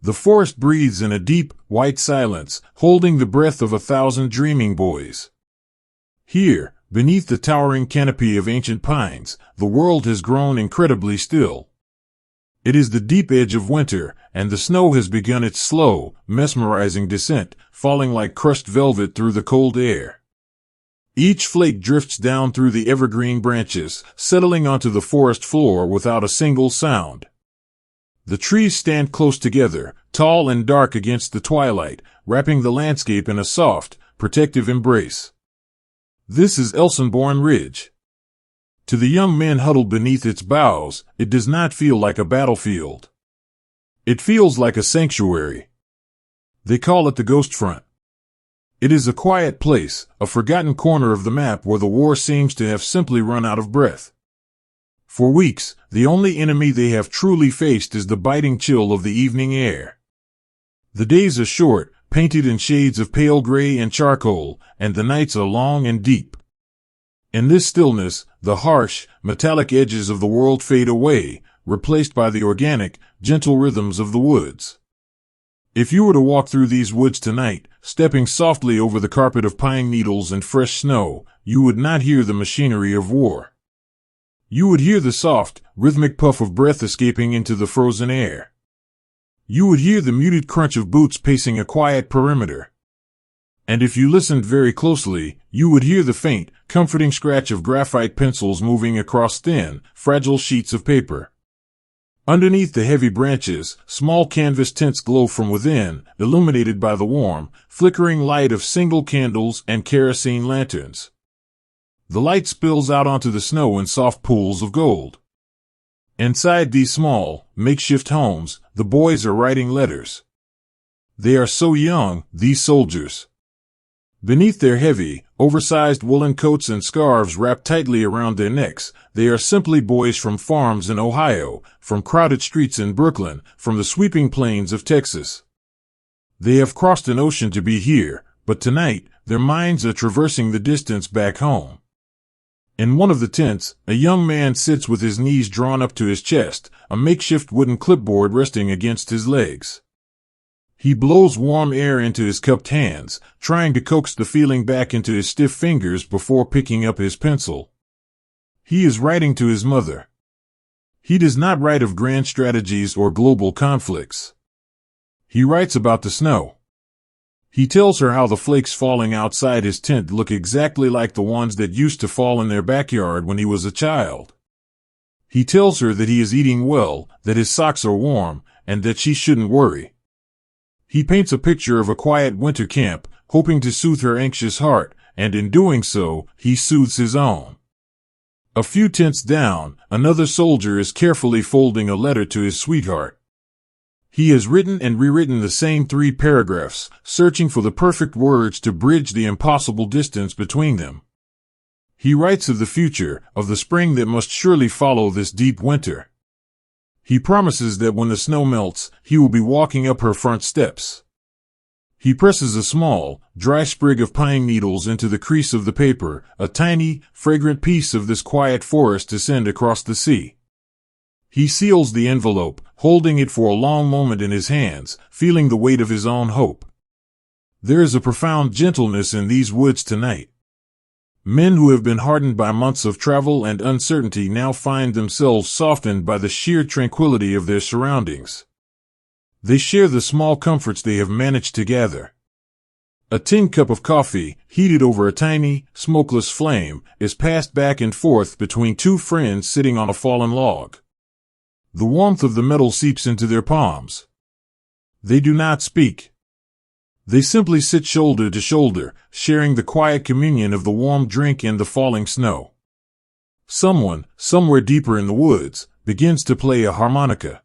The forest breathes in a deep, white silence, holding the breath of 1,000 dreaming boys. Here, beneath the towering canopy of ancient pines, the world has grown incredibly still. It is the deep edge of winter, and the snow has begun its slow, mesmerizing descent, falling like crushed velvet through the cold air. Each flake drifts down through the evergreen branches, settling onto the forest floor without a single sound. The trees stand close together, tall and dark against the twilight, wrapping the landscape in a soft, protective embrace. This is Elsenborn Ridge. To the young men huddled beneath its boughs, it does not feel like a battlefield. It feels like a sanctuary. They call it the Ghost Front. It is a quiet place, a forgotten corner of the map where the war seems to have simply run out of breath. For weeks, the only enemy they have truly faced is the biting chill of the evening air. The days are short, painted in shades of pale gray and charcoal, and the nights are long and deep. In this stillness, the harsh, metallic edges of the world fade away, replaced by the organic, gentle rhythms of the woods. If you were to walk through these woods tonight, stepping softly over the carpet of pine needles and fresh snow, you would not hear the machinery of war. You would hear the soft, rhythmic puff of breath escaping into the frozen air. You would hear the muted crunch of boots pacing a quiet perimeter. And if you listened very closely, you would hear the faint, comforting scratch of graphite pencils moving across thin, fragile sheets of paper. Underneath the heavy branches, small canvas tents glow from within, illuminated by the warm, flickering light of single candles and kerosene lanterns. The light spills out onto the snow in soft pools of gold. Inside these small, makeshift homes, the boys are writing letters. They are so young, these soldiers. Beneath their heavy, oversized woolen coats and scarves wrapped tightly around their necks, they are simply boys from farms in Ohio, from crowded streets in Brooklyn, from the sweeping plains of Texas. They have crossed an ocean to be here, but tonight, their minds are traversing the distance back home. In one of the tents, a young man sits with his knees drawn up to his chest, a makeshift wooden clipboard resting against his legs. He blows warm air into his cupped hands, trying to coax the feeling back into his stiff fingers before picking up his pencil. He is writing to his mother. He does not write of grand strategies or global conflicts. He writes about the snow. He tells her how the flakes falling outside his tent look exactly like the ones that used to fall in their backyard when he was a child. He tells her that he is eating well, that his socks are warm, and that she shouldn't worry. He paints a picture of a quiet winter camp, hoping to soothe her anxious heart, and in doing so, he soothes his own. A few tents down, another soldier is carefully folding a letter to his sweetheart. He has written and rewritten the same 3 paragraphs, searching for the perfect words to bridge the impossible distance between them. He writes of the future, of the spring that must surely follow this deep winter. He promises that when the snow melts, he will be walking up her front steps. He presses a small, dry sprig of pine needles into the crease of the paper, a tiny, fragrant piece of this quiet forest to send across the sea. He seals the envelope, holding it for a long moment in his hands, feeling the weight of his own hope. There is a profound gentleness in these woods tonight. Men who have been hardened by months of travel and uncertainty now find themselves softened by the sheer tranquility of their surroundings. They share the small comforts they have managed to gather. A tin cup of coffee, heated over a tiny, smokeless flame, is passed back and forth between 2 friends sitting on a fallen log. The warmth of the metal seeps into their palms. They do not speak. They simply sit shoulder to shoulder, sharing the quiet communion of the warm drink and the falling snow. Someone, somewhere deeper in the woods, begins to play a harmonica.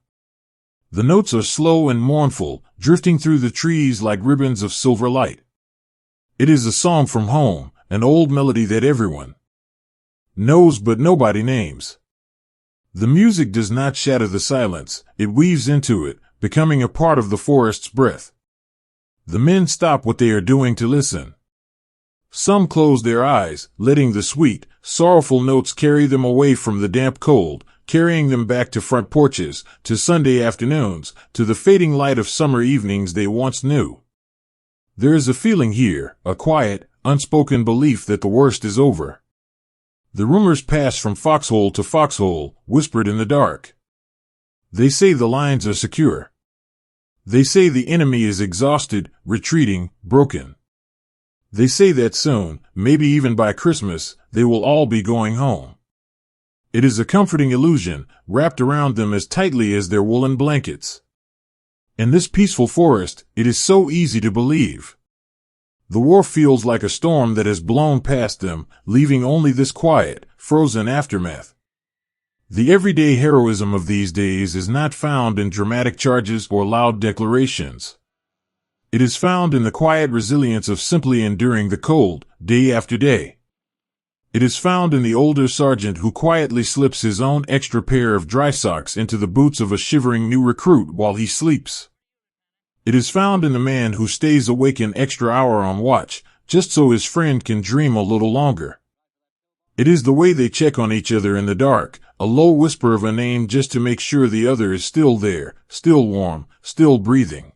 The notes are slow and mournful, drifting through the trees like ribbons of silver light. It is a song from home, an old melody that everyone knows but nobody names. The music does not shatter the silence, it weaves into it, becoming a part of the forest's breath. The men stop what they are doing to listen. Some close their eyes, letting the sweet, sorrowful notes carry them away from the damp cold, carrying them back to front porches, to Sunday afternoons, to the fading light of summer evenings they once knew. There is a feeling here, a quiet, unspoken belief that the worst is over. The rumors pass from foxhole to foxhole, whispered in the dark. They say the lines are secure. They say the enemy is exhausted, retreating, broken. They say that soon, maybe even by Christmas, they will all be going home. It is a comforting illusion, wrapped around them as tightly as their woolen blankets. In this peaceful forest, it is so easy to believe. The war feels like a storm that has blown past them, leaving only this quiet, frozen aftermath. The everyday heroism of these days is not found in dramatic charges or loud declarations. It is found in the quiet resilience of simply enduring the cold, day after day. It is found in the older sergeant who quietly slips his own extra pair of dry socks into the boots of a shivering new recruit while he sleeps. It is found in the man who stays awake an extra hour on watch, just so his friend can dream a little longer. It is the way they check on each other in the dark, a low whisper of a name just to make sure the other is still there, still warm, still breathing.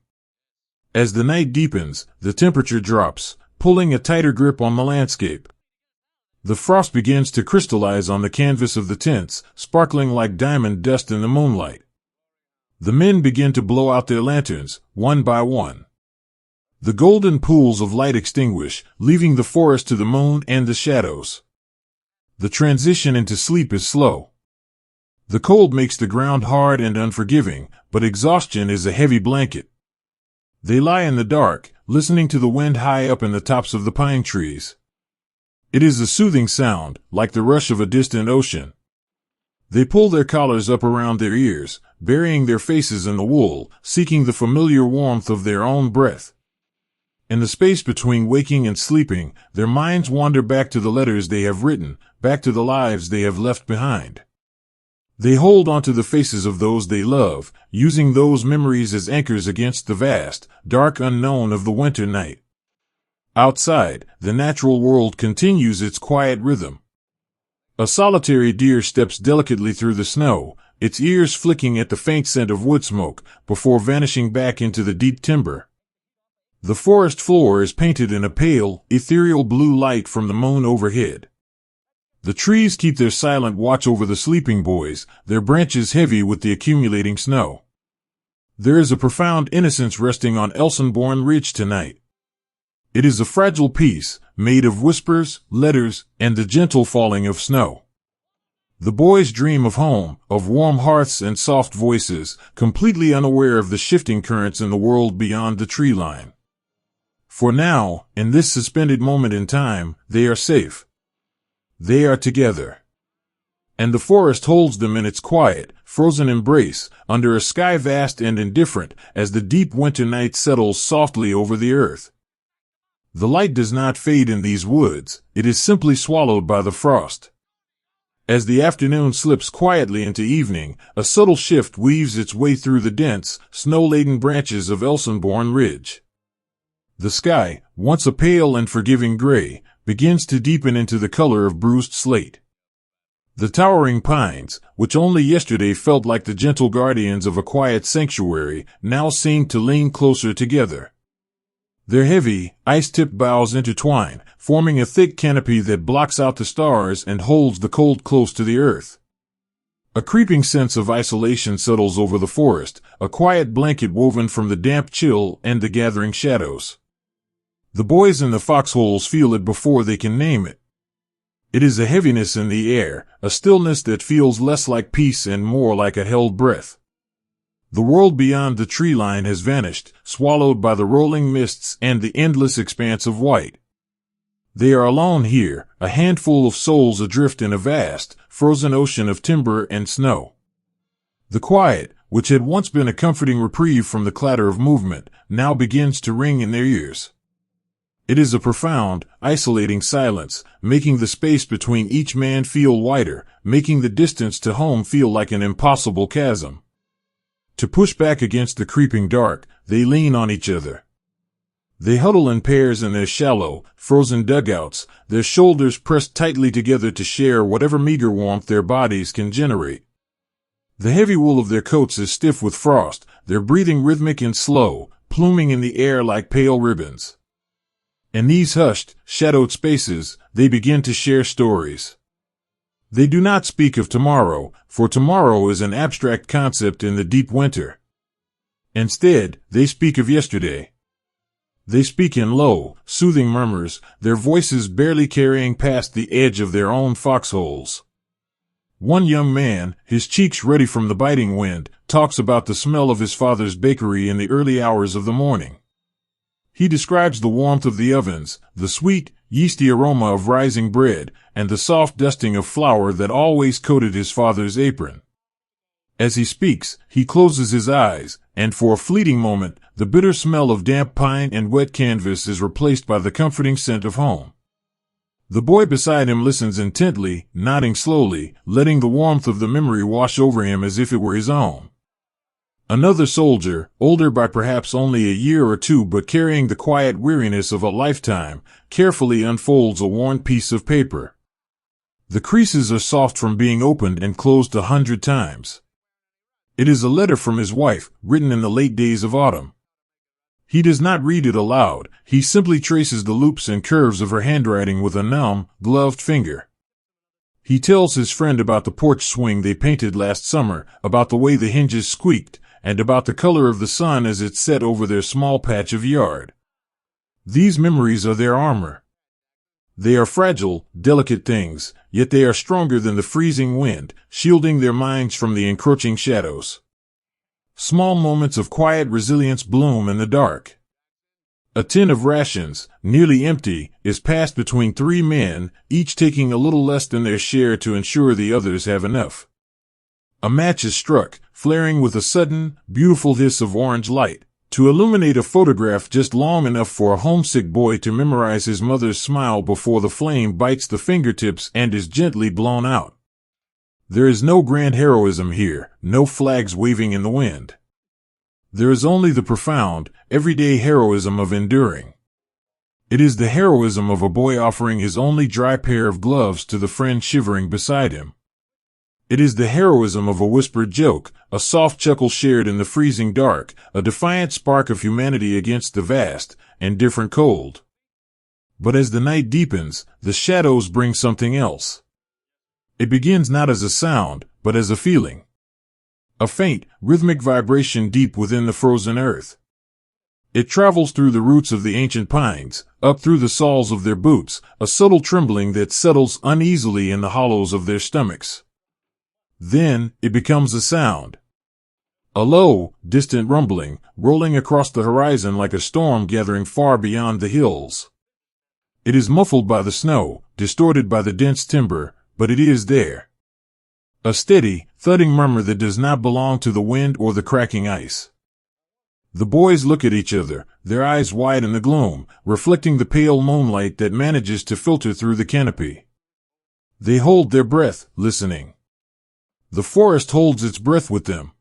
As the night deepens, the temperature drops, pulling a tighter grip on the landscape. The frost begins to crystallize on the canvas of the tents, sparkling like diamond dust in the moonlight. The men begin to blow out their lanterns, one by one. The golden pools of light extinguish, leaving the forest to the moon and the shadows. The transition into sleep is slow. The cold makes the ground hard and unforgiving, but exhaustion is a heavy blanket. They lie in the dark, listening to the wind high up in the tops of the pine trees. It is a soothing sound, like the rush of a distant ocean. They pull their collars up around their ears, burying their faces in the wool, seeking the familiar warmth of their own breath. In the space between waking and sleeping, their minds wander back to the letters they have written, back to the lives they have left behind. They hold onto the faces of those they love, using those memories as anchors against the vast, dark unknown of the winter night. Outside, the natural world continues its quiet rhythm. A solitary deer steps delicately through the snow, its ears flicking at the faint scent of wood smoke, before vanishing back into the deep timber. The forest floor is painted in a pale, ethereal blue light from the moon overhead. The trees keep their silent watch over the sleeping boys, their branches heavy with the accumulating snow. There is a profound innocence resting on Elsenborn Ridge tonight. It is a fragile peace, made of whispers, letters, and the gentle falling of snow. The boys dream of home, of warm hearths and soft voices, completely unaware of the shifting currents in the world beyond the tree line. For now, in this suspended moment in time, they are safe. They are together. And the forest holds them in its quiet, frozen embrace, under a sky vast and indifferent, as the deep winter night settles softly over the earth. The light does not fade in these woods, it is simply swallowed by the frost. As the afternoon slips quietly into evening, a subtle shift weaves its way through the dense, snow-laden branches of Elsenborn Ridge. The sky, once a pale and forgiving gray, begins to deepen into the color of bruised slate. The towering pines, which only yesterday felt like the gentle guardians of a quiet sanctuary, now seem to lean closer together. Their heavy, ice-tipped boughs intertwine, forming a thick canopy that blocks out the stars and holds the cold close to the earth. A creeping sense of isolation settles over the forest, a quiet blanket woven from the damp chill and the gathering shadows. The boys in the foxholes feel it before they can name it. It is a heaviness in the air, a stillness that feels less like peace and more like a held breath. The world beyond the tree line has vanished, swallowed by the rolling mists and the endless expanse of white. They are alone here, a handful of souls adrift in a vast, frozen ocean of timber and snow. The quiet, which had once been a comforting reprieve from the clatter of movement, now begins to ring in their ears. It is a profound, isolating silence, making the space between each man feel wider, making the distance to home feel like an impossible chasm. To push back against the creeping dark, they lean on each other. They huddle in pairs in their shallow, frozen dugouts, their shoulders pressed tightly together to share whatever meager warmth their bodies can generate. The heavy wool of their coats is stiff with frost, their breathing rhythmic and slow, pluming in the air like pale ribbons. In these hushed, shadowed spaces, they begin to share stories. They do not speak of tomorrow, for tomorrow is an abstract concept in the deep winter. Instead, they speak of yesterday. They speak in low, soothing murmurs, their voices barely carrying past the edge of their own foxholes. One young man, his cheeks ruddy from the biting wind, talks about the smell of his father's bakery in the early hours of the morning. He describes the warmth of the ovens, the sweet, yeasty aroma of rising bread, and the soft dusting of flour that always coated his father's apron. As he speaks, he closes his eyes, and for a fleeting moment, the bitter smell of damp pine and wet canvas is replaced by the comforting scent of home. The boy beside him listens intently, nodding slowly, letting the warmth of the memory wash over him as if it were his own. Another soldier, older by perhaps only a year or two but carrying the quiet weariness of a lifetime, carefully unfolds a worn piece of paper. The creases are soft from being opened and closed 100 times. It is a letter from his wife, written in the late days of autumn. He does not read it aloud, he simply traces the loops and curves of her handwriting with a numb, gloved finger. He tells his friend about the porch swing they painted last summer, about the way the hinges squeaked, and about the color of the sun as it set over their small patch of yard. These memories are their armor. They are fragile, delicate things, yet they are stronger than the freezing wind, shielding their minds from the encroaching shadows. Small moments of quiet resilience bloom in the dark. A tin of rations, nearly empty, is passed between 3 men, each taking a little less than their share to ensure the others have enough. A match is struck, flaring with a sudden, beautiful hiss of orange light, to illuminate a photograph just long enough for a homesick boy to memorize his mother's smile before the flame bites the fingertips and is gently blown out. There is no grand heroism here, no flags waving in the wind. There is only the profound, everyday heroism of enduring. It is the heroism of a boy offering his only dry pair of gloves to the friend shivering beside him. It is the heroism of a whispered joke, a soft chuckle shared in the freezing dark, a defiant spark of humanity against the vast, indifferent cold. But as the night deepens, the shadows bring something else. It begins not as a sound, but as a feeling. A faint, rhythmic vibration deep within the frozen earth. It travels through the roots of the ancient pines, up through the soles of their boots, a subtle trembling that settles uneasily in the hollows of their stomachs. Then, it becomes a sound. A low, distant rumbling, rolling across the horizon like a storm gathering far beyond the hills. It is muffled by the snow, distorted by the dense timber, but it is there. A steady, thudding murmur that does not belong to the wind or the cracking ice. The boys look at each other, their eyes wide in the gloom, reflecting the pale moonlight that manages to filter through the canopy. They hold their breath, listening. The forest holds its breath with them.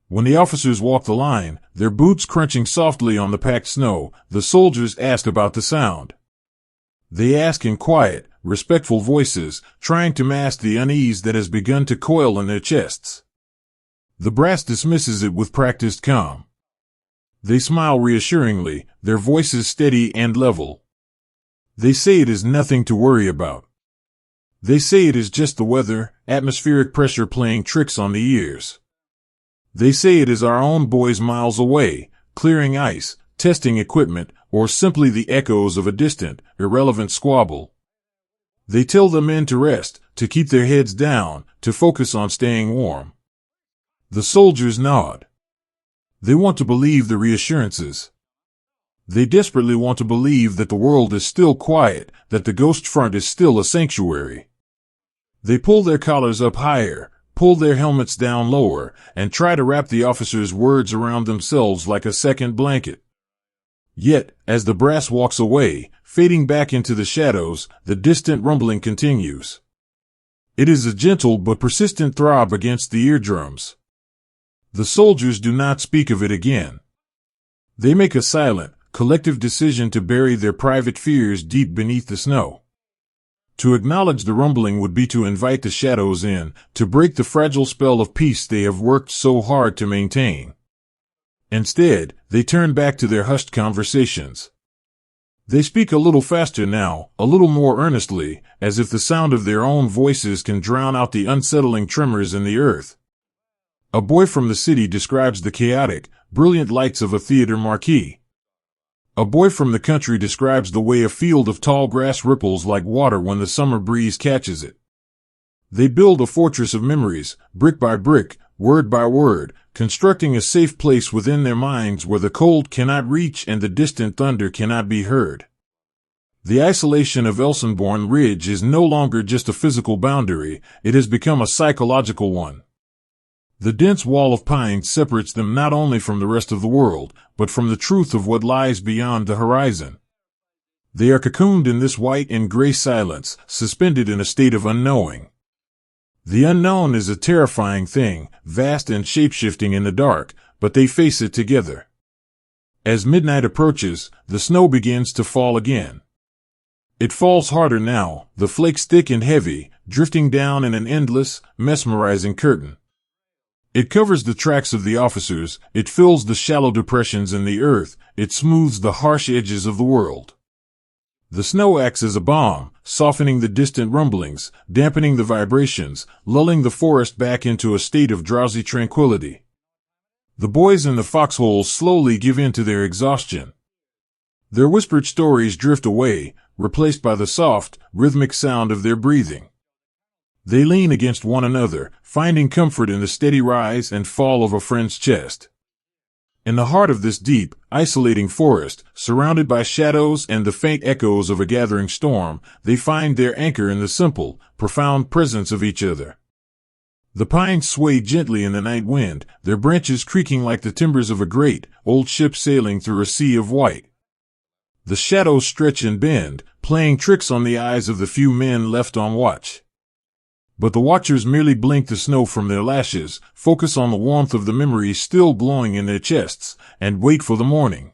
When the officers walk the line, their boots crunching softly on the packed snow, the soldiers ask about the sound. They ask in quiet, respectful voices, trying to mask the unease that has begun to coil in their chests. The brass dismisses it with practiced calm. They smile reassuringly, their voices steady and level. They say it is nothing to worry about. They say it is just the weather, atmospheric pressure playing tricks on the ears. They say it is our own boys miles away, clearing ice, testing equipment, or simply the echoes of a distant, irrelevant squabble. They tell the men to rest, to keep their heads down, to focus on staying warm. The soldiers nod. They want to believe the reassurances. They desperately want to believe that the world is still quiet, that the ghost front is still a sanctuary. They pull their collars up higher, pull their helmets down lower, and try to wrap the officers' words around themselves like a second blanket. Yet, as the brass walks away, fading back into the shadows, the distant rumbling continues. It is a gentle but persistent throb against the eardrums. The soldiers do not speak of it again. They make a silent, collective decision to bury their private fears deep beneath the snow. To acknowledge the rumbling would be to invite the shadows in, to break the fragile spell of peace they have worked so hard to maintain. Instead, they turn back to their hushed conversations. They speak a little faster now, a little more earnestly, as if the sound of their own voices can drown out the unsettling tremors in the earth. A boy from the city describes the chaotic, brilliant lights of a theater marquee. A boy from the country describes the way a field of tall grass ripples like water when the summer breeze catches it. They build a fortress of memories, brick by brick, word by word, constructing a safe place within their minds where the cold cannot reach and the distant thunder cannot be heard. The isolation of Elsenborn Ridge is no longer just a physical boundary, it has become a psychological one. The dense wall of pines separates them not only from the rest of the world, but from the truth of what lies beyond the horizon. They are cocooned in this white and gray silence, suspended in a state of unknowing. The unknown is a terrifying thing, vast and shape-shifting in the dark, but they face it together. As midnight approaches, the snow begins to fall again. It falls harder now, the flakes thick and heavy, drifting down in an endless, mesmerizing curtain. It covers the tracks of the officers, it fills the shallow depressions in the earth, it smooths the harsh edges of the world. The snow acts as a balm, softening the distant rumblings, dampening the vibrations, lulling the forest back into a state of drowsy tranquility. The boys in the foxholes slowly give in to their exhaustion. Their whispered stories drift away, replaced by the soft, rhythmic sound of their breathing. They lean against one another, finding comfort in the steady rise and fall of a friend's chest. In the heart of this deep, isolating forest, surrounded by shadows and the faint echoes of a gathering storm, they find their anchor in the simple, profound presence of each other. The pines sway gently in the night wind, their branches creaking like the timbers of a great, old ship sailing through a sea of white. The shadows stretch and bend, playing tricks on the eyes of the few men left on watch. But the watchers merely blink the snow from their lashes, focus on the warmth of the memories still glowing in their chests, and wait for the morning.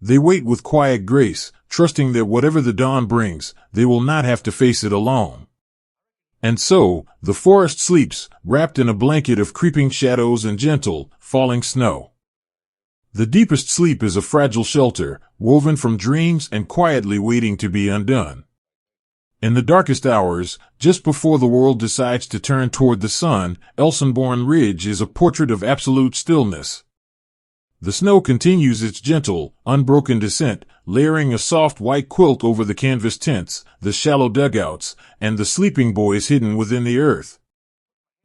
They wait with quiet grace, trusting that whatever the dawn brings, they will not have to face it alone. And so, the forest sleeps, wrapped in a blanket of creeping shadows and gentle, falling snow. The deepest sleep is a fragile shelter, woven from dreams and quietly waiting to be undone. In the darkest hours, just before the world decides to turn toward the sun, Elsenborn Ridge is a portrait of absolute stillness. The snow continues its gentle, unbroken descent, layering a soft white quilt over the canvas tents, the shallow dugouts, and the sleeping boys hidden within the earth.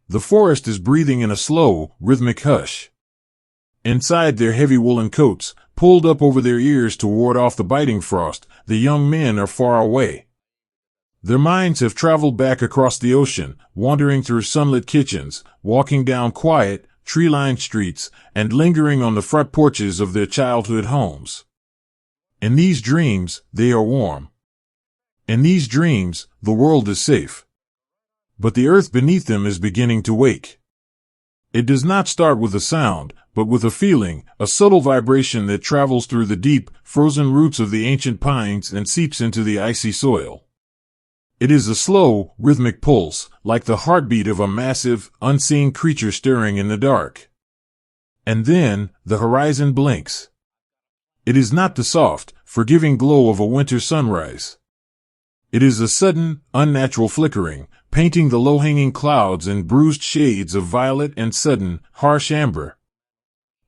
The forest is breathing in a slow, rhythmic hush. Inside their heavy woolen coats, pulled up over their ears to ward off the biting frost, the young men are far away. Their minds have traveled back across the ocean, wandering through sunlit kitchens, walking down quiet, tree-lined streets, and lingering on the front porches of their childhood homes. In these dreams, they are warm. In these dreams, the world is safe. But the earth beneath them is beginning to wake. It does not start with a sound, but with a feeling, a subtle vibration that travels through the deep, frozen roots of the ancient pines and seeps into the icy soil. It is a slow, rhythmic pulse, like the heartbeat of a massive, unseen creature stirring in the dark. And then, the horizon blinks. It is not the soft, forgiving glow of a winter sunrise. It is a sudden, unnatural flickering, painting the low-hanging clouds in bruised shades of violet and sudden, harsh amber.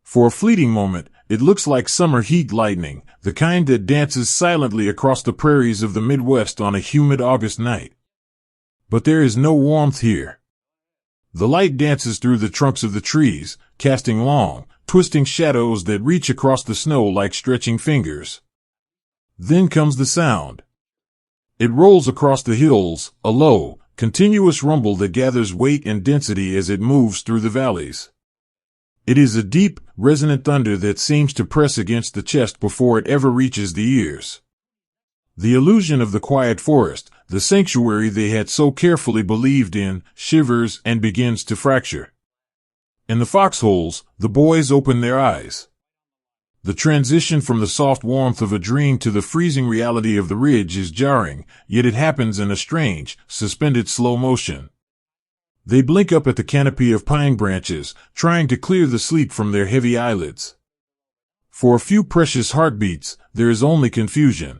For a fleeting moment, it looks like summer heat lightning, the kind that dances silently across the prairies of the Midwest on a humid August night. But there is no warmth here. The light dances through the trunks of the trees, casting long, twisting shadows that reach across the snow like stretching fingers. Then comes the sound. It rolls across the hills, a low, continuous rumble that gathers weight and density as it moves through the valleys. It is a deep, resonant thunder that seems to press against the chest before it ever reaches the ears. The illusion of the quiet forest, the sanctuary they had so carefully believed in, shivers and begins to fracture. In the foxholes, the boys open their eyes. The transition from the soft warmth of a dream to the freezing reality of the ridge is jarring, yet it happens in a strange, suspended slow motion. They blink up at the canopy of pine branches, trying to clear the sleep from their heavy eyelids. For a few precious heartbeats, there is only confusion.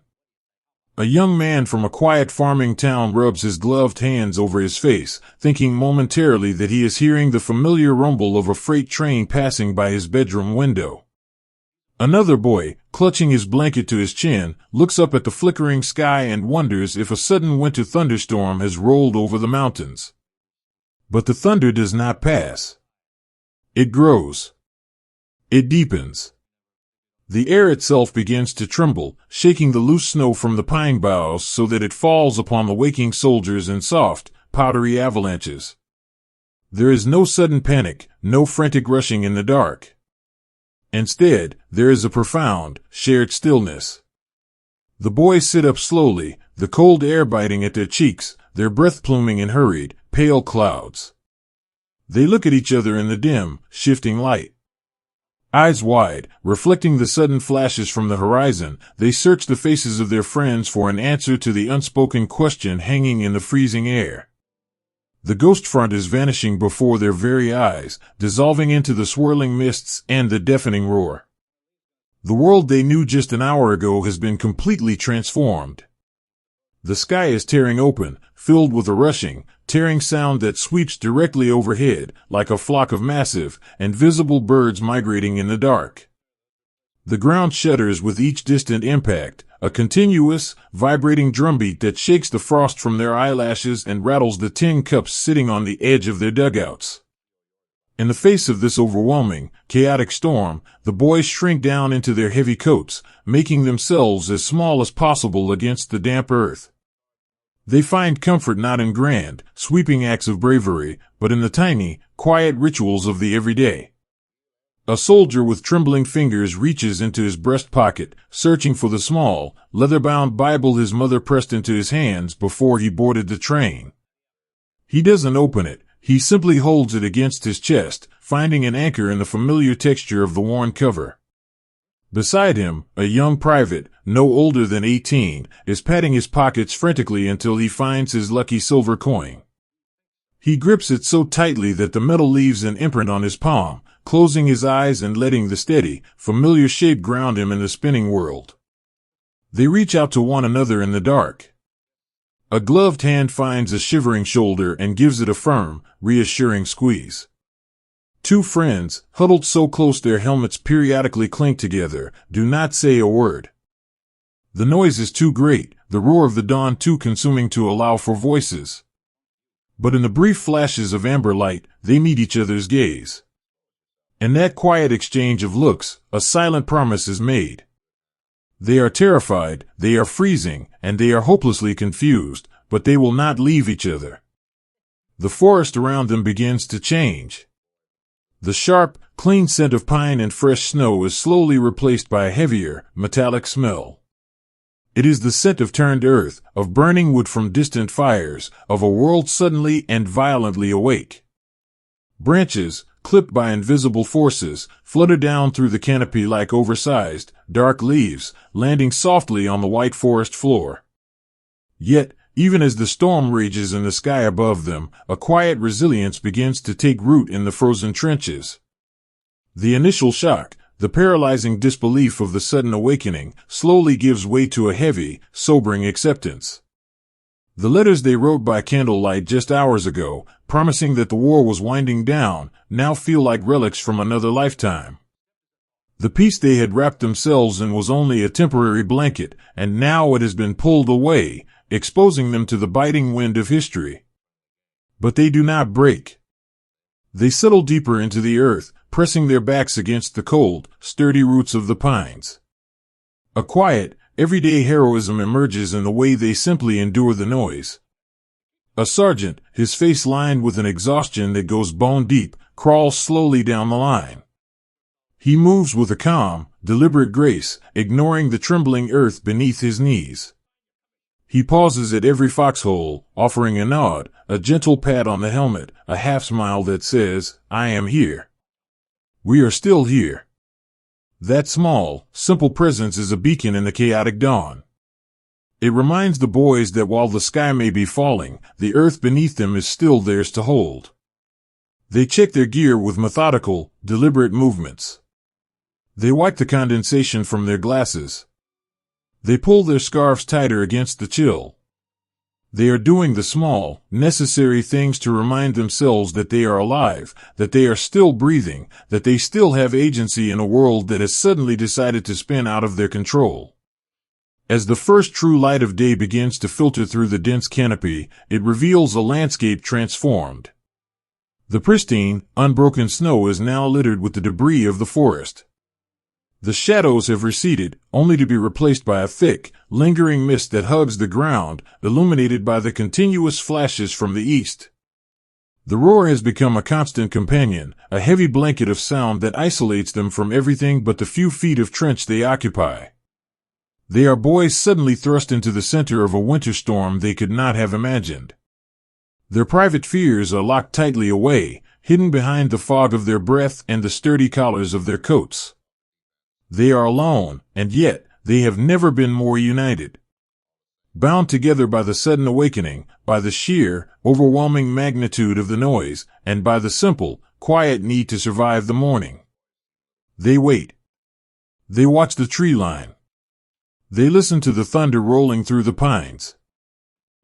A young man from a quiet farming town rubs his gloved hands over his face, thinking momentarily that he is hearing the familiar rumble of a freight train passing by his bedroom window. Another boy, clutching his blanket to his chin, looks up at the flickering sky and wonders if a sudden winter thunderstorm has rolled over the mountains. But the thunder does not pass. It grows. It deepens. The air itself begins to tremble, shaking the loose snow from the pine boughs so that it falls upon the waking soldiers in soft, powdery avalanches. There is no sudden panic, no frantic rushing in the dark. Instead, there is a profound, shared stillness. The boys sit up slowly, the cold air biting at their cheeks, their breath pluming in hurried, pale clouds. They look at each other in the dim, shifting light. Eyes wide, reflecting the sudden flashes from the horizon, they search the faces of their friends for an answer to the unspoken question hanging in the freezing air. The ghost front is vanishing before their very eyes, dissolving into the swirling mists and the deafening roar. The world they knew just an hour ago has been completely transformed. The sky is tearing open, filled with a rushing, tearing sound that sweeps directly overhead, like a flock of massive, invisible birds migrating in the dark. The ground shudders with each distant impact, a continuous, vibrating drumbeat that shakes the frost from their eyelashes and rattles the tin cups sitting on the edge of their dugouts. In the face of this overwhelming, chaotic storm, the boys shrink down into their heavy coats, making themselves as small as possible against the damp earth. They find comfort not in grand, sweeping acts of bravery, but in the tiny, quiet rituals of the everyday. A soldier with trembling fingers reaches into his breast pocket, searching for the small, leather-bound Bible his mother pressed into his hands before he boarded the train. He doesn't open it, he simply holds it against his chest, finding an anchor in the familiar texture of the worn cover. Beside him, a young private, no older than 18, is patting his pockets frantically until he finds his lucky silver coin. He grips it so tightly that the metal leaves an imprint on his palm, closing his eyes and letting the steady, familiar shape ground him in the spinning world. They reach out to one another in the dark. A gloved hand finds a shivering shoulder and gives it a firm, reassuring squeeze. Two friends, huddled so close their helmets periodically clink together, do not say a word. The noise is too great, the roar of the dawn too consuming to allow for voices. But in the brief flashes of amber light, they meet each other's gaze. In that quiet exchange of looks, a silent promise is made. They are terrified, they are freezing, and they are hopelessly confused, but they will not leave each other. The forest around them begins to change. The sharp, clean scent of pine and fresh snow is slowly replaced by a heavier, metallic smell. It is the scent of turned earth, of burning wood from distant fires, of a world suddenly and violently awake. Branches, clipped by invisible forces, flutter down through the canopy like oversized, dark leaves, landing softly on the white forest floor. Yet, even as the storm rages in the sky above them, a quiet resilience begins to take root in the frozen trenches. The initial shock, the paralyzing disbelief of the sudden awakening, slowly gives way to a heavy, sobering acceptance. The letters they wrote by candlelight just hours ago, promising that the war was winding down, now feel like relics from another lifetime. The peace they had wrapped themselves in was only a temporary blanket, and now it has been pulled away, exposing them to the biting wind of history. But they do not break. They settle deeper into the earth, pressing their backs against the cold, sturdy roots of the pines. A quiet, everyday heroism emerges in the way they simply endure the noise. A sergeant, his face lined with an exhaustion that goes bone deep, crawls slowly down the line. He moves with a calm, deliberate grace, ignoring the trembling earth beneath his knees. He pauses at every foxhole, offering a nod, a gentle pat on the helmet, a half smile that says, "I am here. We are still here." That small, simple presence is a beacon in the chaotic dawn. It reminds the boys that while the sky may be falling, the earth beneath them is still theirs to hold. They check their gear with methodical, deliberate movements. They wipe the condensation from their glasses. They pull their scarves tighter against the chill. They are doing the small, necessary things to remind themselves that they are alive, that they are still breathing, that they still have agency in a world that has suddenly decided to spin out of their control. As the first true light of day begins to filter through the dense canopy, it reveals a landscape transformed. The pristine, unbroken snow is now littered with the debris of the forest. The shadows have receded, only to be replaced by a thick, lingering mist that hugs the ground, illuminated by the continuous flashes from the east. The roar has become a constant companion, a heavy blanket of sound that isolates them from everything but the few feet of trench they occupy. They are boys suddenly thrust into the center of a winter storm they could not have imagined. Their private fears are locked tightly away, hidden behind the fog of their breath and the sturdy collars of their coats. They are alone, and yet they have never been more united. Bound together by the sudden awakening, by the sheer, overwhelming magnitude of the noise, and by the simple, quiet need to survive the morning. They wait. They watch the tree line. They listen to the thunder rolling through the pines.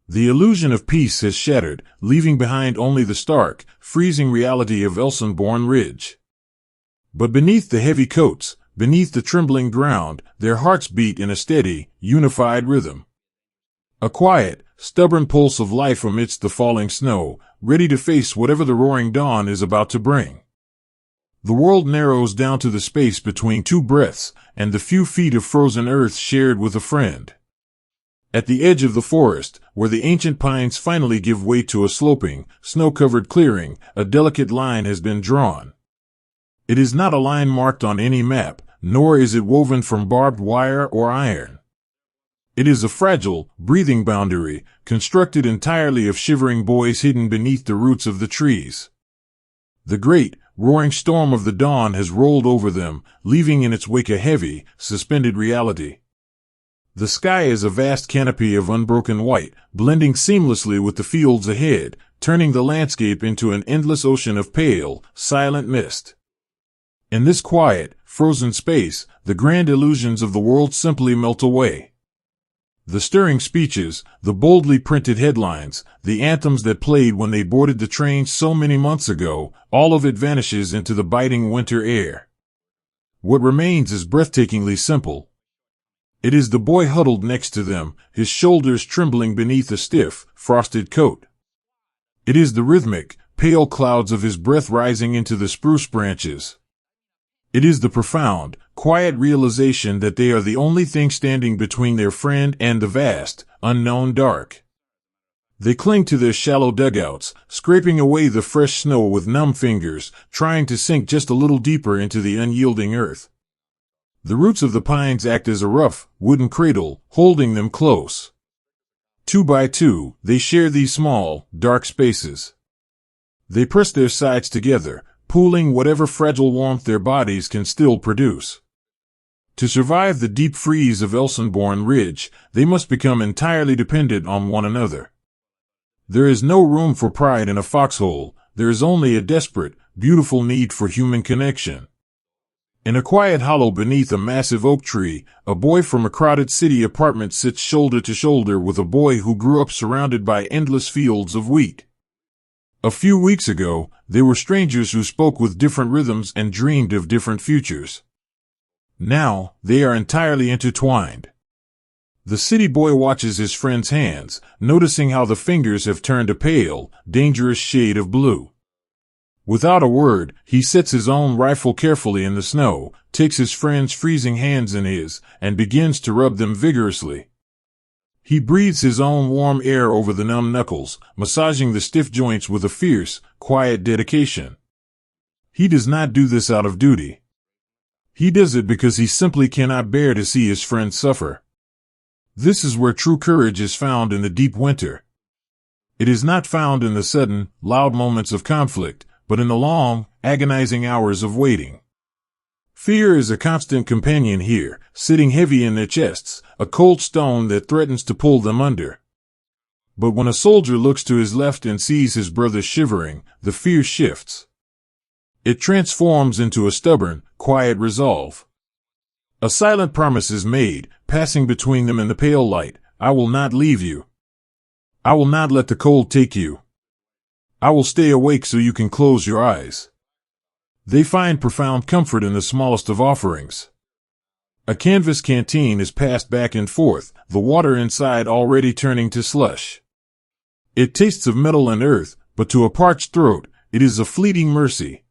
The illusion of peace has shattered, leaving behind only the stark, freezing reality of Elsenborn Ridge. But beneath the heavy coats, beneath the trembling ground, their hearts beat in a steady, unified rhythm. A quiet, stubborn pulse of life amidst the falling snow, ready to face whatever the roaring dawn is about to bring. The world narrows down to the space between two breaths, and the few feet of frozen earth shared with a friend. At the edge of the forest, where the ancient pines finally give way to a sloping, snow-covered clearing, a delicate line has been drawn. It is not a line marked on any map, nor is it woven from barbed wire or iron. It is a fragile, breathing boundary, constructed entirely of shivering boys hidden beneath the roots of the trees. The great, roaring storm of the dawn has rolled over them, leaving in its wake a heavy, suspended reality. The sky is a vast canopy of unbroken white, blending seamlessly with the fields ahead, turning the landscape into an endless ocean of pale, silent mist. In this quiet, frozen space, the grand illusions of the world simply melt away. The stirring speeches, the boldly printed headlines, the anthems that played when they boarded the train so many months ago, all of it vanishes into the biting winter air. What remains is breathtakingly simple. It is the boy huddled next to them, his shoulders trembling beneath a stiff, frosted coat. It is the rhythmic, pale clouds of his breath rising into the spruce branches. It is the profound, quiet realization that they are the only thing standing between their friend and the vast, unknown dark. They cling to their shallow dugouts, scraping away the fresh snow with numb fingers, trying to sink just a little deeper into the unyielding earth. The roots of the pines act as a rough, wooden cradle, holding them close. 2 by 2, they share these small, dark spaces. They press their sides together, pooling whatever fragile warmth their bodies can still produce. To survive the deep freeze of Elsenborn Ridge, they must become entirely dependent on one another. There is no room for pride in a foxhole, there is only a desperate, beautiful need for human connection. In a quiet hollow beneath a massive oak tree, a boy from a crowded city apartment sits shoulder to shoulder with a boy who grew up surrounded by endless fields of wheat. A few weeks ago, they were strangers who spoke with different rhythms and dreamed of different futures. Now, they are entirely intertwined. The city boy watches his friend's hands, noticing how the fingers have turned a pale, dangerous shade of blue. Without a word, he sets his own rifle carefully in the snow, takes his friend's freezing hands in his, and begins to rub them vigorously. He breathes his own warm air over the numb knuckles, massaging the stiff joints with a fierce, quiet dedication. He does not do this out of duty. He does it because he simply cannot bear to see his friend suffer. This is where true courage is found in the deep winter. It is not found in the sudden, loud moments of conflict, but in the long, agonizing hours of waiting. Fear is a constant companion here, sitting heavy in their chests, a cold stone that threatens to pull them under. But when a soldier looks to his left and sees his brother shivering, the fear shifts. It transforms into a stubborn, quiet resolve. A silent promise is made, passing between them in the pale light. I will not leave you. I will not let the cold take you. I will stay awake so you can close your eyes. They find profound comfort in the smallest of offerings. A canvas canteen is passed back and forth, the water inside already turning to slush. It tastes of metal and earth, but to a parched throat, it is a fleeting mercy.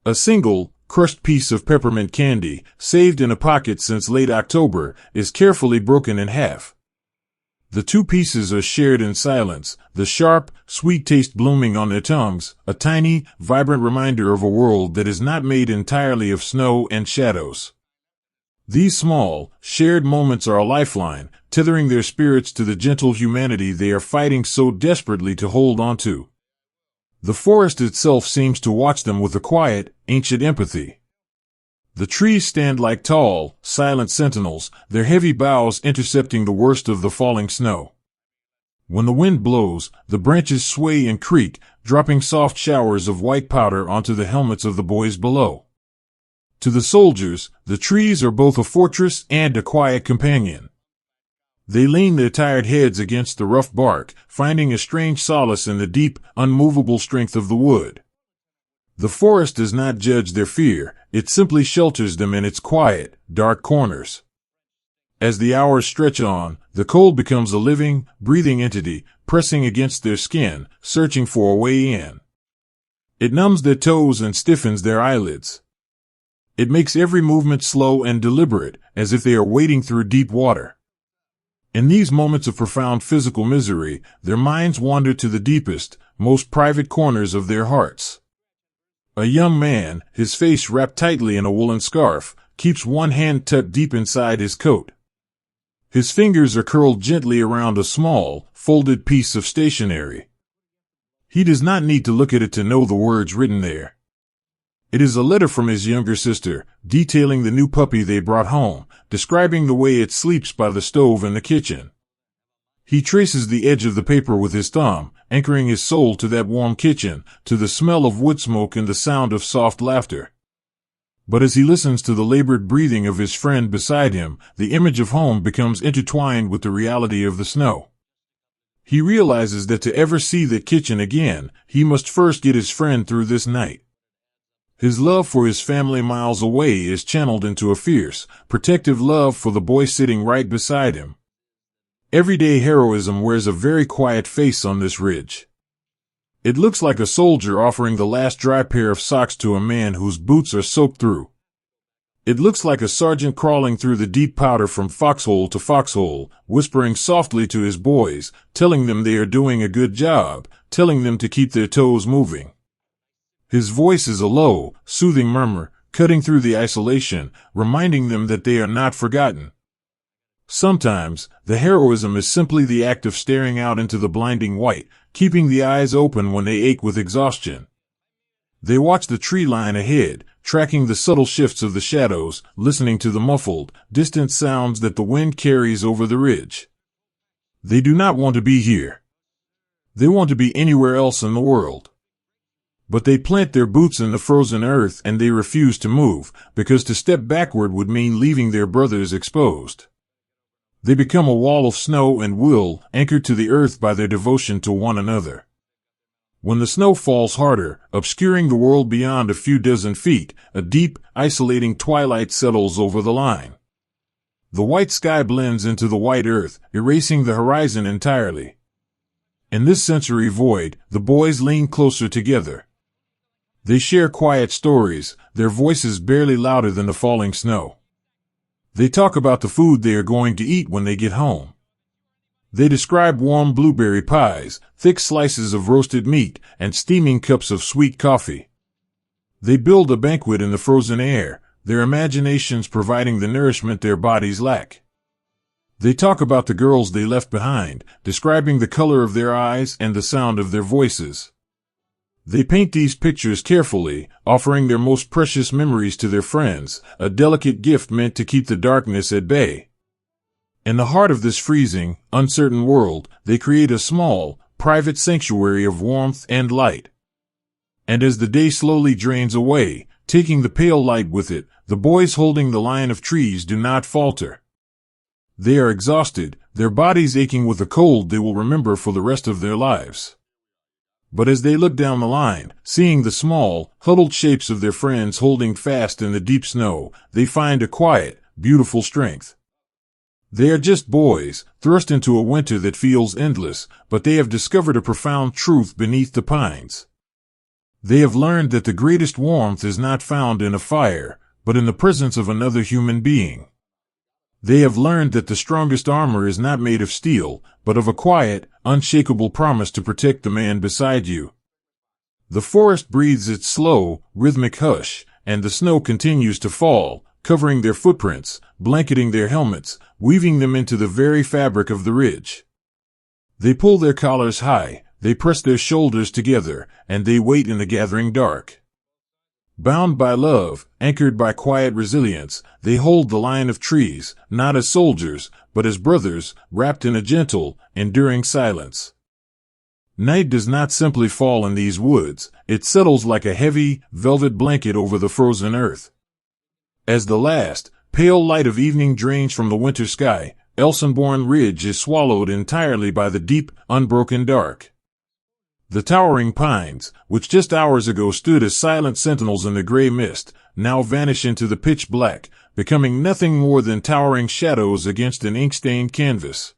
A single, crushed piece of peppermint candy, saved in a pocket since late October, is carefully broken in half. The two pieces are shared in silence, the sharp, sweet taste blooming on their tongues, a tiny, vibrant reminder of a world that is not made entirely of snow and shadows. These small, shared moments are a lifeline, tethering their spirits to the gentle humanity they are fighting so desperately to hold on to. The forest itself seems to watch them with a quiet, ancient empathy. The trees stand like tall, silent sentinels, their heavy boughs intercepting the worst of the falling snow. When the wind blows, the branches sway and creak, dropping soft showers of white powder onto the helmets of the boys below. To the soldiers, the trees are both a fortress and a quiet companion. They lean their tired heads against the rough bark, finding a strange solace in the deep, unmovable strength of the wood. The forest does not judge their fear, it simply shelters them in its quiet, dark corners. As the hours stretch on, the cold becomes a living, breathing entity, pressing against their skin, searching for a way in. It numbs their toes and stiffens their eyelids. It makes every movement slow and deliberate, as if they are wading through deep water. In these moments of profound physical misery, their minds wander to the deepest, most private corners of their hearts. A young man, his face wrapped tightly in a woolen scarf, keeps one hand tucked deep inside his coat. His fingers are curled gently around a small, folded piece of stationery. He does not need to look at it to know the words written there. It is a letter from his younger sister, detailing the new puppy they brought home, describing the way it sleeps by the stove in the kitchen. He traces the edge of the paper with his thumb, anchoring his soul to that warm kitchen, to the smell of wood smoke and the sound of soft laughter. But as he listens to the labored breathing of his friend beside him, the image of home becomes intertwined with the reality of the snow. He realizes that to ever see that kitchen again, he must first get his friend through this night. His love for his family miles away is channeled into a fierce, protective love for the boy sitting right beside him. Everyday heroism wears a very quiet face on this ridge. It looks like a soldier offering the last dry pair of socks to a man whose boots are soaked through. It looks like a sergeant crawling through the deep powder from foxhole to foxhole, whispering softly to his boys, telling them they are doing a good job, telling them to keep their toes moving. His voice is a low, soothing murmur, cutting through the isolation, reminding them that they are not forgotten. Sometimes, the heroism is simply the act of staring out into the blinding white, keeping the eyes open when they ache with exhaustion. They watch the tree line ahead, tracking the subtle shifts of the shadows, listening to the muffled, distant sounds that the wind carries over the ridge. They do not want to be here. They want to be anywhere else in the world. But they plant their boots in the frozen earth and they refuse to move, because to step backward would mean leaving their brothers exposed. They become a wall of snow and wool, anchored to the earth by their devotion to one another. When the snow falls harder, obscuring the world beyond a few dozen feet, a deep, isolating twilight settles over the line. The white sky blends into the white earth, erasing the horizon entirely. In this sensory void, the boys lean closer together. They share quiet stories, their voices barely louder than the falling snow. They talk about the food they are going to eat when they get home. They describe warm blueberry pies, thick slices of roasted meat, and steaming cups of sweet coffee. They build a banquet in the frozen air, their imaginations providing the nourishment their bodies lack. They talk about the girls they left behind, describing the color of their eyes and the sound of their voices. They paint these pictures carefully, offering their most precious memories to their friends, a delicate gift meant to keep the darkness at bay. In the heart of this freezing, uncertain world, they create a small, private sanctuary of warmth and light. And as the day slowly drains away, taking the pale light with it, the boys holding the line of trees do not falter. They are exhausted, their bodies aching with a cold they will remember for the rest of their lives. But as they look down the line, seeing the small, huddled shapes of their friends holding fast in the deep snow, they find a quiet, beautiful strength. They are just boys, thrust into a winter that feels endless, but they have discovered a profound truth beneath the pines. They have learned that the greatest warmth is not found in a fire, but in the presence of another human being. They have learned that the strongest armor is not made of steel, but of a quiet, unshakable promise to protect the man beside you. The forest breathes its slow, rhythmic hush, and the snow continues to fall, covering their footprints, blanketing their helmets, weaving them into the very fabric of the ridge. They pull their collars high, they press their shoulders together, and they wait in the gathering dark. Bound by love, anchored by quiet resilience, they hold the line of trees, not as soldiers, but as brothers, wrapped in a gentle, enduring silence. Night does not simply fall in these woods, it settles like a heavy, velvet blanket over the frozen earth. As the last, pale light of evening drains from the winter sky, Elsenborn Ridge is swallowed entirely by the deep, unbroken dark. The towering pines, which just hours ago stood as silent sentinels in the gray mist, now vanish into the pitch black, becoming nothing more than towering shadows against an ink-stained canvas.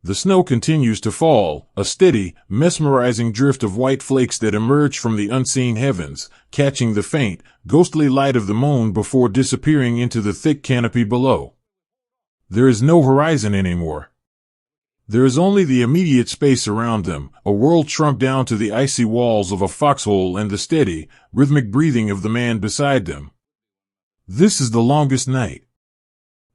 The snow continues to fall, a steady, mesmerizing drift of white flakes that emerge from the unseen heavens, catching the faint, ghostly light of the moon before disappearing into the thick canopy below. There is no horizon anymore. There is only the immediate space around them, a world shrunk down to the icy walls of a foxhole and the steady, rhythmic breathing of the man beside them. This is the longest night.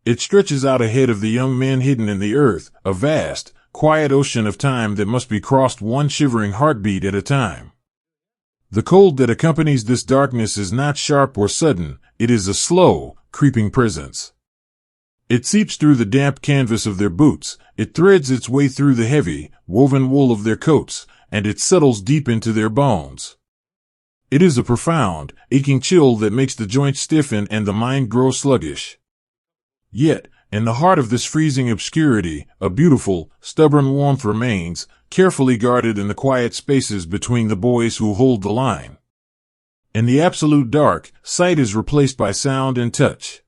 It stretches out ahead of the young men hidden in the earth, a vast, quiet ocean of time that must be crossed one shivering heartbeat at a time. The cold that accompanies this darkness is not sharp or sudden, it is a slow, creeping presence. It seeps through the damp canvas of their boots, it threads its way through the heavy, woven wool of their coats, and it settles deep into their bones. It is a profound, aching chill that makes the joints stiffen and the mind grow sluggish. Yet, in the heart of this freezing obscurity, a beautiful, stubborn warmth remains, carefully guarded in the quiet spaces between the boys who hold the line. In the absolute dark, sight is replaced by sound and touch.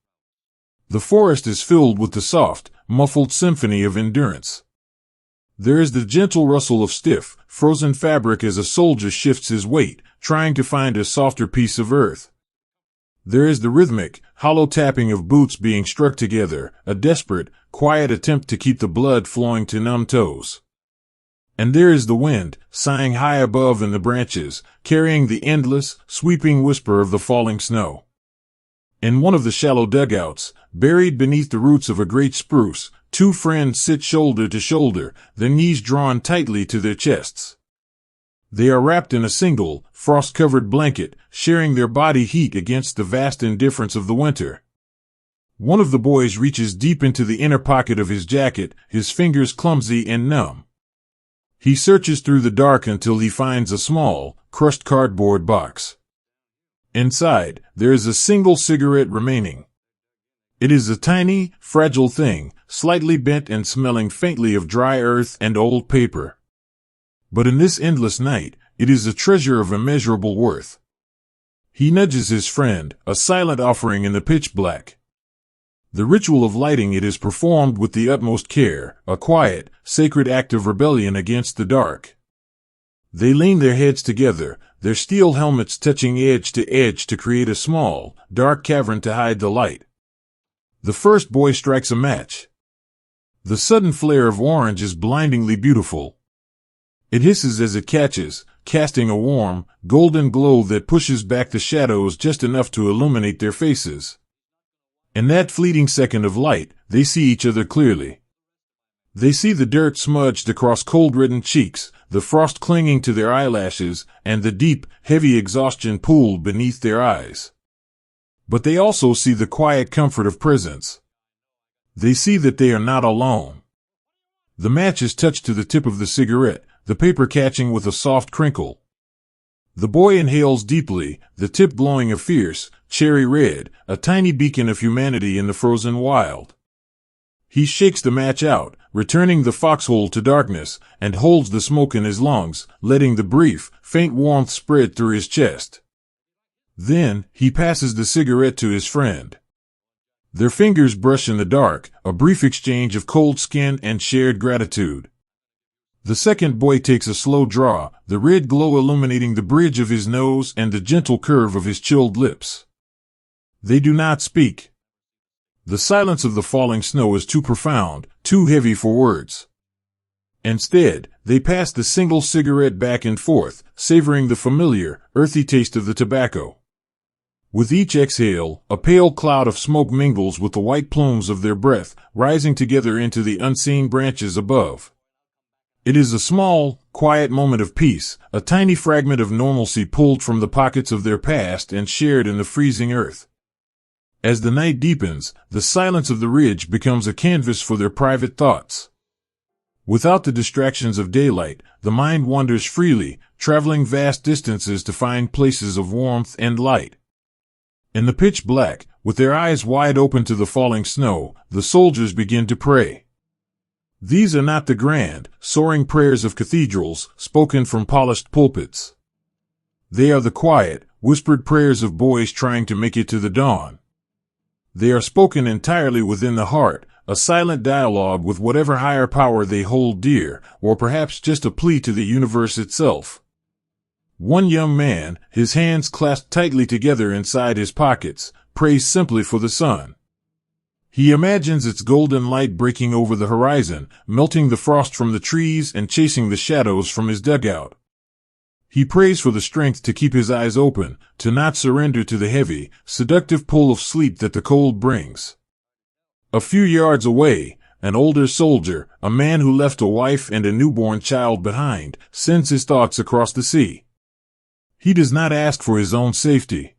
The forest is filled with the soft, muffled symphony of endurance. There is the gentle rustle of stiff, frozen fabric as a soldier shifts his weight, trying to find a softer piece of earth. There is the rhythmic, hollow tapping of boots being struck together, a desperate, quiet attempt to keep the blood flowing to numb toes. And there is the wind, sighing high above in the branches, carrying the endless, sweeping whisper of the falling snow. In one of the shallow dugouts, buried beneath the roots of a great spruce, two friends sit shoulder to shoulder, their knees drawn tightly to their chests. They are wrapped in a single, frost-covered blanket, sharing their body heat against the vast indifference of the winter. One of the boys reaches deep into the inner pocket of his jacket, his fingers clumsy and numb. He searches through the dark until he finds a small, crushed cardboard box. Inside, there is a single cigarette remaining. It is a tiny, fragile thing, slightly bent and smelling faintly of dry earth and old paper. But in this endless night, it is a treasure of immeasurable worth. He nudges his friend, a silent offering in the pitch black. The ritual of lighting it is performed with the utmost care, a quiet, sacred act of rebellion against the dark. They lean their heads together, their steel helmets touching edge to create a small, dark cavern to hide the light. The first boy strikes a match. The sudden flare of orange is blindingly beautiful. It hisses as it catches, casting a warm, golden glow that pushes back the shadows just enough to illuminate their faces. In that fleeting second of light, they see each other clearly. They see the dirt smudged across cold-ridden cheeks, the frost clinging to their eyelashes, and the deep, heavy exhaustion pooled beneath their eyes. But they also see the quiet comfort of presence. They see that they are not alone. The match is touched to the tip of the cigarette, the paper catching with a soft crinkle. The boy inhales deeply, the tip glowing a fierce, cherry red, a tiny beacon of humanity in the frozen wild. He shakes the match out, returning the foxhole to darkness, and holds the smoke in his lungs, letting the brief, faint warmth spread through his chest. Then, he passes the cigarette to his friend. Their fingers brush in the dark, a brief exchange of cold skin and shared gratitude. The second boy takes a slow draw, the red glow illuminating the bridge of his nose and the gentle curve of his chilled lips. They do not speak. The silence of the falling snow is too profound, too heavy for words. Instead, they pass the single cigarette back and forth, savoring the familiar, earthy taste of the tobacco. With each exhale, a pale cloud of smoke mingles with the white plumes of their breath, rising together into the unseen branches above. It is a small, quiet moment of peace, a tiny fragment of normalcy pulled from the pockets of their past and shared in the freezing earth. As the night deepens, the silence of the ridge becomes a canvas for their private thoughts. Without the distractions of daylight, the mind wanders freely, traveling vast distances to find places of warmth and light. In the pitch black, with their eyes wide open to the falling snow, the soldiers begin to pray. These are not the grand, soaring prayers of cathedrals, spoken from polished pulpits. They are the quiet, whispered prayers of boys trying to make it to the dawn. They are spoken entirely within the heart, a silent dialogue with whatever higher power they hold dear, or perhaps just a plea to the universe itself. One young man, his hands clasped tightly together inside his pockets, prays simply for the sun. He imagines its golden light breaking over the horizon, melting the frost from the trees and chasing the shadows from his dugout. He prays for the strength to keep his eyes open, to not surrender to the heavy, seductive pull of sleep that the cold brings. A few yards away, an older soldier, a man who left a wife and a newborn child behind, sends his thoughts across the sea. He does not ask for his own safety.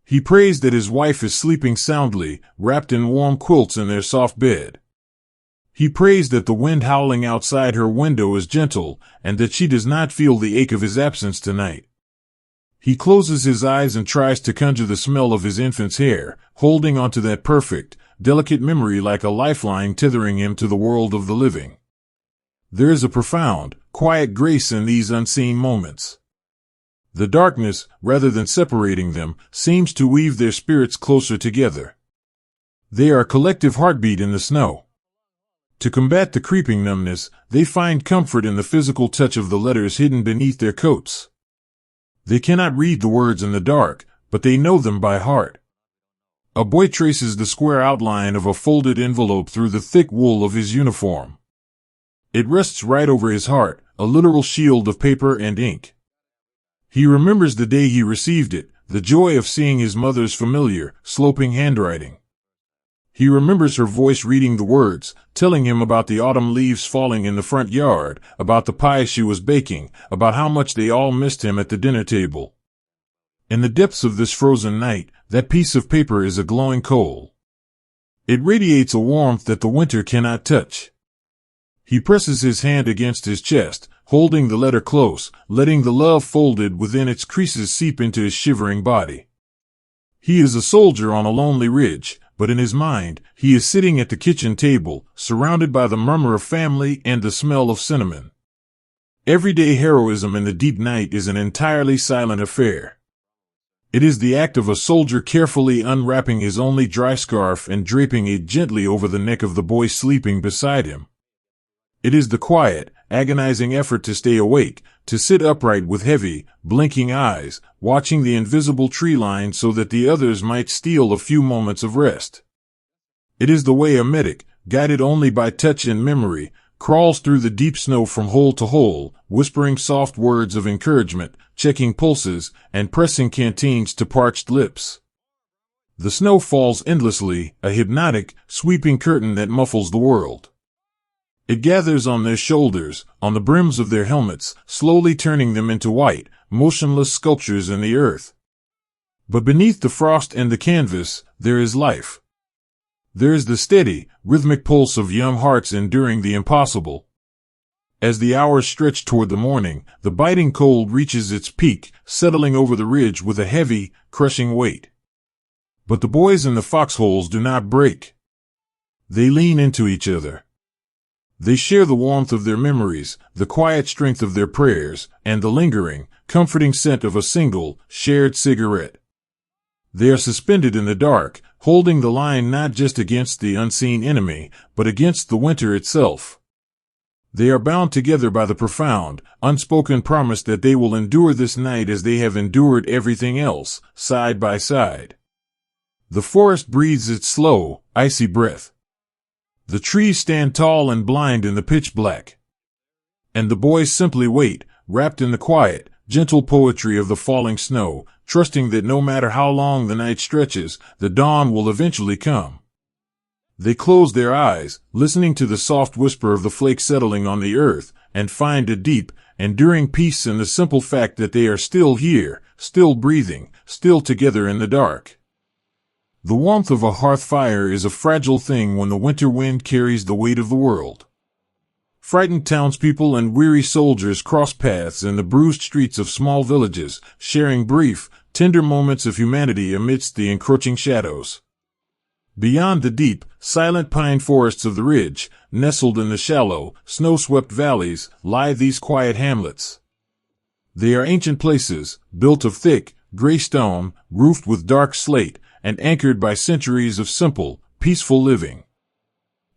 He prays that his wife is sleeping soundly, wrapped in warm quilts in their soft bed. He prays that the wind howling outside her window is gentle, and that she does not feel the ache of his absence tonight. He closes his eyes and tries to conjure the smell of his infant's hair, holding onto that perfect, delicate memory like a lifeline tethering him to the world of the living. There is a profound, quiet grace in these unseen moments. The darkness, rather than separating them, seems to weave their spirits closer together. They are a collective heartbeat in the snow. To combat the creeping numbness, they find comfort in the physical touch of the letters hidden beneath their coats. They cannot read the words in the dark, but they know them by heart. A boy traces the square outline of a folded envelope through the thick wool of his uniform. It rests right over his heart, a literal shield of paper and ink. He remembers the day he received it, the joy of seeing his mother's familiar, sloping handwriting. He remembers her voice reading the words, telling him about the autumn leaves falling in the front yard, about the pie she was baking, about how much they all missed him at the dinner table. In the depths of this frozen night, that piece of paper is a glowing coal. It radiates a warmth that the winter cannot touch. He presses his hand against his chest, holding the letter close, letting the love folded within its creases seep into his shivering body. He is a soldier on a lonely ridge, but in his mind, he is sitting at the kitchen table, surrounded by the murmur of family and the smell of cinnamon. Everyday heroism in the deep night is an entirely silent affair. It is the act of a soldier carefully unwrapping his only dry scarf and draping it gently over the neck of the boy sleeping beside him. It is the quiet, agonizing effort to stay awake, to sit upright with heavy, blinking eyes, watching the invisible tree line so that the others might steal a few moments of rest. It is the way a medic, guided only by touch and memory, crawls through the deep snow from hole to hole, whispering soft words of encouragement, checking pulses, and pressing canteens to parched lips. The snow falls endlessly, a hypnotic, sweeping curtain that muffles the world. It gathers on their shoulders, on the brims of their helmets, slowly turning them into white, motionless sculptures in the earth. But beneath the frost and the canvas, there is life. There is the steady, rhythmic pulse of young hearts enduring the impossible. As the hours stretch toward the morning, the biting cold reaches its peak, settling over the ridge with a heavy, crushing weight. But the boys in the foxholes do not break. They lean into each other. They share the warmth of their memories, the quiet strength of their prayers, and the lingering, comforting scent of a single, shared cigarette. They are suspended in the dark, holding the line not just against the unseen enemy, but against the winter itself. They are bound together by the profound, unspoken promise that they will endure this night as they have endured everything else, side by side. The forest breathes its slow, icy breath. The trees stand tall and blind in the pitch black. And the boys simply wait, wrapped in the quiet, gentle poetry of the falling snow, trusting that no matter how long the night stretches, the dawn will eventually come. They close their eyes, listening to the soft whisper of the flakes settling on the earth, and find a deep, enduring peace in the simple fact that they are still here, still breathing, still together in the dark. The warmth of a hearth fire is a fragile thing when the winter wind carries the weight of the world. Frightened townspeople and weary soldiers cross paths in the bruised streets of small villages, sharing brief, tender moments of humanity amidst the encroaching shadows. Beyond the deep, silent pine forests of the ridge, nestled in the shallow, snow-swept valleys, lie these quiet hamlets. They are ancient places, built of thick, gray stone, roofed with dark slate, and anchored by centuries of simple, peaceful living.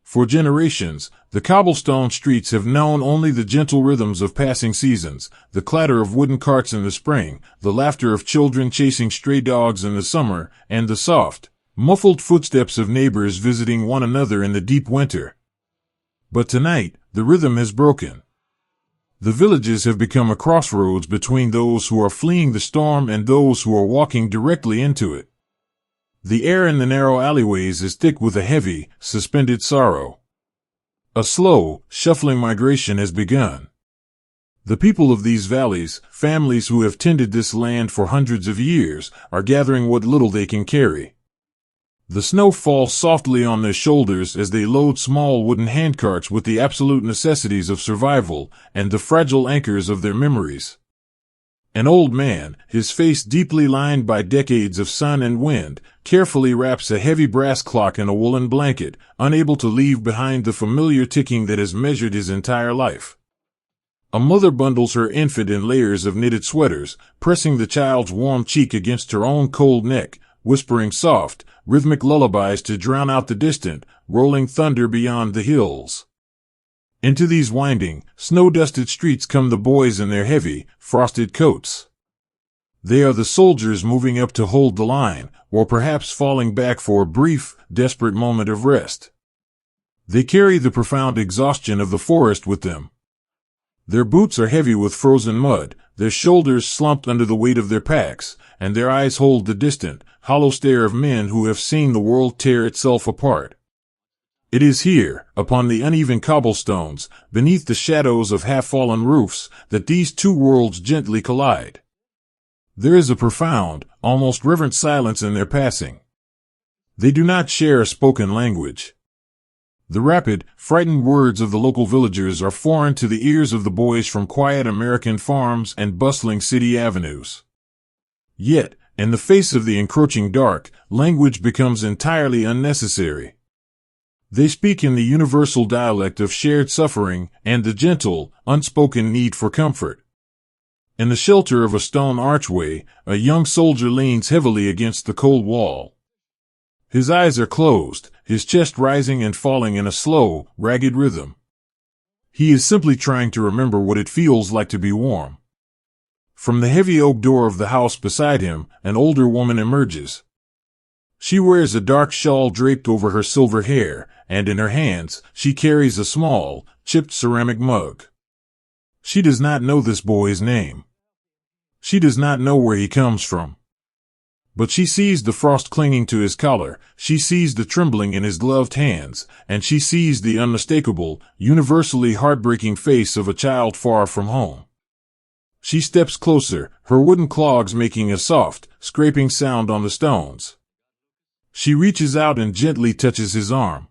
For generations, the cobblestone streets have known only the gentle rhythms of passing seasons, the clatter of wooden carts in the spring, the laughter of children chasing stray dogs in the summer, and the soft, muffled footsteps of neighbors visiting one another in the deep winter. But tonight, the rhythm has broken. The villages have become a crossroads between those who are fleeing the storm and those who are walking directly into it. The air in the narrow alleyways is thick with a heavy, suspended sorrow. A slow, shuffling migration has begun. The people of these valleys, families who have tended this land for hundreds of years, are gathering what little they can carry. The snow falls softly on their shoulders as they load small wooden handcarts with the absolute necessities of survival and the fragile anchors of their memories. An old man, his face deeply lined by decades of sun and wind, carefully wraps a heavy brass clock in a woolen blanket, unable to leave behind the familiar ticking that has measured his entire life. A mother bundles her infant in layers of knitted sweaters, pressing the child's warm cheek against her own cold neck, whispering soft, rhythmic lullabies to drown out the distant, rolling thunder beyond the hills. Into these winding, snow-dusted streets come the boys in their heavy, frosted coats. They are the soldiers moving up to hold the line, or perhaps falling back for a brief, desperate moment of rest. They carry the profound exhaustion of the forest with them. Their boots are heavy with frozen mud, their shoulders slumped under the weight of their packs, and their eyes hold the distant, hollow stare of men who have seen the world tear itself apart. It is here, upon the uneven cobblestones, beneath the shadows of half-fallen roofs, that these two worlds gently collide. There is a profound, almost reverent silence in their passing. They do not share a spoken language. The rapid, frightened words of the local villagers are foreign to the ears of the boys from quiet American farms and bustling city avenues. Yet, in the face of the encroaching dark, language becomes entirely unnecessary. They speak in the universal dialect of shared suffering and the gentle, unspoken need for comfort. In the shelter of a stone archway, a young soldier leans heavily against the cold wall. His eyes are closed, his chest rising and falling in a slow, ragged rhythm. He is simply trying to remember what it feels like to be warm. From the heavy oak door of the house beside him, an older woman emerges. She wears a dark shawl draped over her silver hair, and in her hands, she carries a small, chipped ceramic mug. She does not know this boy's name. She does not know where he comes from. But she sees the frost clinging to his collar, she sees the trembling in his gloved hands, and she sees the unmistakable, universally heartbreaking face of a child far from home. She steps closer, her wooden clogs making a soft, scraping sound on the stones. She reaches out and gently touches his arm.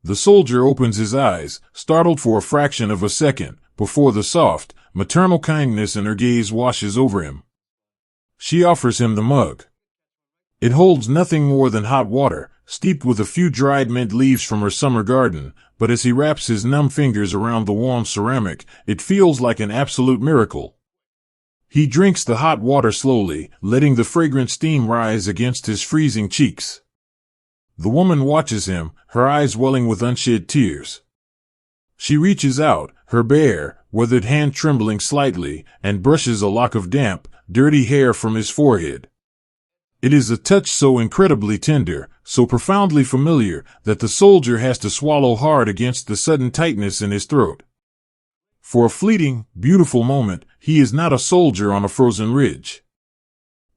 The soldier opens his eyes, startled for a fraction of a second, before the soft, maternal kindness in her gaze washes over him. She offers him the mug. It holds nothing more than hot water, steeped with a few dried mint leaves from her summer garden, but as he wraps his numb fingers around the warm ceramic, it feels like an absolute miracle. He drinks the hot water slowly, letting the fragrant steam rise against his freezing cheeks. The woman watches him, her eyes welling with unshed tears. She reaches out, her bare, withered hand trembling slightly, and brushes a lock of damp, dirty hair from his forehead. It is a touch so incredibly tender, so profoundly familiar, that the soldier has to swallow hard against the sudden tightness in his throat. For a fleeting, beautiful moment, he is not a soldier on a frozen ridge.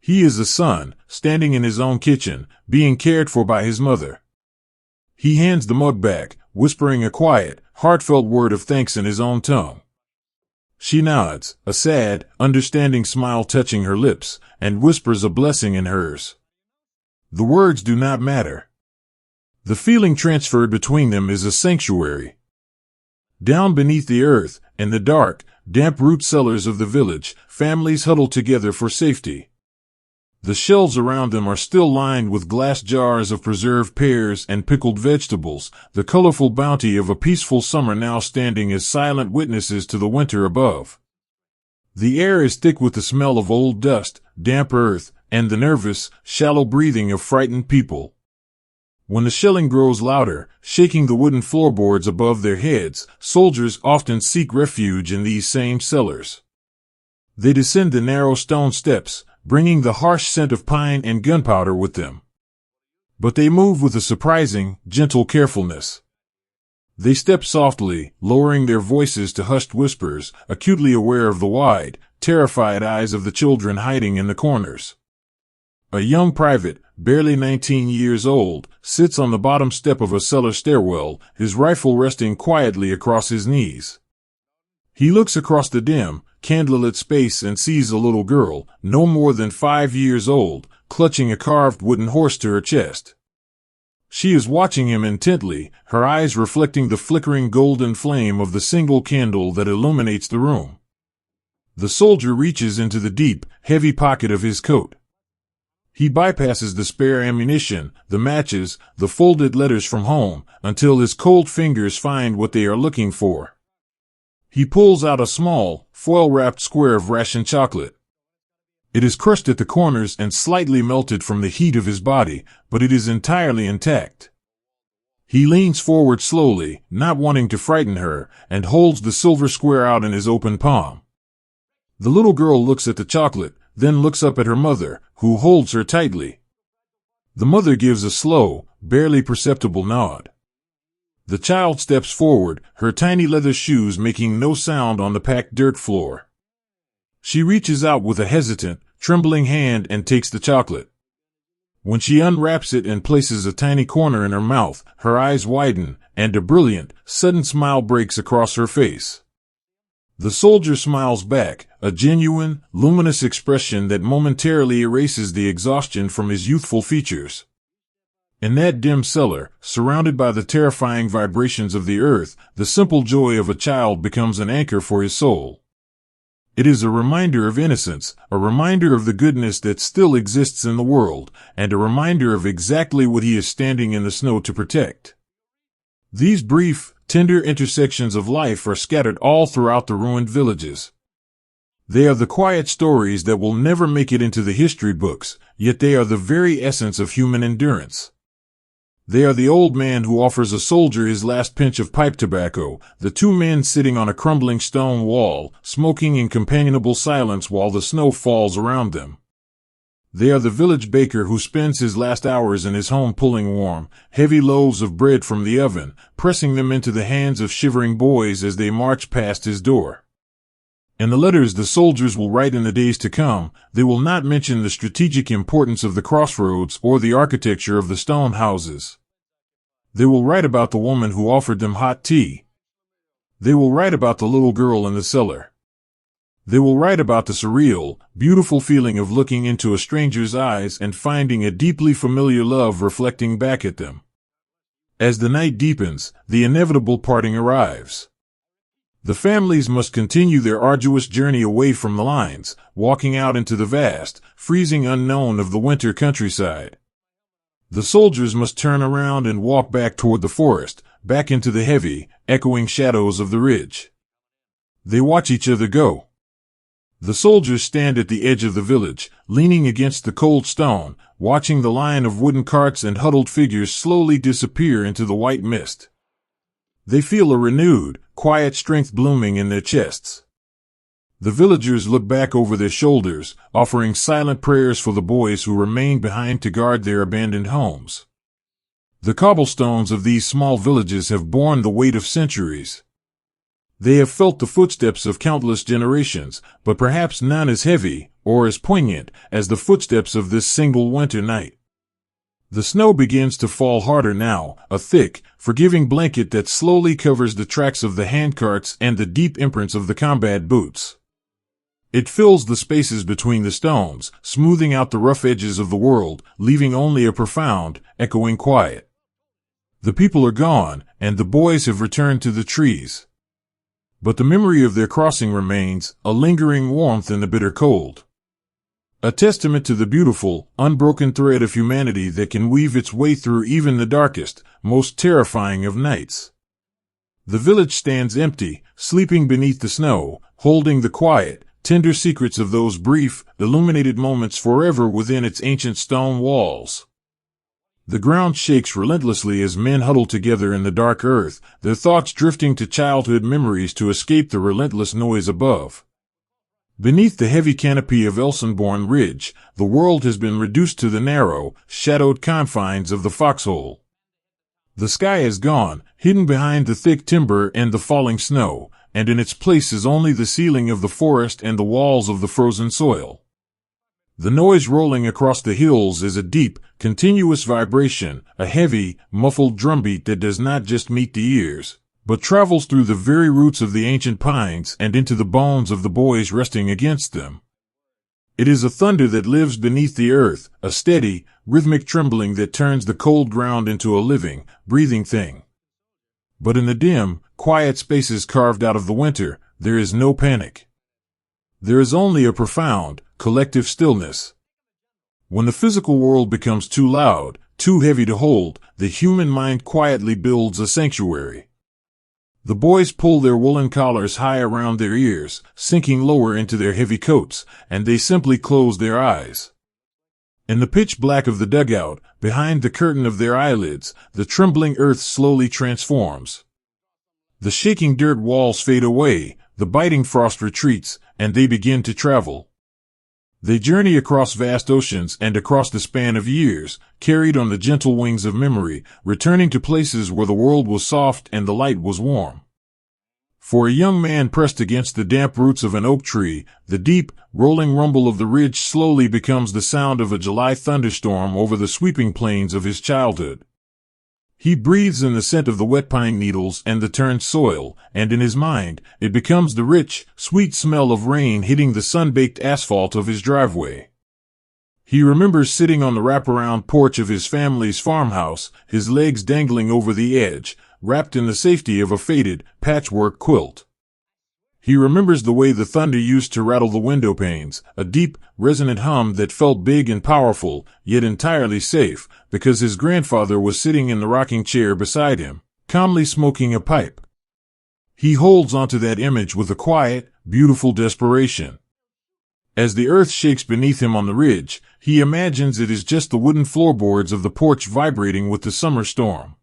He is a son, standing in his own kitchen, being cared for by his mother. He hands the mug back, whispering a quiet, heartfelt word of thanks in his own tongue. She nods, a sad, understanding smile touching her lips, and whispers a blessing in hers. The words do not matter. The feeling transferred between them is a sanctuary. Down beneath the earth, in the dark, damp root cellars of the village, families huddle together for safety. The shelves around them are still lined with glass jars of preserved pears and pickled vegetables, the colorful bounty of a peaceful summer now standing as silent witnesses to the winter above. The air is thick with the smell of old dust, damp earth, and the nervous, shallow breathing of frightened people. When the shelling grows louder, shaking the wooden floorboards above their heads, soldiers often seek refuge in these same cellars. They descend the narrow stone steps, bringing the harsh scent of pine and gunpowder with them. But they move with a surprising, gentle carefulness. They step softly, lowering their voices to hushed whispers, acutely aware of the wide, terrified eyes of the children hiding in the corners. A young private, barely 19 years old, sits on the bottom step of a cellar stairwell, his rifle resting quietly across his knees. He looks across the dim, candlelit space and sees a little girl, no more than 5 years old, clutching a carved wooden horse to her chest. She is watching him intently, her eyes reflecting the flickering golden flame of the single candle that illuminates the room. The soldier reaches into the deep, heavy pocket of his coat. He bypasses the spare ammunition, the matches, the folded letters from home, until his cold fingers find what they are looking for. He pulls out a small, foil-wrapped square of ration chocolate. It is crushed at the corners and slightly melted from the heat of his body, but it is entirely intact. He leans forward slowly, not wanting to frighten her, and holds the silver square out in his open palm. The little girl looks at the chocolate, then looks up at her mother, who holds her tightly. The mother gives a slow, barely perceptible nod. The child steps forward, her tiny leather shoes making no sound on the packed dirt floor. She reaches out with a hesitant, trembling hand and takes the chocolate. When she unwraps it and places a tiny corner in her mouth, her eyes widen, and a brilliant, sudden smile breaks across her face. The soldier smiles back, a genuine, luminous expression that momentarily erases the exhaustion from his youthful features. In that dim cellar, surrounded by the terrifying vibrations of the earth, the simple joy of a child becomes an anchor for his soul. It is a reminder of innocence, a reminder of the goodness that still exists in the world, and a reminder of exactly what he is standing in the snow to protect. These brief, tender intersections of life are scattered all throughout the ruined villages. They are the quiet stories that will never make it into the history books, yet they are the very essence of human endurance. They are the old man who offers a soldier his last pinch of pipe tobacco, the two men sitting on a crumbling stone wall, smoking in companionable silence while the snow falls around them. They are the village baker who spends his last hours in his home pulling warm, heavy loaves of bread from the oven, pressing them into the hands of shivering boys as they march past his door. In the letters the soldiers will write in the days to come, they will not mention the strategic importance of the crossroads or the architecture of the stone houses. They will write about the woman who offered them hot tea. They will write about the little girl in the cellar. They will write about the surreal, beautiful feeling of looking into a stranger's eyes and finding a deeply familiar love reflecting back at them. As the night deepens, the inevitable parting arrives. The families must continue their arduous journey away from the lines, walking out into the vast, freezing unknown of the winter countryside. The soldiers must turn around and walk back toward the forest, back into the heavy, echoing shadows of the ridge. They watch each other go. The soldiers stand at the edge of the village, leaning against the cold stone, watching the line of wooden carts and huddled figures slowly disappear into the white mist. They feel a renewed, quiet strength blooming in their chests. The villagers look back over their shoulders, offering silent prayers for the boys who remain behind to guard their abandoned homes. The cobblestones of these small villages have borne the weight of centuries. They have felt the footsteps of countless generations, but perhaps none as heavy, or as poignant, as the footsteps of this single winter night. The snow begins to fall harder now, a thick, forgiving blanket that slowly covers the tracks of the handcarts and the deep imprints of the combat boots. It fills the spaces between the stones, smoothing out the rough edges of the world, leaving only a profound, echoing quiet. The people are gone, and the boys have returned to the trees. But the memory of their crossing remains, a lingering warmth in the bitter cold. A testament to the beautiful, unbroken thread of humanity that can weave its way through even the darkest, most terrifying of nights. The village stands empty, sleeping beneath the snow, holding the quiet, tender secrets of those brief, illuminated moments forever within its ancient stone walls. The ground shakes relentlessly as men huddle together in the dark earth, their thoughts drifting to childhood memories to escape the relentless noise above. Beneath the heavy canopy of Elsenborn Ridge, the world has been reduced to the narrow, shadowed confines of the foxhole. The sky is gone, hidden behind the thick timber and the falling snow, and in its place is only the ceiling of the forest and the walls of the frozen soil. The noise rolling across the hills is a deep, continuous vibration, a heavy, muffled drumbeat that does not just meet the ears, but travels through the very roots of the ancient pines and into the bones of the boys resting against them. It is a thunder that lives beneath the earth, a steady, rhythmic trembling that turns the cold ground into a living, breathing thing. But in the dim, quiet spaces carved out of the winter, there is no panic. There is only a profound, collective stillness. When the physical world becomes too loud, too heavy to hold, the human mind quietly builds a sanctuary. The boys pull their woolen collars high around their ears, sinking lower into their heavy coats, and they simply close their eyes. In the pitch black of the dugout, behind the curtain of their eyelids, the trembling earth slowly transforms. The shaking dirt walls fade away, the biting frost retreats, and they begin to travel. They journey across vast oceans and across the span of years, carried on the gentle wings of memory, returning to places where the world was soft and the light was warm. For a young man pressed against the damp roots of an oak tree, the deep, rolling rumble of the ridge slowly becomes the sound of a July thunderstorm over the sweeping plains of his childhood. He breathes in the scent of the wet pine needles and the turned soil, and in his mind, it becomes the rich, sweet smell of rain hitting the sun-baked asphalt of his driveway. He remembers sitting on the wraparound porch of his family's farmhouse, his legs dangling over the edge, wrapped in the safety of a faded, patchwork quilt. He remembers the way the thunder used to rattle the window panes, a deep, resonant hum that felt big and powerful, yet entirely safe, because his grandfather was sitting in the rocking chair beside him, calmly smoking a pipe. He holds onto that image with a quiet, beautiful desperation. As the earth shakes beneath him on the ridge, he imagines it is just the wooden floorboards of the porch vibrating with the summer storm.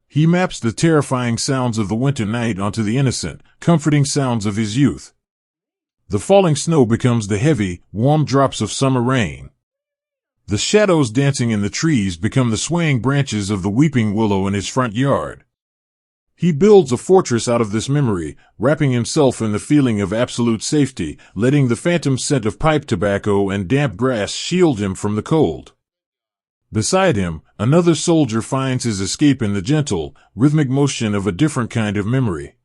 He maps the terrifying sounds of the winter night onto the innocent, comforting sounds of his youth. The falling snow becomes the heavy, warm drops of summer rain. The shadows dancing in the trees become the swaying branches of the weeping willow in his front yard. He builds a fortress out of this memory, wrapping himself in the feeling of absolute safety, letting the phantom scent of pipe tobacco and damp grass shield him from the cold. Beside him, another soldier finds his escape in the gentle, rhythmic motion of a different kind of memory.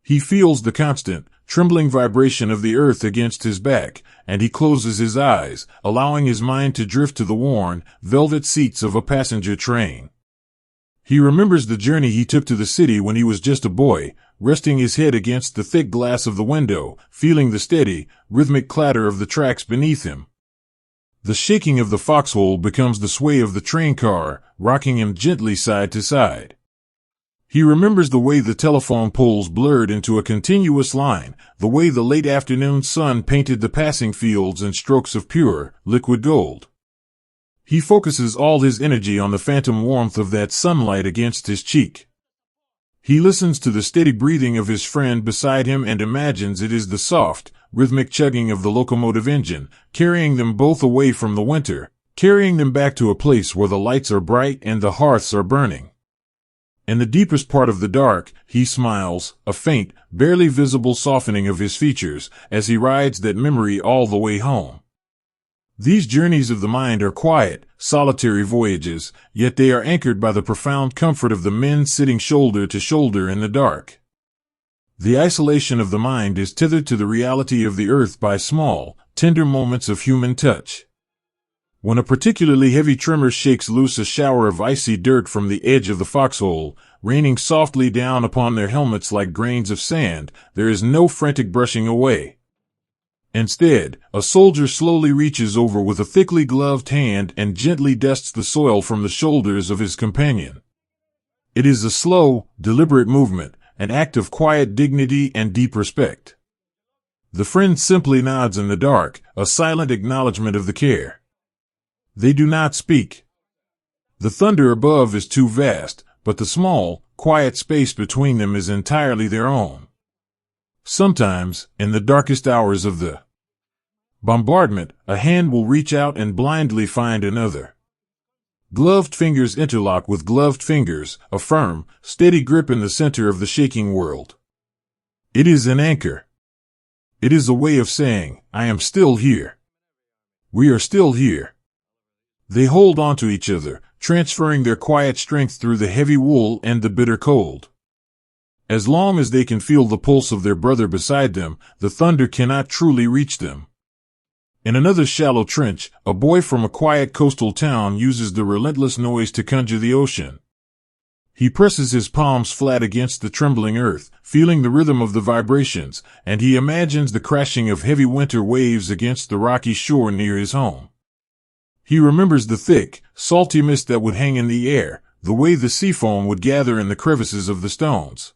He feels the constant, trembling vibration of the earth against his back, and he closes his eyes, allowing his mind to drift to the worn, velvet seats of a passenger train. He remembers the journey he took to the city when he was just a boy, resting his head against the thick glass of the window, feeling the steady, rhythmic clatter of the tracks beneath him. The shaking of the foxhole becomes the sway of the train car, rocking him gently side to side. He remembers the way the telephone poles blurred into a continuous line, the way the late afternoon sun painted the passing fields in strokes of pure, liquid gold. He focuses all his energy on the phantom warmth of that sunlight against his cheek. He listens to the steady breathing of his friend beside him and imagines it is the soft, rhythmic chugging of the locomotive engine, carrying them both away from the winter, carrying them back to a place where the lights are bright and the hearths are burning. In the deepest part of the dark, he smiles, a faint, barely visible softening of his features, as he rides that memory all the way home. These journeys of the mind are quiet, solitary voyages, yet they are anchored by the profound comfort of the men sitting shoulder to shoulder in the dark. The isolation of the mind is tethered to the reality of the earth by small, tender moments of human touch. When a particularly heavy tremor shakes loose a shower of icy dirt from the edge of the foxhole, raining softly down upon their helmets like grains of sand, there is no frantic brushing away. Instead, a soldier slowly reaches over with a thickly gloved hand and gently dusts the soil from the shoulders of his companion. It is a slow, deliberate movement, an act of quiet dignity and deep respect. The friend simply nods in the dark, a silent acknowledgement of the care. They do not speak. The thunder above is too vast, but the small, quiet space between them is entirely their own. Sometimes, in the darkest hours of the bombardment, a hand will reach out and blindly find another. Gloved fingers interlock with gloved fingers, a firm, steady grip in the center of the shaking world. It is an anchor. It is a way of saying, I am still here. We are still here. They hold on to each other, transferring their quiet strength through the heavy wool and the bitter cold. As long as they can feel the pulse of their brother beside them, the thunder cannot truly reach them. In another shallow trench, a boy from a quiet coastal town uses the relentless noise to conjure the ocean. He presses his palms flat against the trembling earth, feeling the rhythm of the vibrations, and he imagines the crashing of heavy winter waves against the rocky shore near his home. He remembers the thick, salty mist that would hang in the air, the way the sea foam would gather in the crevices of the stones.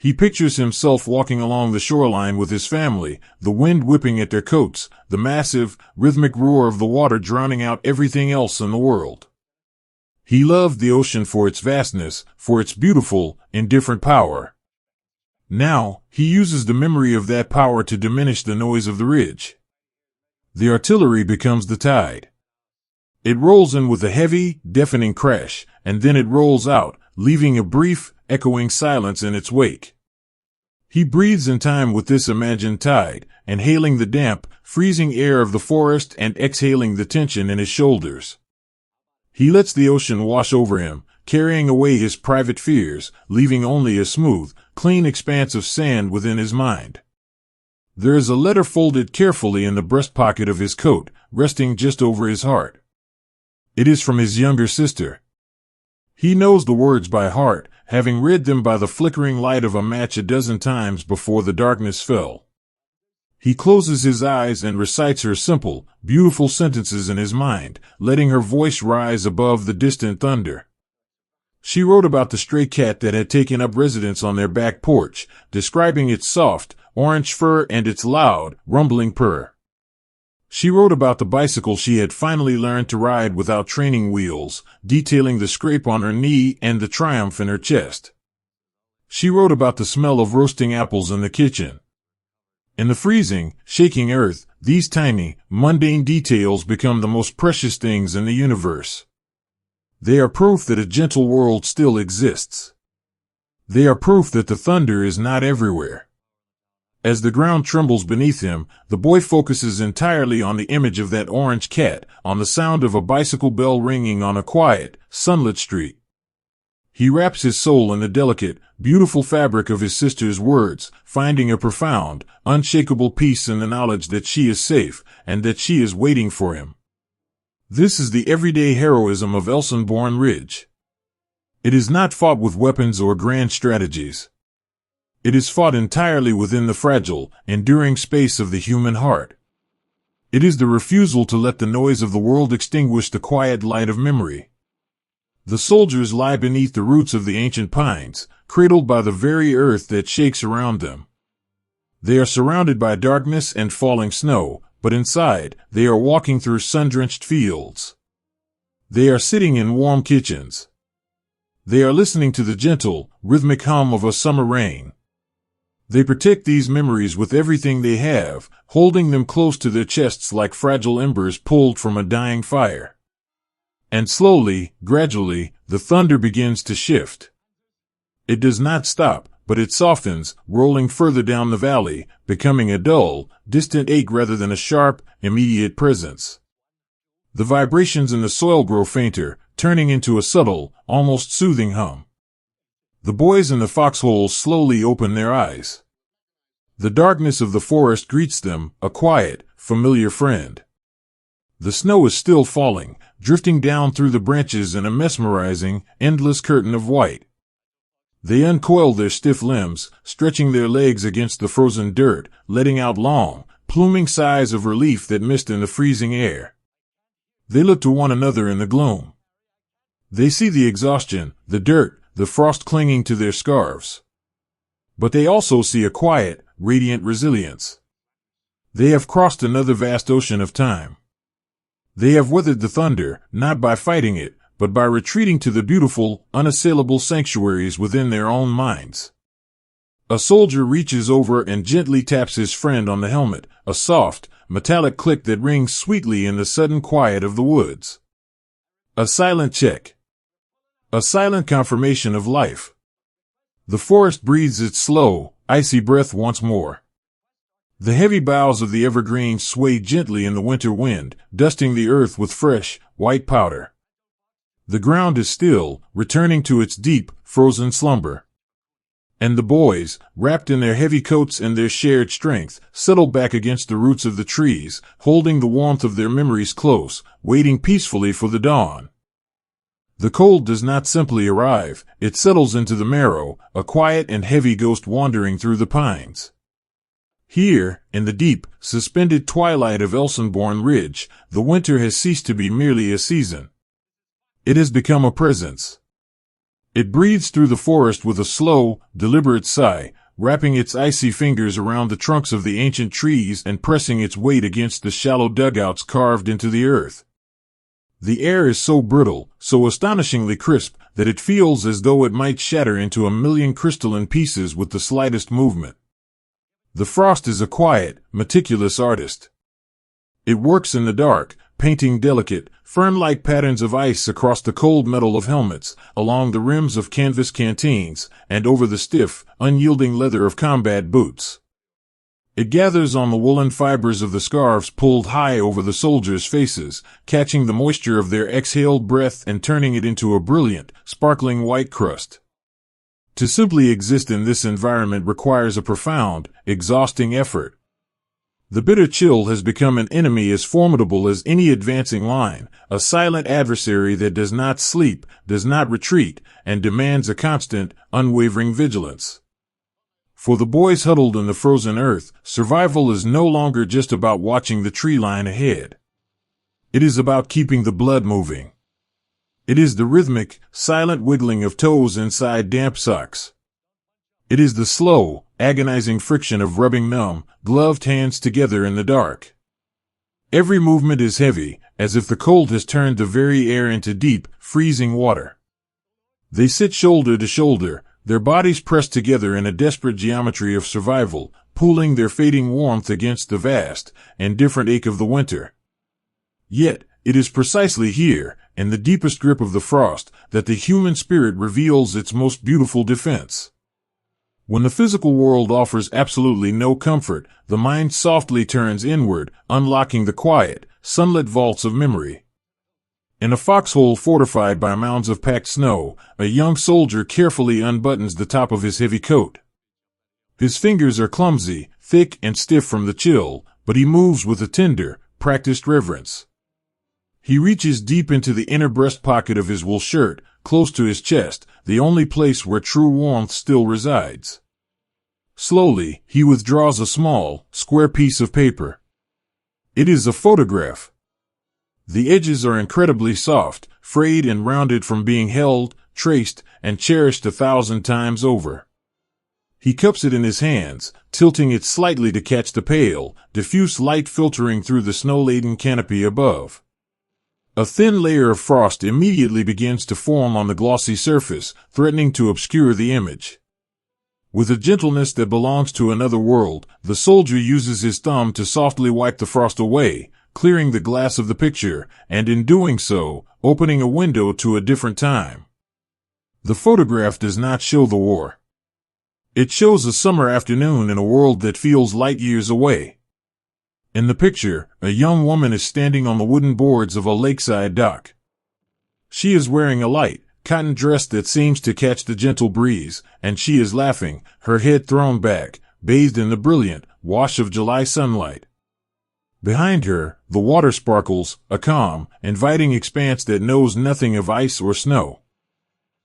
He pictures himself walking along the shoreline with his family, the wind whipping at their coats, the massive, rhythmic roar of the water drowning out everything else in the world. He loved the ocean for its vastness, for its beautiful, indifferent power. Now, he uses the memory of that power to diminish the noise of the ridge. The artillery becomes the tide. It rolls in with a heavy, deafening crash, and then it rolls out, leaving a brief, echoing silence in its wake. He breathes in time with this imagined tide, inhaling the damp, freezing air of the forest and exhaling the tension in his shoulders. He lets the ocean wash over him, carrying away his private fears, leaving only a smooth, clean expanse of sand within his mind. There is a letter folded carefully in the breast pocket of his coat, resting just over his heart. It is from his younger sister. He knows the words by heart, having read them by the flickering light of a match a dozen times before the darkness fell. He closes his eyes and recites her simple, beautiful sentences in his mind, letting her voice rise above the distant thunder. She wrote about the stray cat that had taken up residence on their back porch, describing its soft, orange fur and its loud, rumbling purr. She wrote about the bicycle she had finally learned to ride without training wheels, detailing the scrape on her knee and the triumph in her chest. She wrote about the smell of roasting apples in the kitchen. In the freezing, shaking earth, these tiny, mundane details become the most precious things in the universe. They are proof that a gentle world still exists. They are proof that the thunder is not everywhere. As the ground trembles beneath him, the boy focuses entirely on the image of that orange cat, on the sound of a bicycle bell ringing on a quiet, sunlit street. He wraps his soul in the delicate, beautiful fabric of his sister's words, finding a profound, unshakable peace in the knowledge that she is safe, and that she is waiting for him. This is the everyday heroism of Elsenborn Ridge. It is not fought with weapons or grand strategies. It is fought entirely within the fragile, enduring space of the human heart. It is the refusal to let the noise of the world extinguish the quiet light of memory. The soldiers lie beneath the roots of the ancient pines, cradled by the very earth that shakes around them. They are surrounded by darkness and falling snow, but inside, they are walking through sun-drenched fields. They are sitting in warm kitchens. They are listening to the gentle, rhythmic hum of a summer rain. They protect these memories with everything they have, holding them close to their chests like fragile embers pulled from a dying fire. And slowly, gradually, the thunder begins to shift. It does not stop, but it softens, rolling further down the valley, becoming a dull, distant ache rather than a sharp, immediate presence. The vibrations in the soil grow fainter, turning into a subtle, almost soothing hum. The boys in the foxholes slowly open their eyes. The darkness of the forest greets them, a quiet, familiar friend. The snow is still falling, drifting down through the branches in a mesmerizing, endless curtain of white. They uncoil their stiff limbs, stretching their legs against the frozen dirt, letting out long, pluming sighs of relief that mist in the freezing air. They look to one another in the gloom. They see the exhaustion, the dirt, the frost clinging to their scarves. But they also see a quiet, radiant resilience. They have crossed another vast ocean of time. They have weathered the thunder, not by fighting it, but by retreating to the beautiful, unassailable sanctuaries within their own minds. A soldier reaches over and gently taps his friend on the helmet, a soft, metallic click that rings sweetly in the sudden quiet of the woods. A silent check. A silent confirmation of life. The forest breathes its slow, icy breath once more. The heavy boughs of the evergreens sway gently in the winter wind, dusting the earth with fresh, white powder. The ground is still, returning to its deep, frozen slumber. And the boys, wrapped in their heavy coats and their shared strength, settle back against the roots of the trees, holding the warmth of their memories close, waiting peacefully for the dawn. The cold does not simply arrive, it settles into the marrow, a quiet and heavy ghost wandering through the pines. Here, in the deep, suspended twilight of Elsenborn Ridge, the winter has ceased to be merely a season. It has become a presence. It breathes through the forest with a slow, deliberate sigh, wrapping its icy fingers around the trunks of the ancient trees and pressing its weight against the shallow dugouts carved into the earth. The air is so brittle, so astonishingly crisp, that it feels as though it might shatter into a million crystalline pieces with the slightest movement. The frost is a quiet, meticulous artist. It works in the dark, painting delicate, fern-like patterns of ice across the cold metal of helmets, along the rims of canvas canteens, and over the stiff, unyielding leather of combat boots. It gathers on the woolen fibers of the scarves pulled high over the soldiers' faces, catching the moisture of their exhaled breath and turning it into a brilliant, sparkling white crust. To simply exist in this environment requires a profound, exhausting effort. The bitter chill has become an enemy as formidable as any advancing line, a silent adversary that does not sleep, does not retreat, and demands a constant, unwavering vigilance. For the boys huddled in the frozen earth, survival is no longer just about watching the tree line ahead. It is about keeping the blood moving. It is the rhythmic, silent wiggling of toes inside damp socks. It is the slow, agonizing friction of rubbing numb, gloved hands together in the dark. Every movement is heavy, as if the cold has turned the very air into deep, freezing water. They sit shoulder to shoulder, their bodies pressed together in a desperate geometry of survival, pooling their fading warmth against the vast, indifferent ache of the winter. Yet, it is precisely here, in the deepest grip of the frost, that the human spirit reveals its most beautiful defense. When the physical world offers absolutely no comfort, the mind softly turns inward, unlocking the quiet, sunlit vaults of memory. In a foxhole fortified by mounds of packed snow, a young soldier carefully unbuttons the top of his heavy coat. His fingers are clumsy, thick and stiff from the chill, but he moves with a tender, practiced reverence. He reaches deep into the inner breast pocket of his wool shirt, close to his chest, the only place where true warmth still resides. Slowly, he withdraws a small, square piece of paper. It is a photograph. The edges are incredibly soft, frayed and rounded from being held, traced, and cherished 1,000 times over. He cups it in his hands, tilting it slightly to catch the pale, diffuse light filtering through the snow-laden canopy above. A thin layer of frost immediately begins to form on the glossy surface, threatening to obscure the image. With a gentleness that belongs to another world, the soldier uses his thumb to softly wipe the frost away, clearing the glass of the picture, and in doing so, opening a window to a different time. The photograph does not show the war. It shows a summer afternoon in a world that feels light years away. In the picture, a young woman is standing on the wooden boards of a lakeside dock. She is wearing a light, cotton dress that seems to catch the gentle breeze, and she is laughing, her head thrown back, bathed in the brilliant wash of July sunlight. Behind her, the water sparkles, a calm, inviting expanse that knows nothing of ice or snow.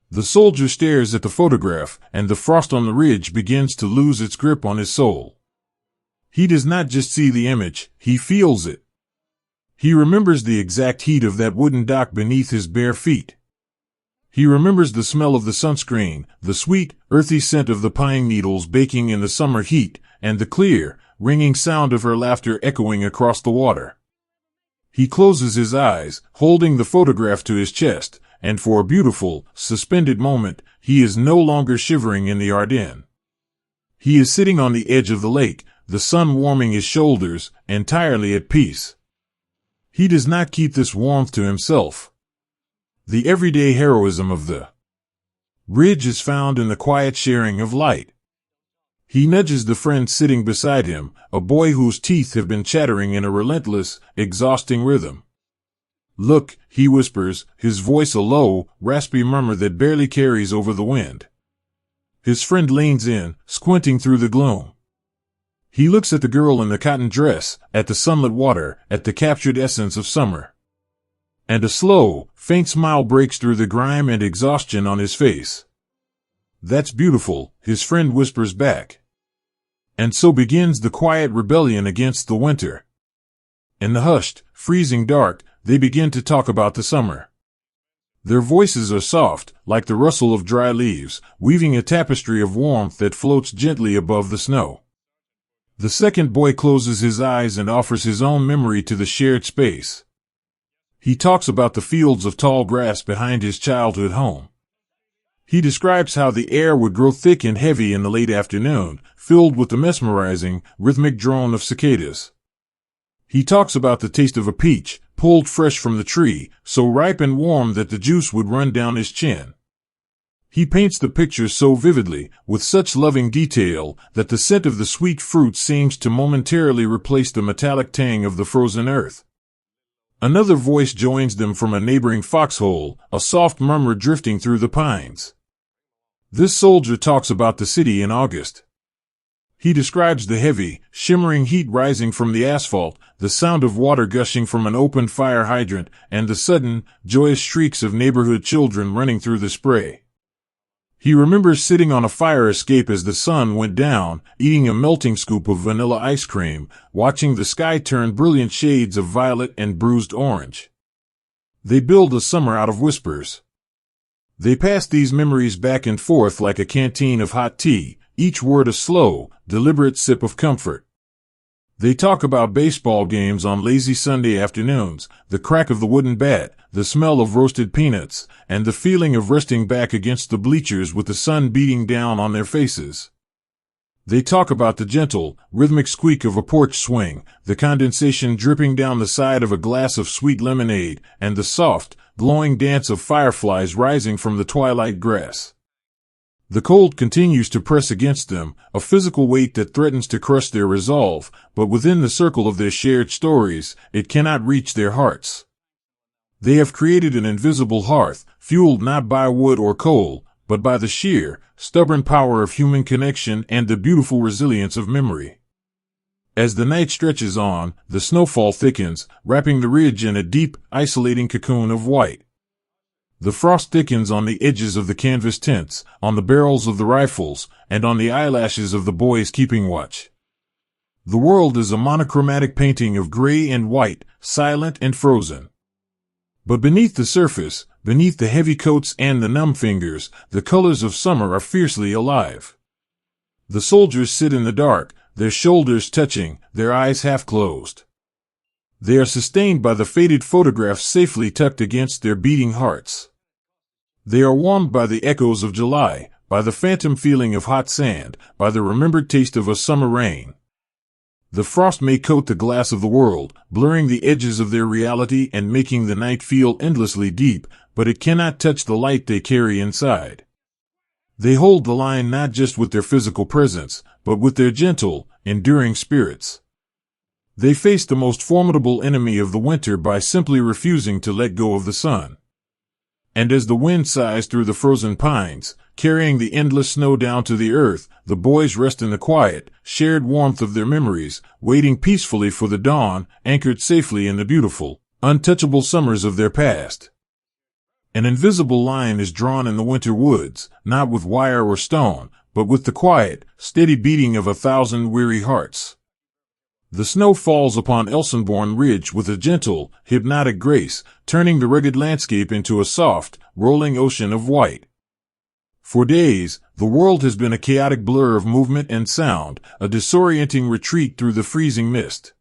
The soldier stares at the photograph, and the frost on the ridge begins to lose its grip on his soul. He does not just see the image, he feels it. He remembers the exact heat of that wooden dock beneath his bare feet. He remembers the smell of the sunscreen, the sweet, earthy scent of the pine needles baking in the summer heat, and the clear, ringing sound of her laughter echoing across the water. He closes his eyes, holding the photograph to his chest, and for a beautiful, suspended moment, he is no longer shivering in the Ardennes. He is sitting on the edge of the lake, the sun warming his shoulders, entirely at peace. He does not keep this warmth to himself. The everyday heroism of the ridge is found in the quiet sharing of light. He nudges the friend sitting beside him, a boy whose teeth have been chattering in a relentless, exhausting rhythm. "Look," he whispers, his voice a low, raspy murmur that barely carries over the wind. His friend leans in, squinting through the gloom. He looks at the girl in the cotton dress, at the sunlit water, at the captured essence of summer. And a slow, faint smile breaks through the grime and exhaustion on his face. "That's beautiful," his friend whispers back. And so begins the quiet rebellion against the winter. In the hushed, freezing dark, they begin to talk about the summer. Their voices are soft, like the rustle of dry leaves, weaving a tapestry of warmth that floats gently above the snow. The second boy closes his eyes and offers his own memory to the shared space. He talks about the fields of tall grass behind his childhood home. He describes how the air would grow thick and heavy in the late afternoon, filled with the mesmerizing, rhythmic drone of cicadas. He talks about the taste of a peach, pulled fresh from the tree, so ripe and warm that the juice would run down his chin. He paints the picture so vividly, with such loving detail, that the scent of the sweet fruit seems to momentarily replace the metallic tang of the frozen earth. Another voice joins them from a neighboring foxhole, a soft murmur drifting through the pines. This soldier talks about the city in August. He describes the heavy, shimmering heat rising from the asphalt, the sound of water gushing from an open fire hydrant, and the sudden, joyous shrieks of neighborhood children running through the spray. He remembers sitting on a fire escape as the sun went down, eating a melting scoop of vanilla ice cream, watching the sky turn brilliant shades of violet and bruised orange. They build a summer out of whispers. They pass these memories back and forth like a canteen of hot tea, each word a slow, deliberate sip of comfort. They talk about baseball games on lazy Sunday afternoons, the crack of the wooden bat, the smell of roasted peanuts, and the feeling of resting back against the bleachers with the sun beating down on their faces. They talk about the gentle, rhythmic squeak of a porch swing, the condensation dripping down the side of a glass of sweet lemonade, and the soft, glowing dance of fireflies rising from the twilight grass. The cold continues to press against them, a physical weight that threatens to crush their resolve, but within the circle of their shared stories, it cannot reach their hearts. They have created an invisible hearth, fueled not by wood or coal, but by the sheer, stubborn power of human connection and the beautiful resilience of memory. As the night stretches on, the snowfall thickens, wrapping the ridge in a deep, isolating cocoon of white. The frost thickens on the edges of the canvas tents, on the barrels of the rifles, and on the eyelashes of the boys keeping watch. The world is a monochromatic painting of gray and white, silent and frozen. But beneath the surface, beneath the heavy coats and the numb fingers, the colors of summer are fiercely alive. The soldiers sit in the dark, their shoulders touching, their eyes half closed. They are sustained by the faded photographs safely tucked against their beating hearts. They are warmed by the echoes of July, by the phantom feeling of hot sand, by the remembered taste of a summer rain. The frost may coat the glass of the world, blurring the edges of their reality and making the night feel endlessly deep, but it cannot touch the light they carry inside. They hold the line not just with their physical presence, but with their gentle, enduring spirits. They face the most formidable enemy of the winter by simply refusing to let go of the sun. And as the wind sighs through the frozen pines, carrying the endless snow down to the earth, the boys rest in the quiet, shared warmth of their memories, waiting peacefully for the dawn, anchored safely in the beautiful, untouchable summers of their past. An invisible line is drawn in the winter woods, not with wire or stone, but with the quiet, steady beating of 1,000 weary hearts. The snow falls upon Elsenborn Ridge with a gentle, hypnotic grace, turning the rugged landscape into a soft, rolling ocean of white. For days, the world has been a chaotic blur of movement and sound, a disorienting retreat through the freezing mist.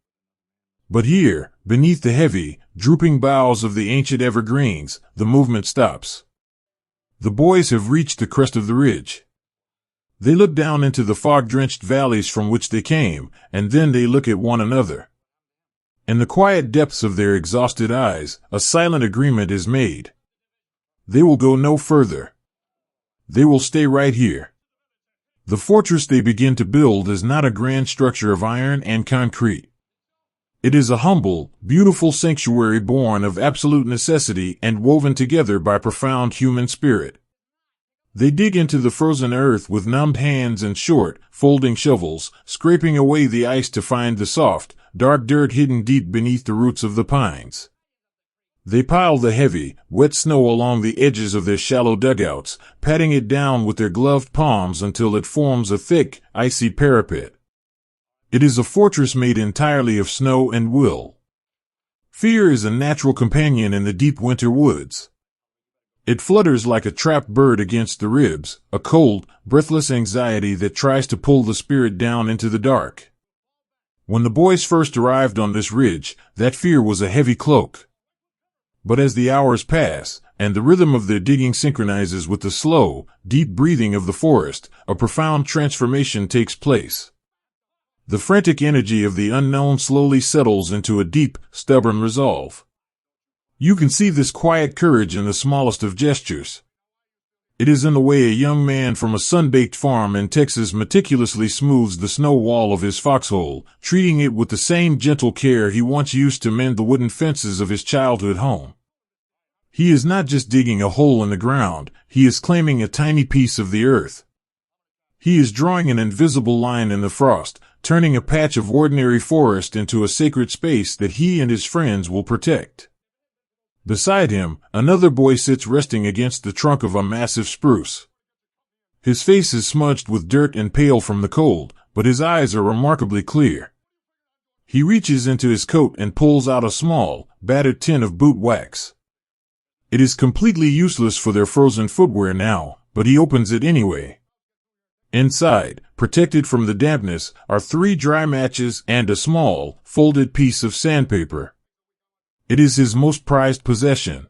But here, beneath the heavy, drooping boughs of the ancient evergreens, the movement stops. The boys have reached the crest of the ridge. They look down into the fog-drenched valleys from which they came, and then they look at one another. In the quiet depths of their exhausted eyes, a silent agreement is made. They will go no further. They will stay right here. The fortress they begin to build is not a grand structure of iron and concrete. It is a humble, beautiful sanctuary born of absolute necessity and woven together by profound human spirit. They dig into the frozen earth with numbed hands and short, folding shovels, scraping away the ice to find the soft, dark dirt hidden deep beneath the roots of the pines. They pile the heavy, wet snow along the edges of their shallow dugouts, patting it down with their gloved palms until it forms a thick, icy parapet. It is a fortress made entirely of snow and will. Fear is a natural companion in the deep winter woods. It flutters like a trapped bird against the ribs, a cold, breathless anxiety that tries to pull the spirit down into the dark. When the boys first arrived on this ridge, that fear was a heavy cloak. But as the hours pass, and the rhythm of their digging synchronizes with the slow, deep breathing of the forest, a profound transformation takes place. The frantic energy of the unknown slowly settles into a deep, stubborn resolve. You can see this quiet courage in the smallest of gestures. It is in the way a young man from a sun-baked farm in Texas meticulously smooths the snow wall of his foxhole, treating it with the same gentle care he once used to mend the wooden fences of his childhood home. He is not just digging a hole in the ground, he is claiming a tiny piece of the earth. He is drawing an invisible line in the frost, turning a patch of ordinary forest into a sacred space that he and his friends will protect. Beside him, another boy sits resting against the trunk of a massive spruce. His face is smudged with dirt and pale from the cold, but his eyes are remarkably clear. He reaches into his coat and pulls out a small, battered tin of boot wax. It is completely useless for their frozen footwear now, but he opens it anyway. Inside, protected from the dampness, are 3 dry matches and a small, folded piece of sandpaper. It is his most prized possession.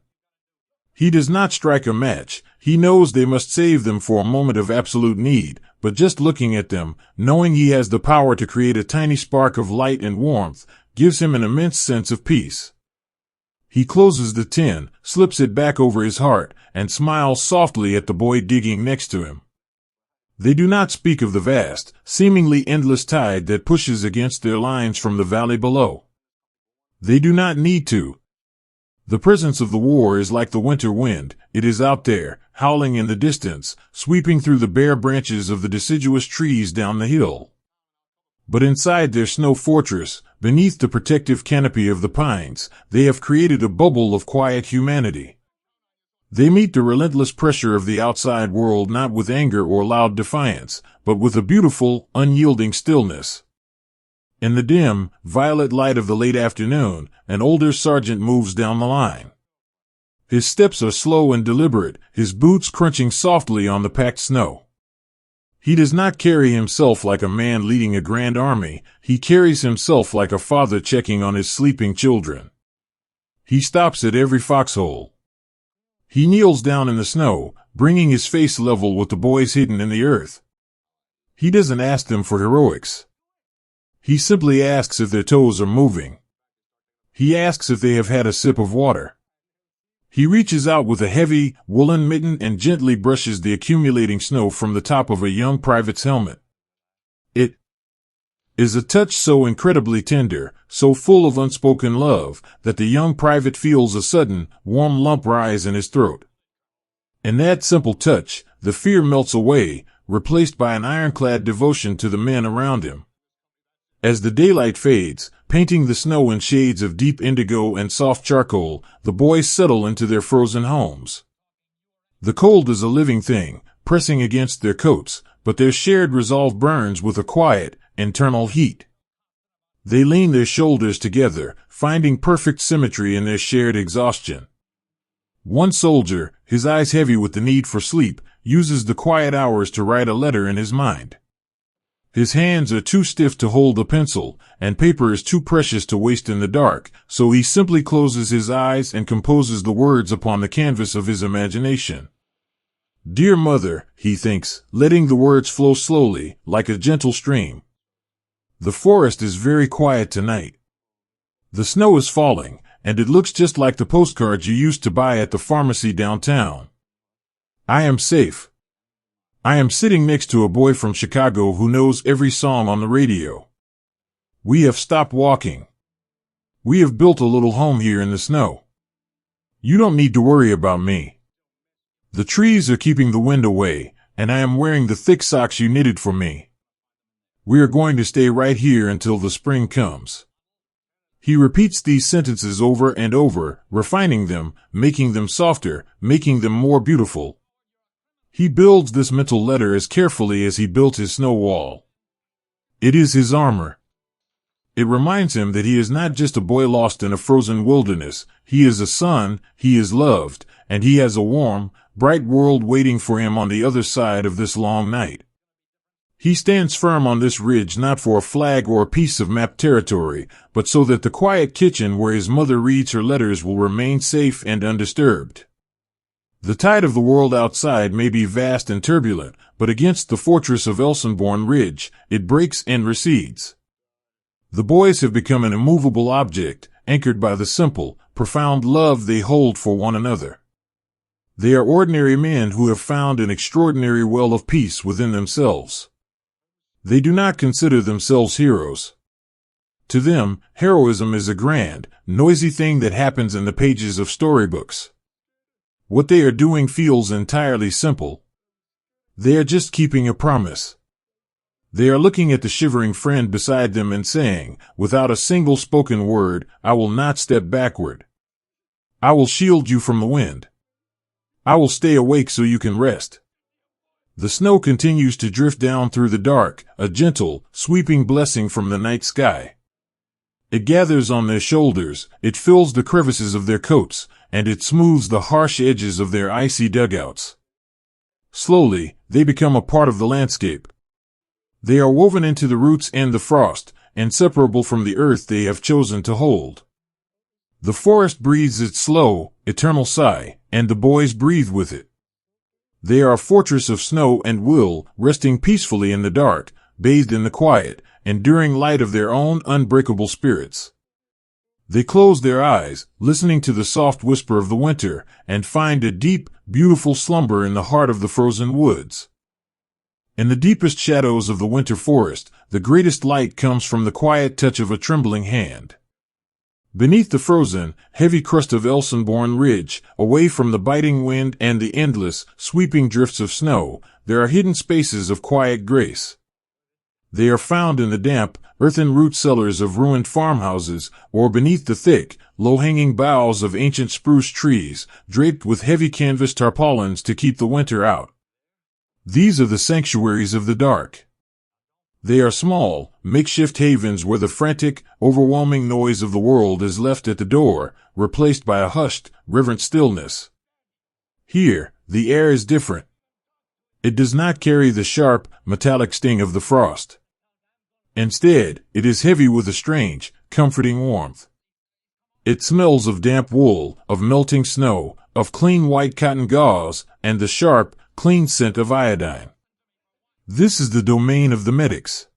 He does not strike a match. He knows they must save them for a moment of absolute need, but just looking at them, knowing he has the power to create a tiny spark of light and warmth, gives him an immense sense of peace. He closes the tin, slips it back over his heart, and smiles softly at the boy digging next to him. They do not speak of the vast, seemingly endless tide that pushes against their lines from the valley below. They do not need to. The presence of the war is like the winter wind. It is out there, howling in the distance, sweeping through the bare branches of the deciduous trees down the hill. But inside their snow fortress, beneath the protective canopy of the pines, they have created a bubble of quiet humanity. They meet the relentless pressure of the outside world not with anger or loud defiance, but with a beautiful, unyielding stillness. In the dim, violet light of the late afternoon, an older sergeant moves down the line. His steps are slow and deliberate, his boots crunching softly on the packed snow. He does not carry himself like a man leading a grand army, he carries himself like a father checking on his sleeping children. He stops at every foxhole. He kneels down in the snow, bringing his face level with the boys hidden in the earth. He doesn't ask them for heroics. He simply asks if their toes are moving. He asks if they have had a sip of water. He reaches out with a heavy, woolen mitten and gently brushes the accumulating snow from the top of a young private's helmet. It is a touch so incredibly tender, so full of unspoken love, that the young private feels a sudden, warm lump rise in his throat. In that simple touch, the fear melts away, replaced by an ironclad devotion to the men around him. As the daylight fades, painting the snow in shades of deep indigo and soft charcoal, the boys settle into their frozen homes. The cold is a living thing, pressing against their coats, but their shared resolve burns with a quiet, internal heat. They lean their shoulders together, finding perfect symmetry in their shared exhaustion. One soldier, his eyes heavy with the need for sleep, uses the quiet hours to write a letter in his mind. His hands are too stiff to hold a pencil, and paper is too precious to waste in the dark, so he simply closes his eyes and composes the words upon the canvas of his imagination. Dear Mother, he thinks, letting the words flow slowly, like a gentle stream. The forest is very quiet tonight. The snow is falling, and it looks just like the postcards you used to buy at the pharmacy downtown. I am safe. I am sitting next to a boy from Chicago who knows every song on the radio. We have stopped walking. We have built a little home here in the snow. You don't need to worry about me. The trees are keeping the wind away, and I am wearing the thick socks you knitted for me. We are going to stay right here until the spring comes. He repeats these sentences over and over, refining them, making them softer, making them more beautiful. He builds this mental letter as carefully as he built his snow wall. It is his armor. It reminds him that he is not just a boy lost in a frozen wilderness. He is a son, he is loved, and he has a warm, bright world waiting for him on the other side of this long night. He stands firm on this ridge not for a flag or a piece of mapped territory, but so that the quiet kitchen where his mother reads her letters will remain safe and undisturbed. The tide of the world outside may be vast and turbulent, but against the fortress of Elsenborn Ridge, it breaks and recedes. The boys have become an immovable object, anchored by the simple, profound love they hold for one another. They are ordinary men who have found an extraordinary well of peace within themselves. They do not consider themselves heroes. To them, heroism is a grand, noisy thing that happens in the pages of storybooks. What they are doing feels entirely simple. They are just keeping a promise. They are looking at the shivering friend beside them and saying, without a single spoken word, I will not step backward. I will shield you from the wind. I will stay awake so you can rest. The snow continues to drift down through the dark, a gentle, sweeping blessing from the night sky. It gathers on their shoulders, it fills the crevices of their coats, and it smooths the harsh edges of their icy dugouts. Slowly, they become a part of the landscape. They are woven into the roots and the frost, inseparable from the earth they have chosen to hold. The forest breathes its slow, eternal sigh, and the boys breathe with it. They are a fortress of snow and will, resting peacefully in the dark, bathed in the quiet, enduring light of their own unbreakable spirits. They close their eyes, listening to the soft whisper of the winter, and find a deep, beautiful slumber in the heart of the frozen woods. In the deepest shadows of the winter forest, the greatest light comes from the quiet touch of a trembling hand. Beneath the frozen, heavy crust of Elsenborn Ridge, away from the biting wind and the endless, sweeping drifts of snow, there are hidden spaces of quiet grace. They are found in the damp, earthen root cellars of ruined farmhouses, or beneath the thick, low-hanging boughs of ancient spruce trees, draped with heavy canvas tarpaulins to keep the winter out. These are the sanctuaries of the dark. They are small, makeshift havens where the frantic, overwhelming noise of the world is left at the door, replaced by a hushed, reverent stillness. Here, the air is different. It does not carry the sharp, metallic sting of the frost. Instead, it is heavy with a strange, comforting warmth. It smells of damp wool, of melting snow, of clean white cotton gauze, and the sharp, clean scent of iodine. This is the domain of the medics.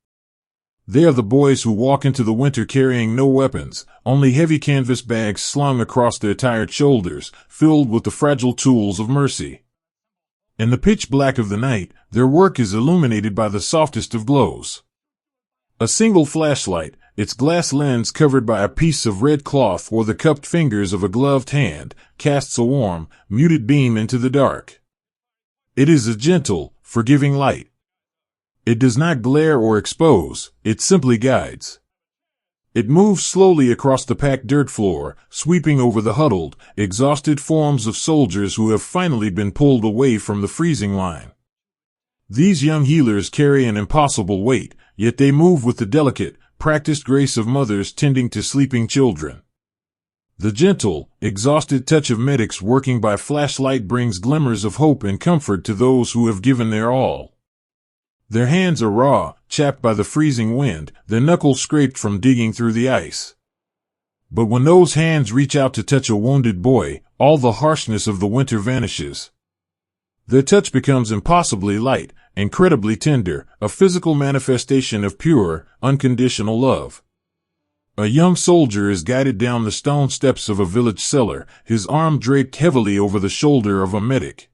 They are the boys who walk into the winter carrying no weapons, only heavy canvas bags slung across their tired shoulders, filled with the fragile tools of mercy. In the pitch black of the night, their work is illuminated by the softest of glows. A single flashlight, its glass lens covered by a piece of red cloth or the cupped fingers of a gloved hand, casts a warm, muted beam into the dark. It is a gentle, forgiving light. It does not glare or expose, it simply guides. It moves slowly across the packed dirt floor, sweeping over the huddled, exhausted forms of soldiers who have finally been pulled away from the freezing line. These young healers carry an impossible weight, yet they move with the delicate, practiced grace of mothers tending to sleeping children. The gentle, exhausted touch of medics working by flashlight brings glimmers of hope and comfort to those who have given their all. Their hands are raw, chapped by the freezing wind, their knuckles scraped from digging through the ice. But when those hands reach out to touch a wounded boy, all the harshness of the winter vanishes. Their touch becomes impossibly light, incredibly tender, a physical manifestation of pure, unconditional love. A young soldier is guided down the stone steps of a village cellar, his arm draped heavily over the shoulder of a medic.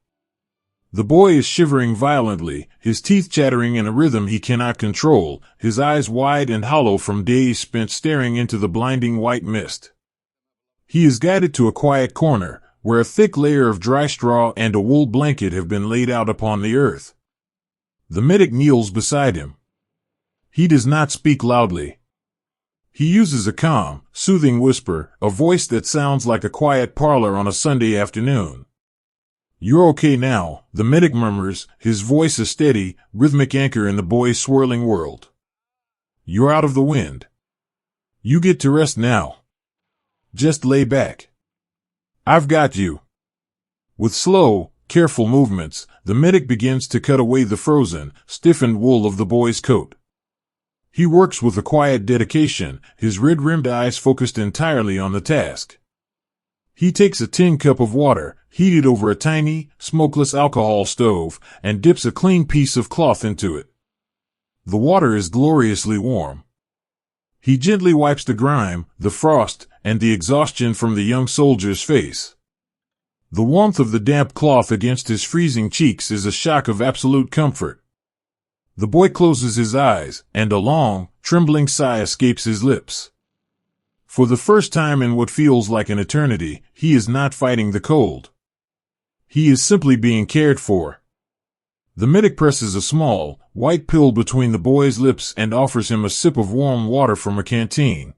The boy is shivering violently, his teeth chattering in a rhythm he cannot control, his eyes wide and hollow from days spent staring into the blinding white mist. He is guided to a quiet corner, where a thick layer of dry straw and a wool blanket have been laid out upon the earth. The medic kneels beside him. He does not speak loudly. He uses a calm, soothing whisper, a voice that sounds like a quiet parlor on a Sunday afternoon. "You're okay now," the medic murmurs, his voice a steady, rhythmic anchor in the boy's swirling world. "You're out of the wind. You get to rest now. Just lay back. I've got you." With slow, careful movements, the medic begins to cut away the frozen, stiffened wool of the boy's coat. He works with a quiet dedication, his red-rimmed eyes focused entirely on the task. He takes a tin cup of water, heated over a tiny, smokeless alcohol stove, and dips a clean piece of cloth into it. The water is gloriously warm. He gently wipes the grime, the frost, and the exhaustion from the young soldier's face. The warmth of the damp cloth against his freezing cheeks is a shock of absolute comfort. The boy closes his eyes, and a long, trembling sigh escapes his lips. For the first time in what feels like an eternity, he is not fighting the cold. He is simply being cared for. The medic presses a small, white pill between the boy's lips and offers him a sip of warm water from a canteen.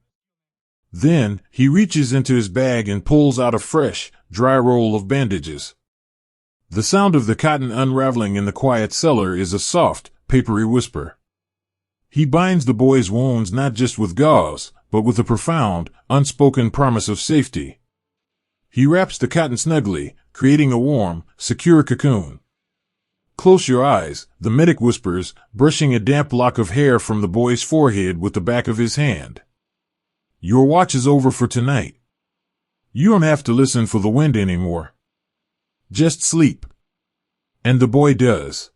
Then, he reaches into his bag and pulls out a fresh, dry roll of bandages. The sound of the cotton unraveling in the quiet cellar is a soft, papery whisper. He binds the boy's wounds not just with gauze, but with a profound, unspoken promise of safety. He wraps the cotton snugly, creating a warm, secure cocoon. "Close your eyes," the medic whispers, brushing a damp lock of hair from the boy's forehead with the back of his hand. "Your watch is over for tonight. You don't have to listen for the wind anymore. Just sleep." And the boy does.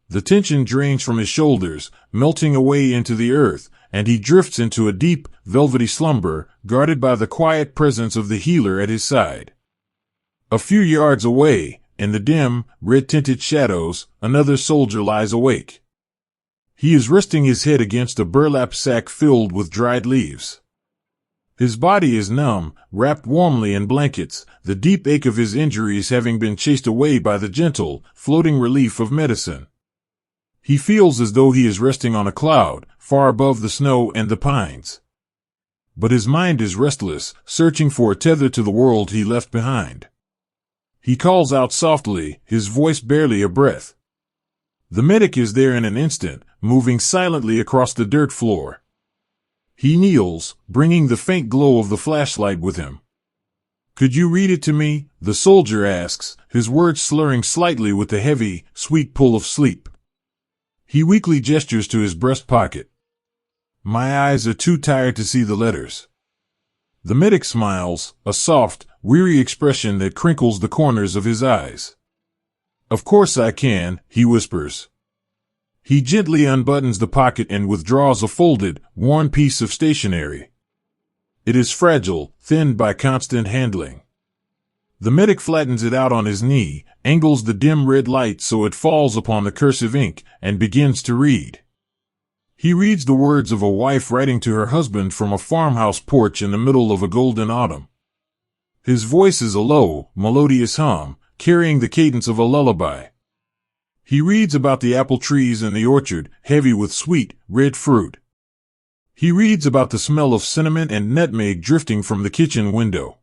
The tension drains from his shoulders, melting away into the earth, and he drifts into a deep, velvety slumber, guarded by the quiet presence of the healer at his side. A few yards away, in the dim, red-tinted shadows, another soldier lies awake. He is resting his head against a burlap sack filled with dried leaves. His body is numb, wrapped warmly in blankets, the deep ache of his injuries having been chased away by the gentle, floating relief of medicine. He feels as though he is resting on a cloud, far above the snow and the pines. But his mind is restless, searching for a tether to the world he left behind. He calls out softly, his voice barely a breath. The medic is there in an instant, moving silently across the dirt floor. He kneels, bringing the faint glow of the flashlight with him. "Could you read it to me?" the soldier asks, his words slurring slightly with the heavy, sweet pull of sleep. He weakly gestures to his breast pocket. "My eyes are too tired to see the letters." The medic smiles, a soft, weary expression that crinkles the corners of his eyes. "Of course I can," he whispers. He gently unbuttons the pocket and withdraws a folded, worn piece of stationery. It is fragile, thinned by constant handling. The medic flattens it out on his knee, angles the dim red light so it falls upon the cursive ink, and begins to read. He reads the words of a wife writing to her husband from a farmhouse porch in the middle of a golden autumn. His voice is a low, melodious hum, carrying the cadence of a lullaby. He reads about the apple trees in the orchard, heavy with sweet, red fruit. He reads about the smell of cinnamon and nutmeg drifting from the kitchen window.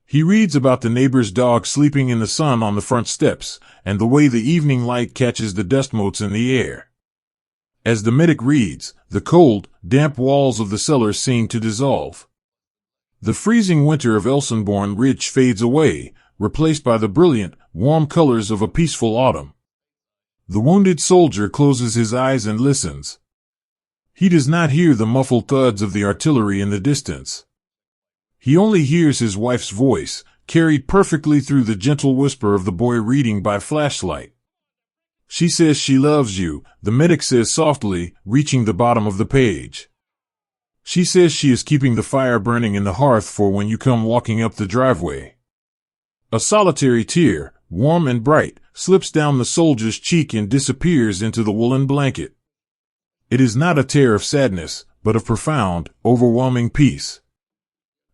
He reads about the neighbor's dog sleeping in the sun on the front steps, and the way the evening light catches the dust motes in the air. As the medic reads, the cold, damp walls of the cellar seem to dissolve. The freezing winter of Elsenborn Ridge fades away, replaced by the brilliant, warm colors of a peaceful autumn. The wounded soldier closes his eyes and listens. He does not hear the muffled thuds of the artillery in the distance. He only hears his wife's voice, carried perfectly through the gentle whisper of the boy reading by flashlight. "She says she loves you," the medic says softly, reaching the bottom of the page. "She says she is keeping the fire burning in the hearth for when you come walking up the driveway." A solitary tear, warm and bright, slips down the soldier's cheek and disappears into the woolen blanket. It is not a tear of sadness, but of profound, overwhelming peace.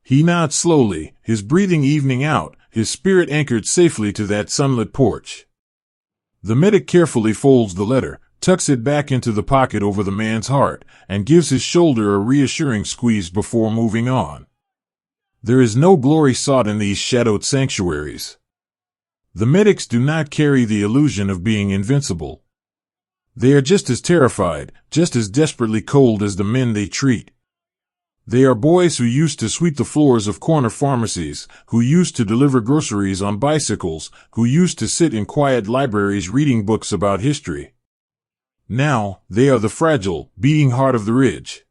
He nods slowly, his breathing evening out, his spirit anchored safely to that sunlit porch. The medic carefully folds the letter, tucks it back into the pocket over the man's heart, and gives his shoulder a reassuring squeeze before moving on. There is no glory sought in these shadowed sanctuaries. The medics do not carry the illusion of being invincible. They are just as terrified, just as desperately cold as the men they treat. They are boys who used to sweep the floors of corner pharmacies, who used to deliver groceries on bicycles, who used to sit in quiet libraries reading books about history. Now, they are the fragile, beating heart of the ridge.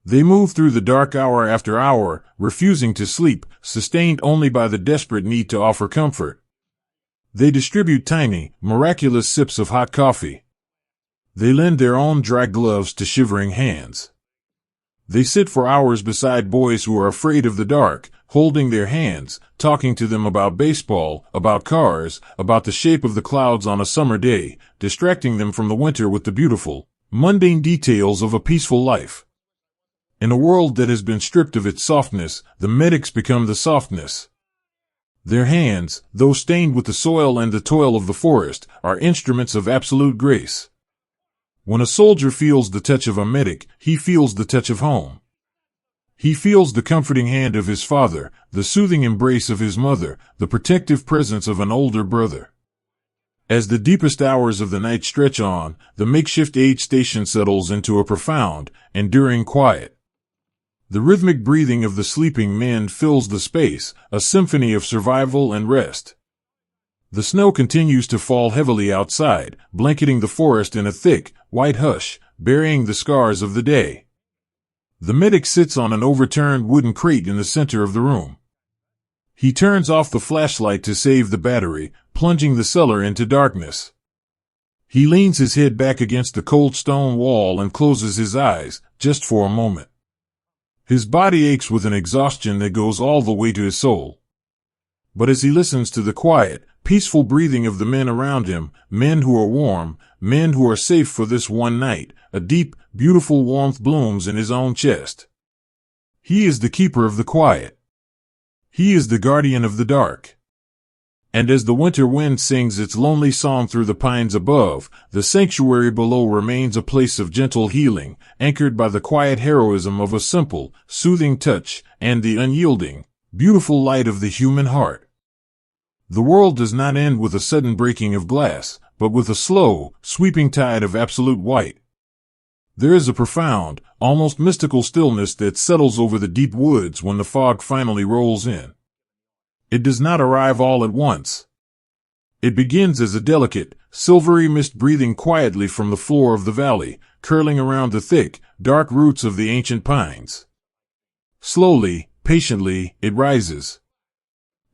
They move through the dark hour after hour, refusing to sleep, sustained only by the desperate need to offer comfort. They distribute tiny, miraculous sips of hot coffee. They lend their own dry gloves to shivering hands. They sit for hours beside boys who are afraid of the dark, holding their hands, talking to them about baseball, about cars, about the shape of the clouds on a summer day, distracting them from the winter with the beautiful, mundane details of a peaceful life. In a world that has been stripped of its softness, the medics become the softness. Their hands, though stained with the soil and the toil of the forest, are instruments of absolute grace. When a soldier feels the touch of a medic, he feels the touch of home. He feels the comforting hand of his father, the soothing embrace of his mother, the protective presence of an older brother. As the deepest hours of the night stretch on, the makeshift aid station settles into a profound, enduring quiet. The rhythmic breathing of the sleeping men fills the space, a symphony of survival and rest. The snow continues to fall heavily outside, blanketing the forest in a thick, white hush, burying the scars of the day. The medic sits on an overturned wooden crate in the center of the room. He turns off the flashlight to save the battery, plunging the cellar into darkness. He leans his head back against the cold stone wall and closes his eyes, just for a moment. His body aches with an exhaustion that goes all the way to his soul. But as he listens to the quiet, peaceful breathing of the men around him, men who are warm, men who are safe for this one night. A deep, beautiful warmth blooms in his own chest. He is the keeper of the quiet. He is the guardian of the dark. And as the winter wind sings its lonely song through the pines above, the sanctuary below remains a place of gentle healing, anchored by the quiet heroism of a simple, soothing touch, and the unyielding, beautiful light of the human heart. The world does not end with a sudden breaking of glass, but with a slow, sweeping tide of absolute white. There is a profound, almost mystical stillness that settles over the deep woods when the fog finally rolls in. It does not arrive all at once. It begins as a delicate, silvery mist breathing quietly from the floor of the valley, curling around the thick, dark roots of the ancient pines. Slowly, patiently, it rises.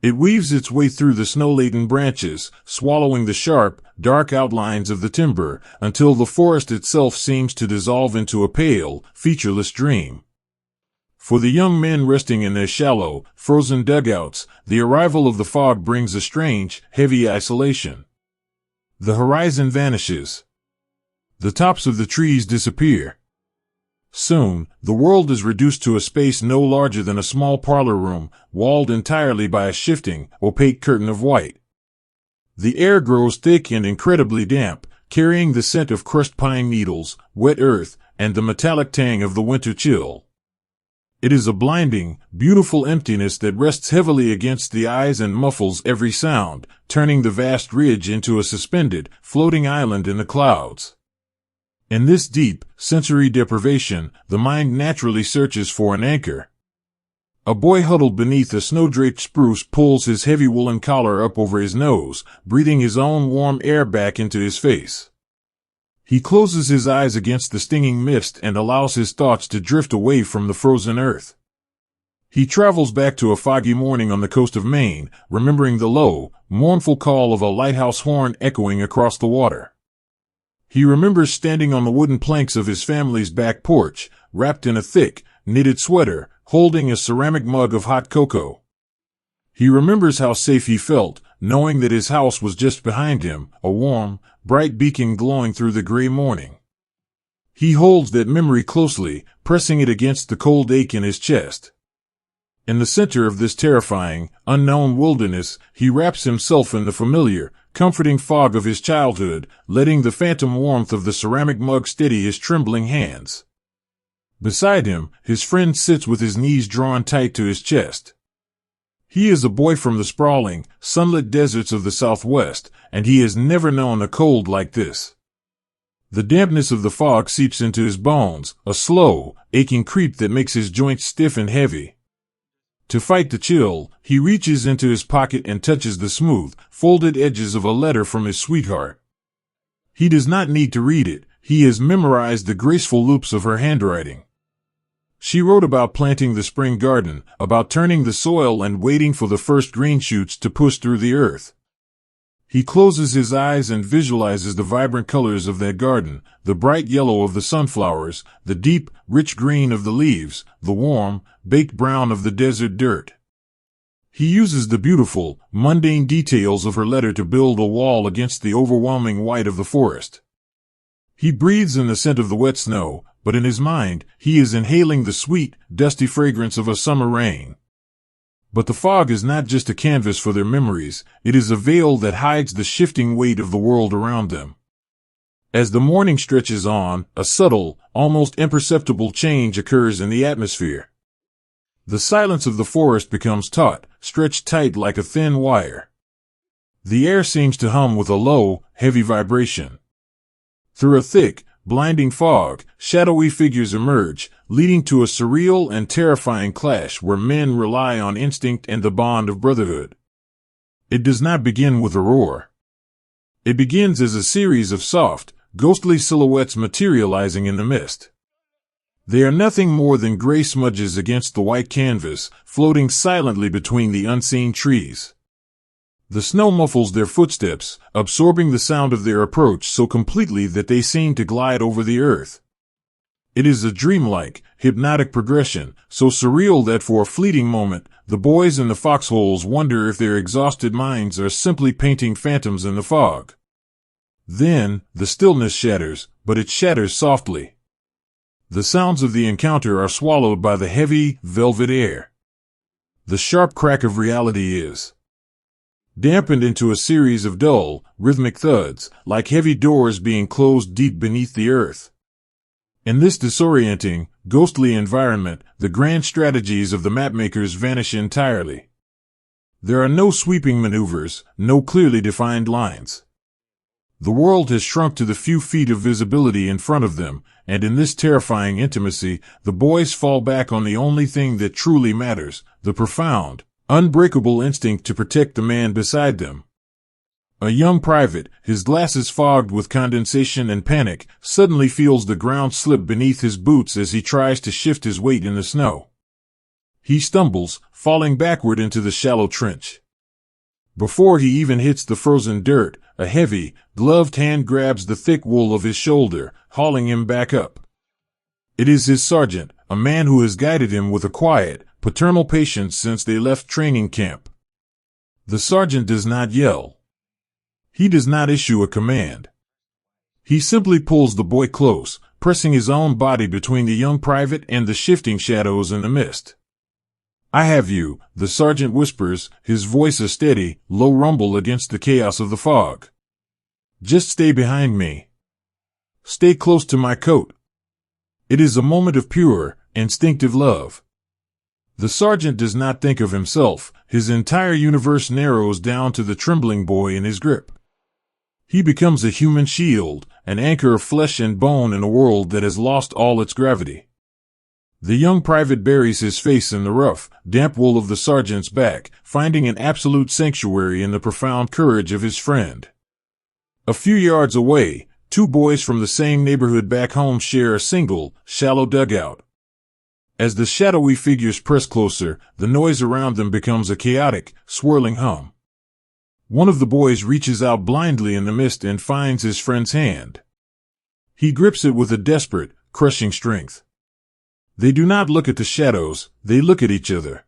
It weaves its way through the snow-laden branches, swallowing the sharp, dark outlines of the timber, until the forest itself seems to dissolve into a pale, featureless dream. For the young men resting in their shallow, frozen dugouts, the arrival of the fog brings a strange, heavy isolation. The horizon vanishes. The tops of the trees disappear. Soon, the world is reduced to a space no larger than a small parlor room, walled entirely by a shifting, opaque curtain of white. The air grows thick and incredibly damp, carrying the scent of crushed pine needles, wet earth, and the metallic tang of the winter chill. It is a blinding, beautiful emptiness that rests heavily against the eyes and muffles every sound, turning the vast ridge into a suspended, floating island in the clouds. In this deep, sensory deprivation, the mind naturally searches for an anchor. A boy huddled beneath a snow-draped spruce pulls his heavy woolen collar up over his nose, breathing his own warm air back into his face. He closes his eyes against the stinging mist and allows his thoughts to drift away from the frozen earth. He travels back to a foggy morning on the coast of Maine, remembering the low, mournful call of a lighthouse horn echoing across the water. He remembers standing on the wooden planks of his family's back porch, wrapped in a thick, knitted sweater, holding a ceramic mug of hot cocoa. He remembers how safe he felt, knowing that his house was just behind him, a warm, bright beacon glowing through the gray morning. He holds that memory closely, pressing it against the cold ache in his chest. In the center of this terrifying, unknown wilderness, he wraps himself in the familiar, comforting fog of his childhood, letting the phantom warmth of the ceramic mug steady his trembling hands. Beside him, his friend sits with his knees drawn tight to his chest. He is a boy from the sprawling, sunlit deserts of the Southwest, and he has never known a cold like this. The dampness of the fog seeps into his bones, a slow, aching creep that makes his joints stiff and heavy. To fight the chill, he reaches into his pocket and touches the smooth, folded edges of a letter from his sweetheart. He does not need to read it, he has memorized the graceful loops of her handwriting. She wrote about planting the spring garden, about turning the soil and waiting for the first green shoots to push through the earth. He closes his eyes and visualizes the vibrant colors of that garden, the bright yellow of the sunflowers, the deep, rich green of the leaves, the warm, baked brown of the desert dirt. He uses the beautiful, mundane details of her letter to build a wall against the overwhelming white of the forest. He breathes in the scent of the wet snow, but in his mind, he is inhaling the sweet, dusty fragrance of a summer rain. But the fog is not just a canvas for their memories, it is a veil that hides the shifting weight of the world around them. As the morning stretches on, a subtle, almost imperceptible change occurs in the atmosphere. The silence of the forest becomes taut, stretched tight like a thin wire. The air seems to hum with a low, heavy vibration. Through a thick, blinding fog, shadowy figures emerge, leading to a surreal and terrifying clash where men rely on instinct and the bond of brotherhood. It does not begin with a roar. It begins as a series of soft, ghostly silhouettes materializing in the mist. They are nothing more than gray smudges against the white canvas, floating silently between the unseen trees. The snow muffles their footsteps, absorbing the sound of their approach so completely that they seem to glide over the earth. It is a dreamlike, hypnotic progression, so surreal that for a fleeting moment, the boys in the foxholes wonder if their exhausted minds are simply painting phantoms in the fog. Then, the stillness shatters, but it shatters softly. The sounds of the encounter are swallowed by the heavy, velvet air. The sharp crack of reality is dampened into a series of dull, rhythmic thuds, like heavy doors being closed deep beneath the earth. In this disorienting, ghostly environment, the grand strategies of the mapmakers vanish entirely. There are no sweeping maneuvers, no clearly defined lines. The world has shrunk to the few feet of visibility in front of them, and in this terrifying intimacy, the boys fall back on the only thing that truly matters, the profound, unbreakable instinct to protect the man beside them. A young private, his glasses fogged with condensation and panic, suddenly feels the ground slip beneath his boots as he tries to shift his weight in the snow. He stumbles, falling backward into the shallow trench. Before he even hits the frozen dirt, a heavy, gloved hand grabs the thick wool of his shoulder, hauling him back up. It is his sergeant, a man who has guided him with a quiet, paternal patience since they left training camp. The sergeant does not yell. He does not issue a command. He simply pulls the boy close, pressing his own body between the young private and the shifting shadows in the mist. "I have you," the sergeant whispers, his voice a steady, low rumble against the chaos of the fog. "Just stay behind me. Stay close to my coat." It is a moment of pure, instinctive love. The sergeant does not think of himself. His entire universe narrows down to the trembling boy in his grip. He becomes a human shield, an anchor of flesh and bone in a world that has lost all its gravity. The young private buries his face in the rough, damp wool of the sergeant's back, finding an absolute sanctuary in the profound courage of his friend. A few yards away, two boys from the same neighborhood back home share a single, shallow dugout. As the shadowy figures press closer, the noise around them becomes a chaotic, swirling hum. One of the boys reaches out blindly in the mist and finds his friend's hand. He grips it with a desperate, crushing strength. They do not look at the shadows, they look at each other.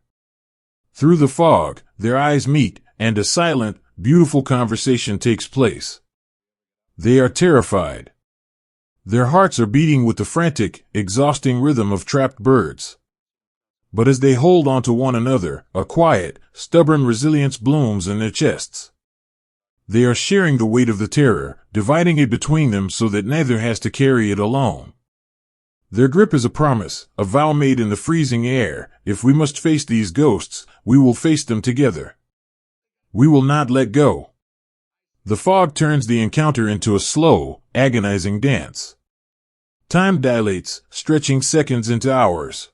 Through the fog, their eyes meet, and a silent, beautiful conversation takes place. They are terrified. Their hearts are beating with the frantic, exhausting rhythm of trapped birds. But as they hold on to one another, a quiet, stubborn resilience blooms in their chests. They are sharing the weight of the terror, dividing it between them so that neither has to carry it alone. Their grip is a promise, a vow made in the freezing air. If we must face these ghosts, we will face them together. We will not let go. The fog turns the encounter into a slow, agonizing dance. Time dilates, stretching seconds into hours.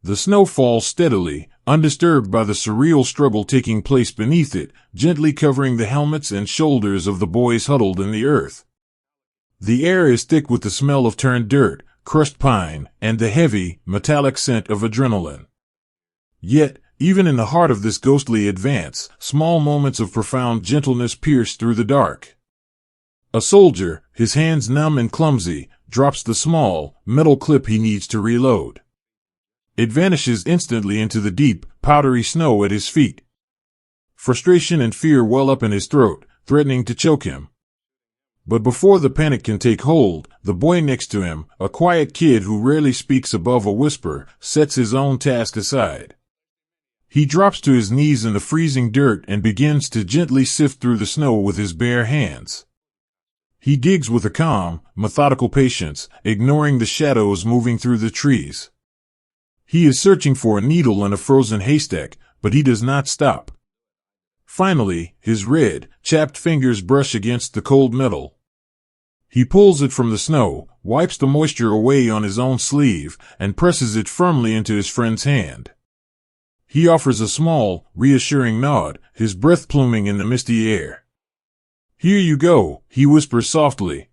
The snow falls steadily, undisturbed by the surreal struggle taking place beneath it, gently covering the helmets and shoulders of the boys huddled in the earth. The air is thick with the smell of turned dirt, crushed pine, and the heavy, metallic scent of adrenaline. Yet, even in the heart of this ghostly advance, small moments of profound gentleness pierce through the dark. A soldier, his hands numb and clumsy, drops the small, metal clip he needs to reload. It vanishes instantly into the deep, powdery snow at his feet. Frustration and fear well up in his throat, threatening to choke him. But before the panic can take hold, the boy next to him, a quiet kid who rarely speaks above a whisper, sets his own task aside. He drops to his knees in the freezing dirt and begins to gently sift through the snow with his bare hands. He digs with a calm, methodical patience, ignoring the shadows moving through the trees. He is searching for a needle in a frozen haystack, but he does not stop. Finally, his red, chapped fingers brush against the cold metal. He pulls it from the snow, wipes the moisture away on his own sleeve, and presses it firmly into his friend's hand. He offers a small, reassuring nod, his breath pluming in the misty air. "Here you go," he whispers softly.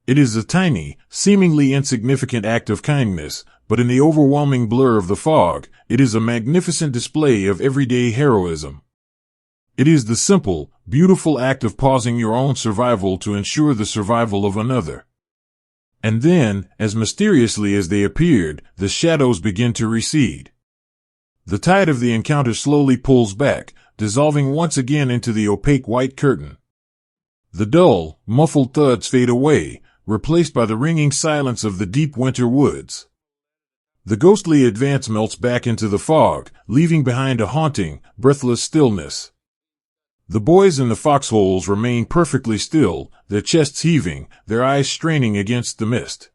It is a tiny, seemingly insignificant act of kindness, but in the overwhelming blur of the fog, it is a magnificent display of everyday heroism. It is the simple, beautiful act of pausing your own survival to ensure the survival of another. And then, as mysteriously as they appeared, the shadows begin to recede. The tide of the encounter slowly pulls back, dissolving once again into the opaque white curtain. The dull, muffled thuds fade away, replaced by the ringing silence of the deep winter woods. The ghostly advance melts back into the fog, leaving behind a haunting, breathless stillness. The boys in the foxholes remain perfectly still, their chests heaving, their eyes straining against the mist.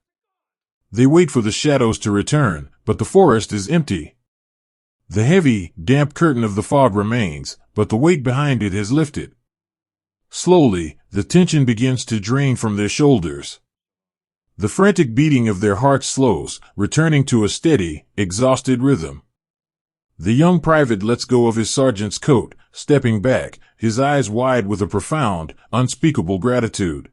They wait for the shadows to return, but the forest is empty. The heavy, damp curtain of the fog remains, but the weight behind it has lifted. Slowly, the tension begins to drain from their shoulders. The frantic beating of their hearts slows, returning to a steady, exhausted rhythm. The young private lets go of his sergeant's coat, stepping back, his eyes wide with a profound, unspeakable gratitude.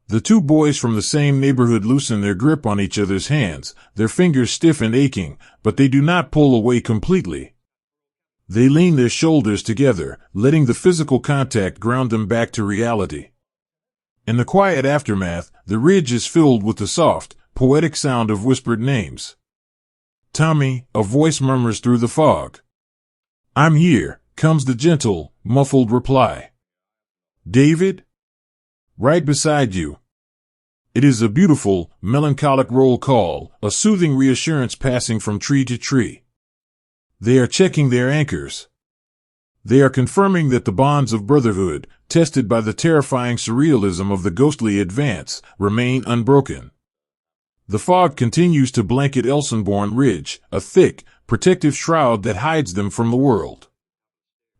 The two boys from the same neighborhood loosen their grip on each other's hands, their fingers stiff and aching, but they do not pull away completely. They lean their shoulders together, letting the physical contact ground them back to reality. In the quiet aftermath, the ridge is filled with the soft, poetic sound of whispered names. "Tommy," a voice murmurs through the fog. "I'm here," comes the gentle, muffled reply. "David?" "Right beside you." It is a beautiful, melancholic roll call, a soothing reassurance passing from tree to tree. They are checking their anchors. They are confirming that the bonds of brotherhood, tested by the terrifying surrealism of the ghostly advance, remain unbroken. The fog continues to blanket Elsenborn Ridge, a thick, protective shroud that hides them from the world.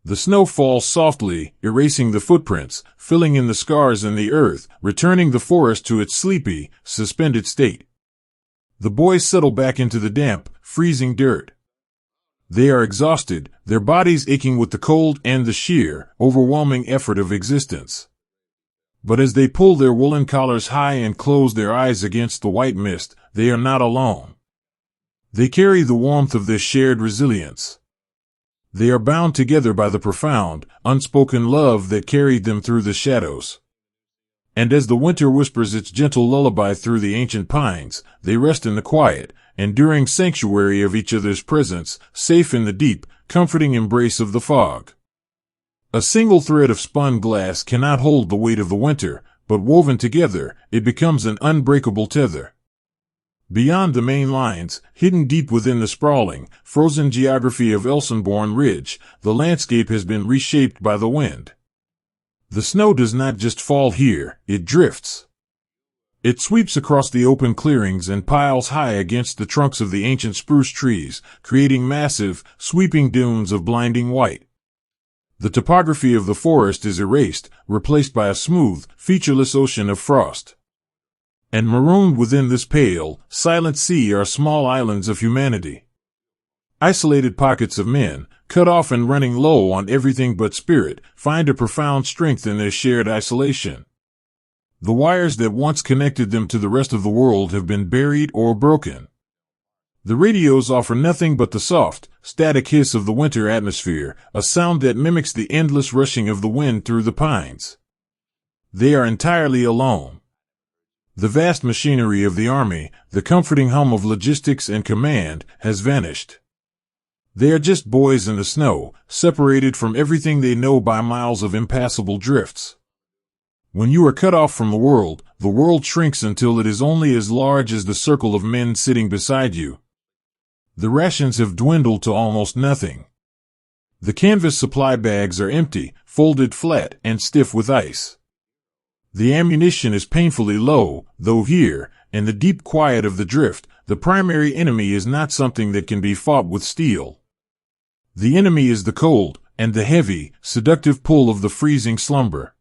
The snow falls softly, erasing the footprints, filling in the scars in the earth, returning the forest to its sleepy, suspended state. The boys settle back into the damp, freezing dirt. They are exhausted, their bodies aching with the cold and the sheer, overwhelming effort of existence. But as they pull their woolen collars high and close their eyes against the white mist, they are not alone. They carry the warmth of their shared resilience. They are bound together by the profound, unspoken love that carried them through the shadows. And as the winter whispers its gentle lullaby through the ancient pines, they rest in the quiet, enduring sanctuary of each other's presence, safe in the deep, comforting embrace of the fog. A single thread of spun glass cannot hold the weight of the winter, but woven together, it becomes an unbreakable tether. Beyond the main lines, hidden deep within the sprawling, frozen geography of Elsenborn Ridge, the landscape has been reshaped by the wind. The snow does not just fall here, it drifts. It sweeps across the open clearings and piles high against the trunks of the ancient spruce trees, creating massive, sweeping dunes of blinding white. The topography of the forest is erased, replaced by a smooth, featureless ocean of frost. And marooned within this pale, silent sea are small islands of humanity. Isolated pockets of men, cut off and running low on everything but spirit, find a profound strength in their shared isolation. The wires that once connected them to the rest of the world have been buried or broken. The radios offer nothing but the soft, static hiss of the winter atmosphere, a sound that mimics the endless rushing of the wind through the pines. They are entirely alone. The vast machinery of the army, the comforting hum of logistics and command, has vanished. They are just boys in the snow, separated from everything they know by miles of impassable drifts. When you are cut off from the world shrinks until it is only as large as the circle of men sitting beside you. The rations have dwindled to almost nothing. The canvas supply bags are empty, folded flat and stiff with ice. The ammunition is painfully low, though here, in the deep quiet of the drift, the primary enemy is not something that can be fought with steel. The enemy is the cold, and the heavy, seductive pull of the freezing slumber.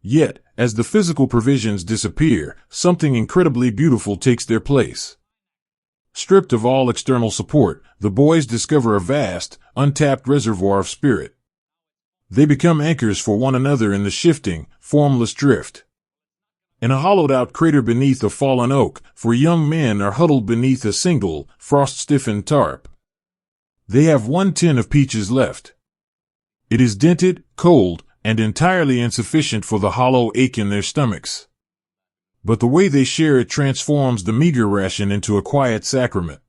Yet, as the physical provisions disappear, something incredibly beautiful takes their place. Stripped of all external support, the boys discover a vast, untapped reservoir of spirit. They become anchors for one another in the shifting, formless drift. In a hollowed-out crater beneath a fallen oak, 4 young men are huddled beneath a single, frost-stiffened tarp. They have 1 tin of peaches left. It is dented, cold, and entirely insufficient for the hollow ache in their stomachs. But the way they share it transforms the meager ration into a quiet sacrament.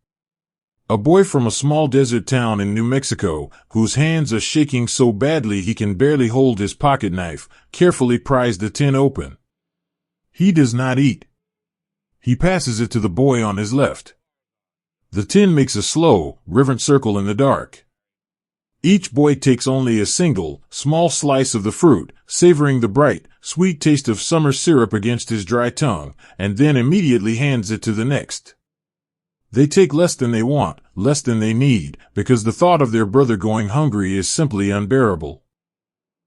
A boy from a small desert town in New Mexico, whose hands are shaking so badly he can barely hold his pocket knife, carefully pries the tin open. He does not eat. He passes it to the boy on his left. The tin makes a slow, reverent circle in the dark. Each boy takes only a single, small slice of the fruit, savoring the bright, sweet taste of summer syrup against his dry tongue, and then immediately hands it to the next. They take less than they want, less than they need, because the thought of their brother going hungry is simply unbearable.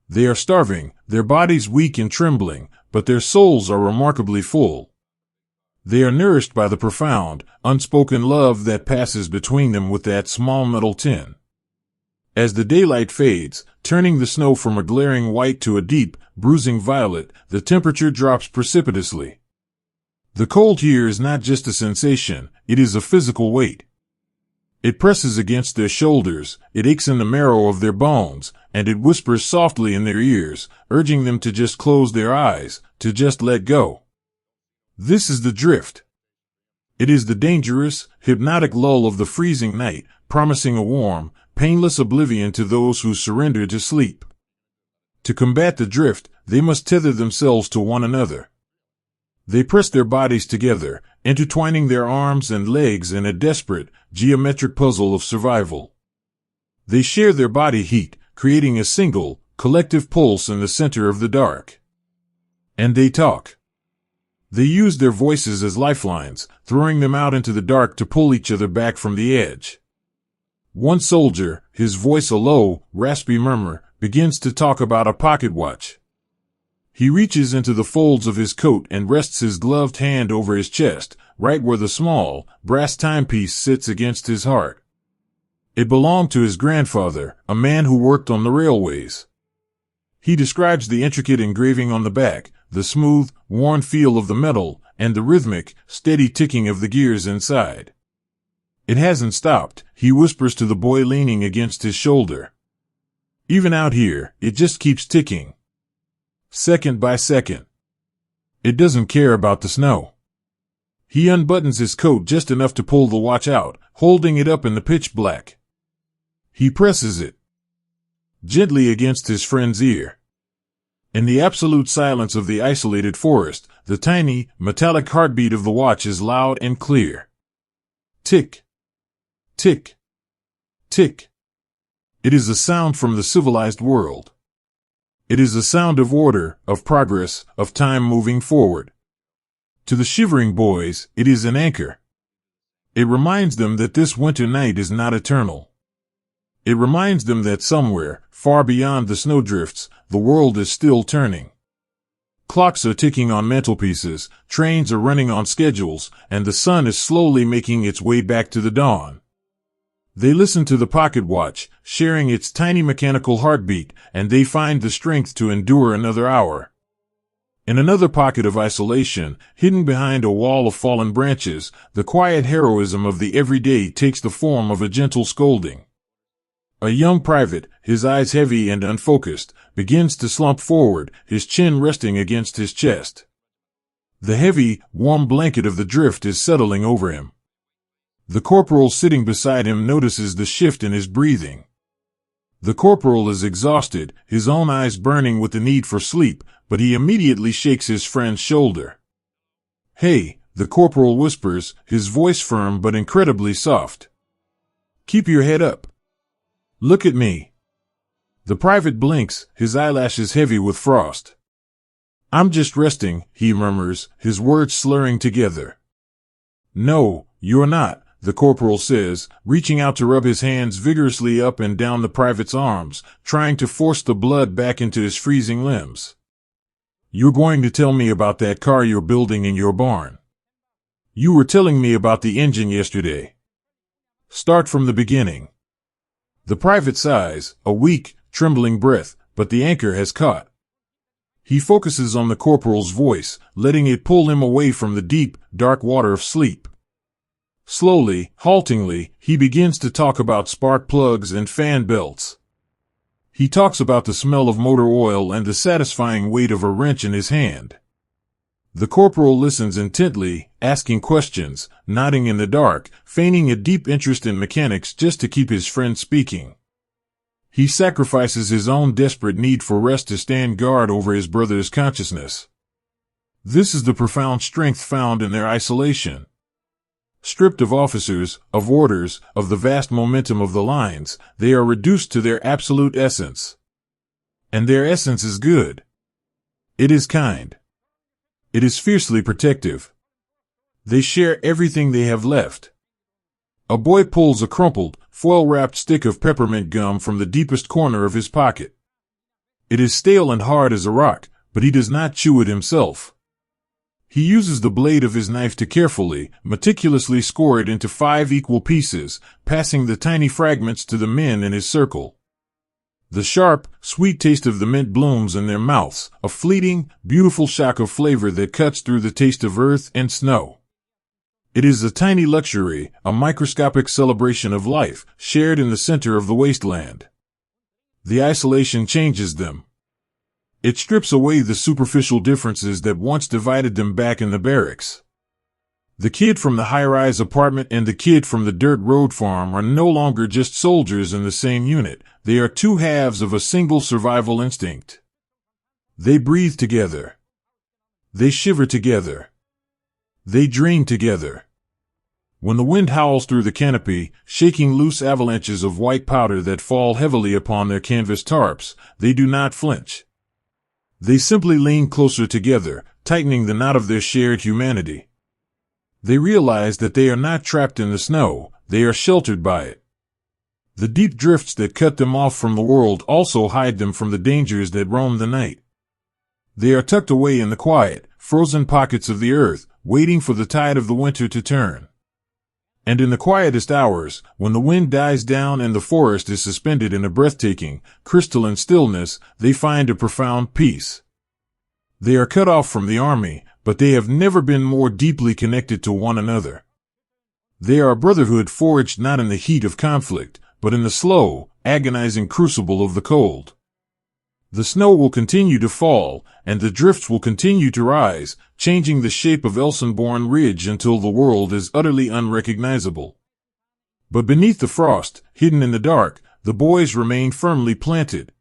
They are starving, their bodies weak and trembling, but their souls are remarkably full. They are nourished by the profound, unspoken love that passes between them with that small metal tin. As the daylight fades, turning the snow from a glaring white to a deep, bruising violet, the temperature drops precipitously. The cold here is not just a sensation, it is a physical weight. It presses against their shoulders, it aches in the marrow of their bones, and it whispers softly in their ears, urging them to just close their eyes, to just let go. This is the drift. It is the dangerous, hypnotic lull of the freezing night, promising a warm, painless oblivion to those who surrender to sleep. To combat the drift, they must tether themselves to one another. They press their bodies together, intertwining their arms and legs in a desperate, geometric puzzle of survival. They share their body heat, creating a single, collective pulse in the center of the dark. And they talk. They use their voices as lifelines, throwing them out into the dark to pull each other back from the edge. One soldier, his voice a low, raspy murmur, begins to talk about a pocket watch. He reaches into the folds of his coat and rests his gloved hand over his chest, right where the small, brass timepiece sits against his heart. It belonged to his grandfather, a man who worked on the railways. He describes the intricate engraving on the back, the smooth, worn feel of the metal, and the rhythmic, steady ticking of the gears inside. It hasn't stopped, he whispers to the boy leaning against his shoulder. Even out here, it just keeps ticking. Second by second. It doesn't care about the snow. He unbuttons his coat just enough to pull the watch out, holding it up in the pitch black. He presses it gently against his friend's ear. In the absolute silence of the isolated forest, the tiny, metallic heartbeat of the watch is loud and clear. Tick. Tick. Tick. It is a sound from the civilized world. It is a sound of order, of progress, of time moving forward. To the shivering boys, it is an anchor. It reminds them that this winter night is not eternal. It reminds them that somewhere, far beyond the snowdrifts, the world is still turning. Clocks are ticking on mantelpieces, trains are running on schedules, and the sun is slowly making its way back to the dawn. They listen to the pocket watch, sharing its tiny mechanical heartbeat, and they find the strength to endure another hour. In another pocket of isolation, hidden behind a wall of fallen branches, the quiet heroism of the everyday takes the form of a gentle scolding. A young private, his eyes heavy and unfocused, begins to slump forward, his chin resting against his chest. The heavy, warm blanket of the drift is settling over him. The corporal sitting beside him notices the shift in his breathing. The corporal is exhausted, his own eyes burning with the need for sleep, but he immediately shakes his friend's shoulder. "Hey," the corporal whispers, his voice firm but incredibly soft. "Keep your head up. Look at me." The private blinks, his eyelashes heavy with frost. "I'm just resting," he murmurs, his words slurring together. "No, you're not," the corporal says, reaching out to rub his hands vigorously up and down the private's arms, trying to force the blood back into his freezing limbs. "You're going to tell me about that car you're building in your barn. You were telling me about the engine yesterday. Start from the beginning." The private sighs, a weak, trembling breath, but the anchor has caught. He focuses on the corporal's voice, letting it pull him away from the deep, dark water of sleep. Slowly, haltingly, he begins to talk about spark plugs and fan belts. He talks about the smell of motor oil and the satisfying weight of a wrench in his hand. The corporal listens intently, asking questions, nodding in the dark, feigning a deep interest in mechanics just to keep his friend speaking. He sacrifices his own desperate need for rest to stand guard over his brother's consciousness. This is the profound strength found in their isolation. Stripped of officers, of orders, of the vast momentum of the lines, they are reduced to their absolute essence. And their essence is good. It is kind. It is fiercely protective. They share everything they have left. A boy pulls a crumpled, foil-wrapped stick of peppermint gum from the deepest corner of his pocket. It is stale and hard as a rock, but he does not chew it himself. He uses the blade of his knife to carefully, meticulously score it into 5 equal pieces, passing the tiny fragments to the men in his circle. The sharp, sweet taste of the mint blooms in their mouths, a fleeting, beautiful shock of flavor that cuts through the taste of earth and snow. It is a tiny luxury, a microscopic celebration of life, shared in the center of the wasteland. The isolation changes them. It strips away the superficial differences that once divided them back in the barracks. The kid from the high-rise apartment and the kid from the dirt road farm are no longer just soldiers in the same unit. They are 2 halves of a single survival instinct. They breathe together. They shiver together. They dream together. When the wind howls through the canopy, shaking loose avalanches of white powder that fall heavily upon their canvas tarps, they do not flinch. They simply lean closer together, tightening the knot of their shared humanity. They realize that they are not trapped in the snow, they are sheltered by it. The deep drifts that cut them off from the world also hide them from the dangers that roam the night. They are tucked away in the quiet, frozen pockets of the earth, waiting for the tide of the winter to turn. And in the quietest hours, when the wind dies down and the forest is suspended in a breathtaking, crystalline stillness, they find a profound peace. They are cut off from the army, but they have never been more deeply connected to one another. They are a brotherhood forged not in the heat of conflict, but in the slow, agonizing crucible of the cold. The snow will continue to fall, and the drifts will continue to rise, changing the shape of Elsenborn Ridge until the world is utterly unrecognizable. But beneath the frost, hidden in the dark, the boys remain firmly planted.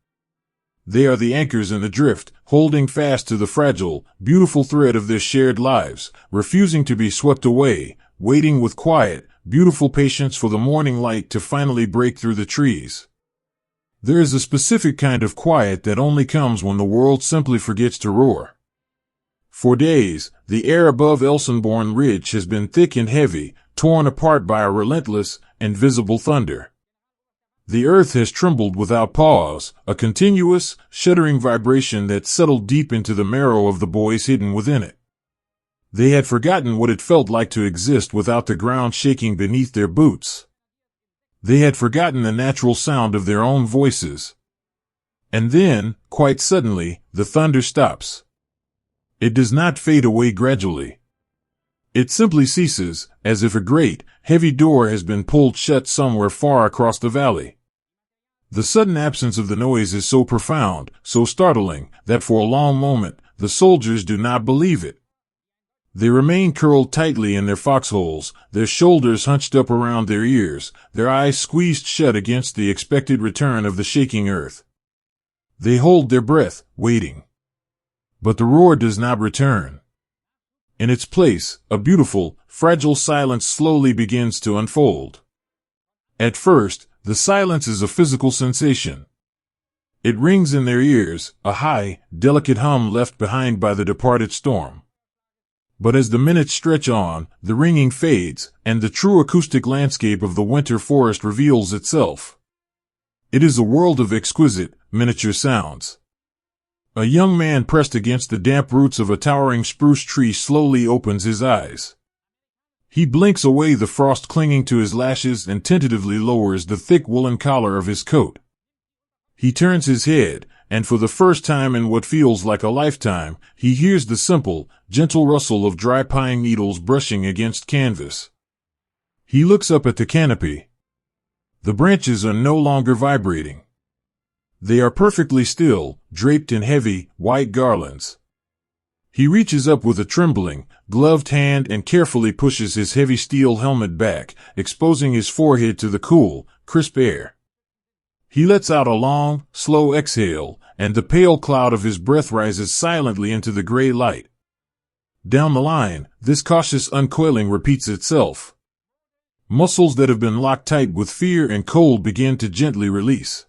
They are the anchors in the drift, holding fast to the fragile, beautiful thread of their shared lives, refusing to be swept away, waiting with quiet, beautiful patience for the morning light to finally break through the trees. There is a specific kind of quiet that only comes when the world simply forgets to roar. For days, the air above Elsenborn Ridge has been thick and heavy, torn apart by a relentless, invisible thunder. The earth has trembled without pause, a continuous, shuddering vibration that settled deep into the marrow of the boys hidden within it. They had forgotten what it felt like to exist without the ground shaking beneath their boots. They had forgotten the natural sound of their own voices. And then, quite suddenly, the thunder stops. It does not fade away gradually. It simply ceases, as if a great, heavy door has been pulled shut somewhere far across the valley. The sudden absence of the noise is so profound, so startling, that for a long moment, the soldiers do not believe it. They remain curled tightly in their foxholes, their shoulders hunched up around their ears, their eyes squeezed shut against the expected return of the shaking earth. They hold their breath, waiting. But the roar does not return. In its place, a beautiful, fragile silence slowly begins to unfold. At first, the silence is a physical sensation. It rings in their ears, a high, delicate hum left behind by the departed storm. But as the minutes stretch on, the ringing fades, and the true acoustic landscape of the winter forest reveals itself. It is a world of exquisite, miniature sounds. A young man pressed against the damp roots of a towering spruce tree slowly opens his eyes. He blinks away the frost clinging to his lashes and tentatively lowers the thick woolen collar of his coat. He turns his head, and for the first time in what feels like a lifetime, he hears the simple, gentle rustle of dry pine needles brushing against canvas. He looks up at the canopy. The branches are no longer vibrating. They are perfectly still, draped in heavy, white garlands. He reaches up with a trembling, gloved hand and carefully pushes his heavy steel helmet back, exposing his forehead to the cool, crisp air. He lets out a long, slow exhale, and the pale cloud of his breath rises silently into the gray light. Down the line, this cautious uncoiling repeats itself. Muscles that have been locked tight with fear and cold begin to gently release.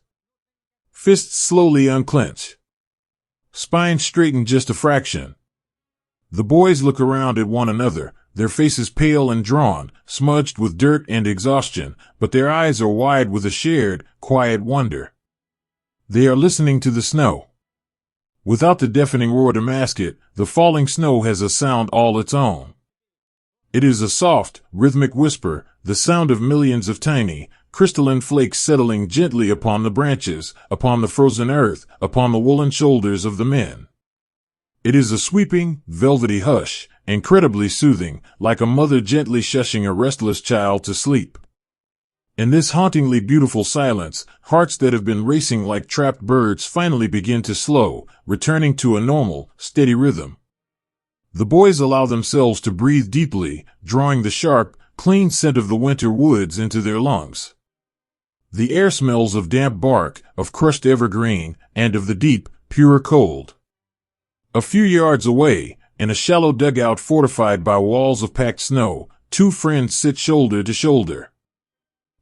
Fists slowly unclench. Spines straighten just a fraction. The boys look around at one another, their faces pale and drawn, smudged with dirt and exhaustion, but their eyes are wide with a shared, quiet wonder. They are listening to the snow. Without the deafening roar to mask it, the falling snow has a sound all its own. It is a soft, rhythmic whisper, the sound of millions of tiny, crystalline flakes settling gently upon the branches, upon the frozen earth, upon the woolen shoulders of the men. It is a sweeping, velvety hush, incredibly soothing, like a mother gently shushing a restless child to sleep. In this hauntingly beautiful silence, hearts that have been racing like trapped birds finally begin to slow, returning to a normal, steady rhythm. The boys allow themselves to breathe deeply, drawing the sharp, clean scent of the winter woods into their lungs. The air smells of damp bark, of crushed evergreen, and of the deep, pure cold. A few yards away, in a shallow dugout fortified by walls of packed snow, two friends sit shoulder to shoulder.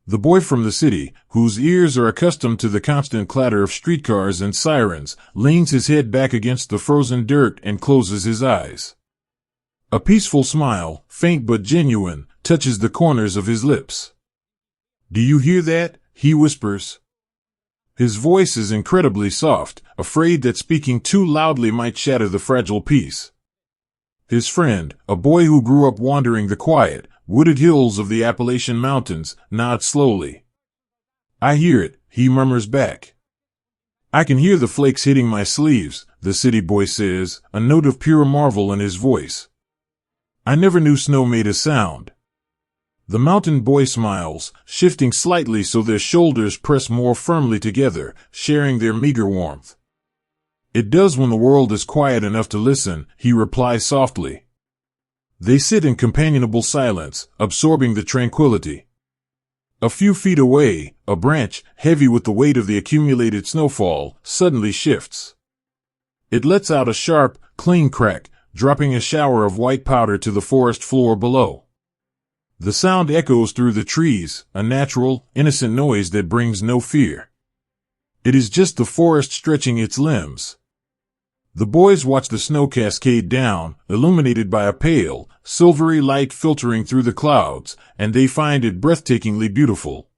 The boy from the city, whose ears are accustomed to the constant clatter of streetcars and sirens, leans his head back against the frozen dirt and closes his eyes. A peaceful smile, faint but genuine, touches the corners of his lips. "Do you hear that?" he whispers. His voice is incredibly soft, afraid that speaking too loudly might shatter the fragile peace. His friend, a boy who grew up wandering the quiet, wooded hills of the Appalachian Mountains, nods slowly. "I hear it," he murmurs back. "I can hear the flakes hitting my sleeves," the city boy says, a note of pure marvel in his voice. "I never knew snow made a sound." The mountain boy smiles, shifting slightly so their shoulders press more firmly together, sharing their meager warmth. "It does when the world is quiet enough to listen," he replies softly. They sit in companionable silence, absorbing the tranquility. A few feet away, a branch, heavy with the weight of the accumulated snowfall, suddenly shifts. It lets out a sharp, clean crack, dropping a shower of white powder to the forest floor below. The sound echoes through the trees, a natural, innocent noise that brings no fear. It is just the forest stretching its limbs. The boys watch the snow cascade down, illuminated by a pale, silvery light filtering through the clouds, and they find it breathtakingly beautiful.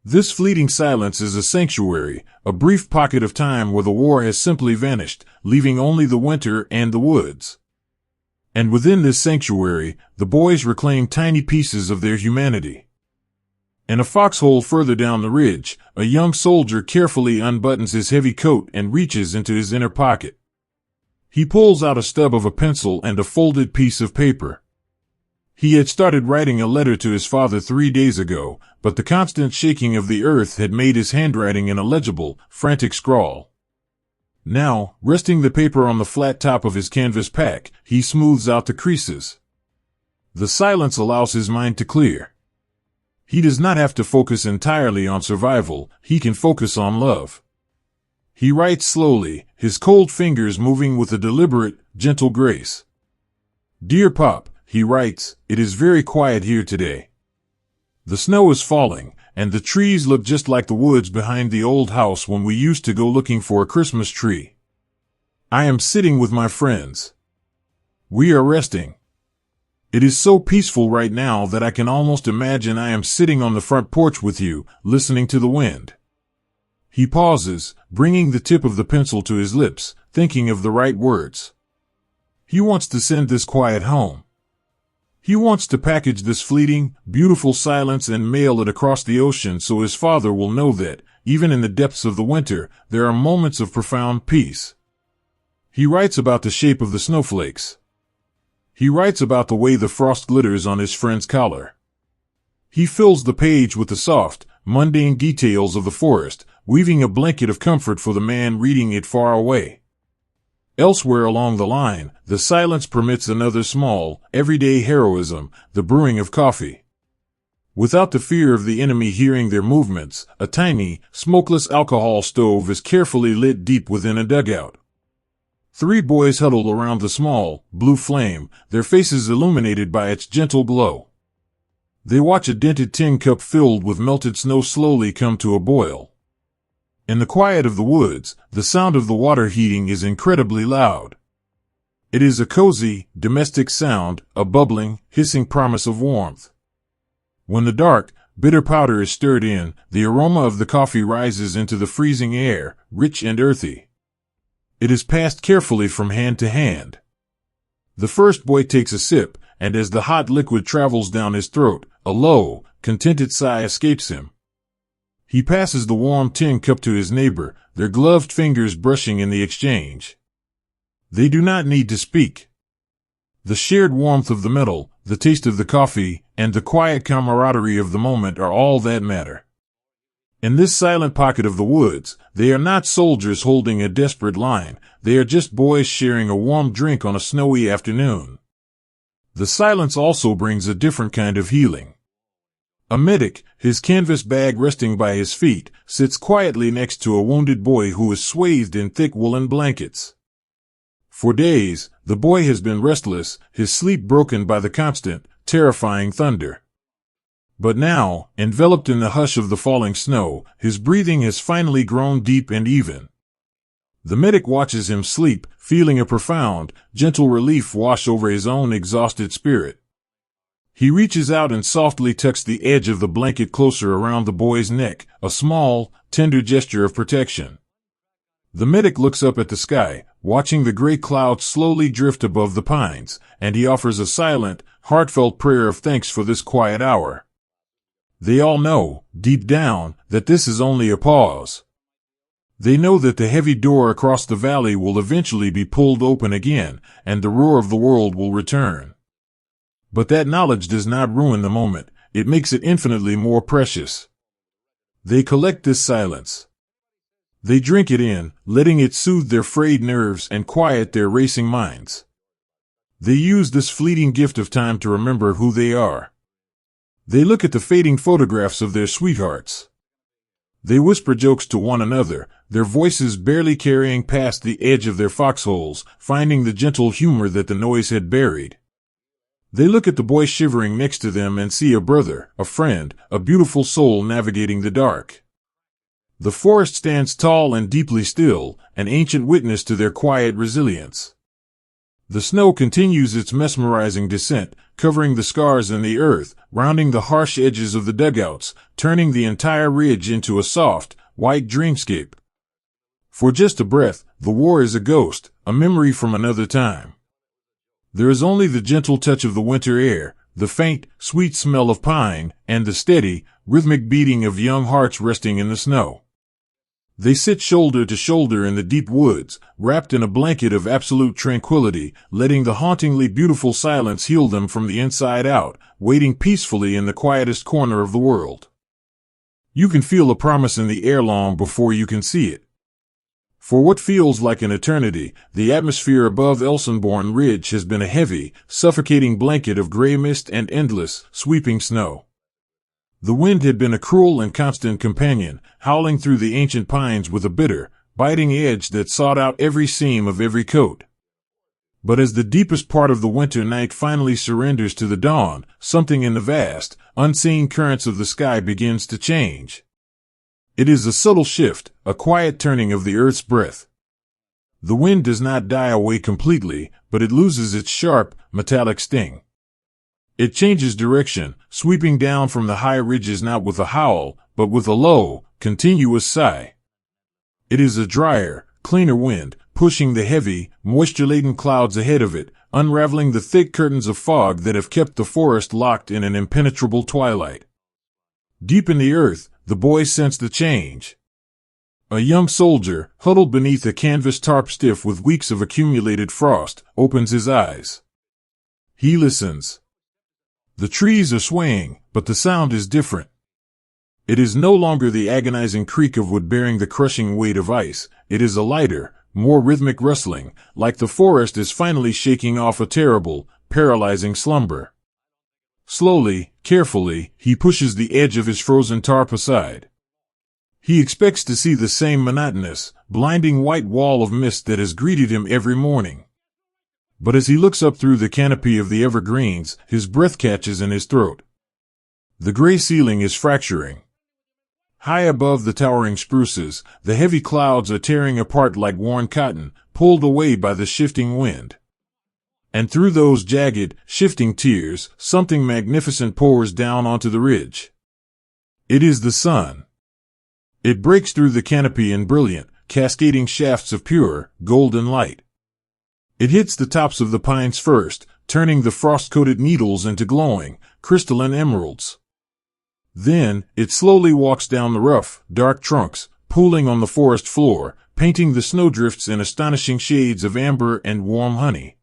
This fleeting silence is a sanctuary, a brief pocket of time where the war has simply vanished, leaving only the winter and the woods. And within this sanctuary, the boys reclaim tiny pieces of their humanity. In a foxhole further down the ridge, a young soldier carefully unbuttons his heavy coat and reaches into his inner pocket. He pulls out a stub of a pencil and a folded piece of paper. He had started writing a letter to his father 3 days ago, but the constant shaking of the earth had made his handwriting an illegible, frantic scrawl. Now, resting the paper on the flat top of his canvas pack, he smooths out the creases. The silence allows his mind to clear. He does not have to focus entirely on survival, he can focus on love. He writes slowly, his cold fingers moving with a deliberate, gentle grace. "Dear Pop," he writes, "it is very quiet here today. The snow is falling, and the trees look just like the woods behind the old house when we used to go looking for a Christmas tree. I am sitting with my friends. We are resting. It is so peaceful right now that I can almost imagine I am sitting on the front porch with you, listening to the wind." He pauses, bringing the tip of the pencil to his lips, thinking of the right words. He wants to send this quiet home. He wants to package this fleeting, beautiful silence and mail it across the ocean so his father will know that, even in the depths of the winter, there are moments of profound peace. He writes about the shape of the snowflakes. He writes about the way the frost glitters on his friend's collar. He fills the page with the soft, mundane details of the forest, weaving a blanket of comfort for the man reading it far away. Elsewhere along the line, the silence permits another small, everyday heroism, the brewing of coffee. Without the fear of the enemy hearing their movements, a tiny, smokeless alcohol stove is carefully lit deep within a dugout. 3 boys huddle around the small, blue flame, their faces illuminated by its gentle glow. They watch a dented tin cup filled with melted snow slowly come to a boil. In the quiet of the woods, the sound of the water heating is incredibly loud. It is a cozy, domestic sound, a bubbling, hissing promise of warmth. When the dark, bitter powder is stirred in, the aroma of the coffee rises into the freezing air, rich and earthy. It is passed carefully from hand to hand. The first boy takes a sip, and as the hot liquid travels down his throat, a low, contented sigh escapes him. He passes the warm tin cup to his neighbor, their gloved fingers brushing in the exchange. They do not need to speak. The shared warmth of the metal, the taste of the coffee, and the quiet camaraderie of the moment are all that matter. In this silent pocket of the woods, they are not soldiers holding a desperate line, they are just boys sharing a warm drink on a snowy afternoon. The silence also brings a different kind of healing. A medic, his canvas bag resting by his feet, sits quietly next to a wounded boy who is swathed in thick woolen blankets. For days, the boy has been restless, his sleep broken by the constant, terrifying thunder. But now, enveloped in the hush of the falling snow, his breathing has finally grown deep and even. The medic watches him sleep, feeling a profound, gentle relief wash over his own exhausted spirit. He reaches out and softly tucks the edge of the blanket closer around the boy's neck, a small, tender gesture of protection. The medic looks up at the sky, watching the gray clouds slowly drift above the pines, and he offers a silent, heartfelt prayer of thanks for this quiet hour. They all know, deep down, that this is only a pause. They know that the heavy door across the valley will eventually be pulled open again, and the roar of the world will return. But that knowledge does not ruin the moment, it makes it infinitely more precious. They collect this silence. They drink it in, letting it soothe their frayed nerves and quiet their racing minds. They use this fleeting gift of time to remember who they are. They look at the fading photographs of their sweethearts. They whisper jokes to one another, their voices barely carrying past the edge of their foxholes, finding the gentle humor that the noise had buried. They look at the boy shivering next to them and see a brother, a friend, a beautiful soul navigating the dark. The forest stands tall and deeply still, an ancient witness to their quiet resilience. The snow continues its mesmerizing descent, covering the scars in the earth, rounding the harsh edges of the dugouts, turning the entire ridge into a soft, white dreamscape. For just a breath, the war is a ghost, a memory from another time. There is only the gentle touch of the winter air, the faint, sweet smell of pine, and the steady, rhythmic beating of young hearts resting in the snow. They sit shoulder to shoulder in the deep woods, wrapped in a blanket of absolute tranquility, letting the hauntingly beautiful silence heal them from the inside out, waiting peacefully in the quietest corner of the world. You can feel a promise in the air long before you can see it. For what feels like an eternity, the atmosphere above Elsenborn Ridge has been a heavy, suffocating blanket of gray mist and endless, sweeping snow. The wind had been a cruel and constant companion, howling through the ancient pines with a bitter, biting edge that sought out every seam of every coat. But as the deepest part of the winter night finally surrenders to the dawn, something in the vast, unseen currents of the sky begins to change. It is a subtle shift, a quiet turning of the earth's breath. The wind does not die away completely, but it loses its sharp, metallic sting. It changes direction, sweeping down from the high ridges not with a howl, but with a low, continuous sigh. It is a drier, cleaner wind, pushing the heavy, moisture-laden clouds ahead of it, unraveling the thick curtains of fog that have kept the forest locked in an impenetrable twilight. Deep in the earth, the boys sense the change. A young soldier, huddled beneath a canvas tarp stiff with weeks of accumulated frost, opens his eyes. He listens. The trees are swaying, but the sound is different. It is no longer the agonizing creak of wood bearing the crushing weight of ice. It is a lighter, more rhythmic rustling, like the forest is finally shaking off a terrible, paralyzing slumber. Slowly, carefully, he pushes the edge of his frozen tarp aside. He expects to see the same monotonous, blinding white wall of mist that has greeted him every morning. But as he looks up through the canopy of the evergreens, his breath catches in his throat. The gray ceiling is fracturing. High above the towering spruces, the heavy clouds are tearing apart like worn cotton, pulled away by the shifting wind. And through those jagged, shifting tiers, something magnificent pours down onto the ridge. It is the sun. It breaks through the canopy in brilliant, cascading shafts of pure, golden light. It hits the tops of the pines first, turning the frost-coated needles into glowing, crystalline emeralds. Then, it slowly walks down the rough, dark trunks, pooling on the forest floor, painting the snowdrifts in astonishing shades of amber and warm honey.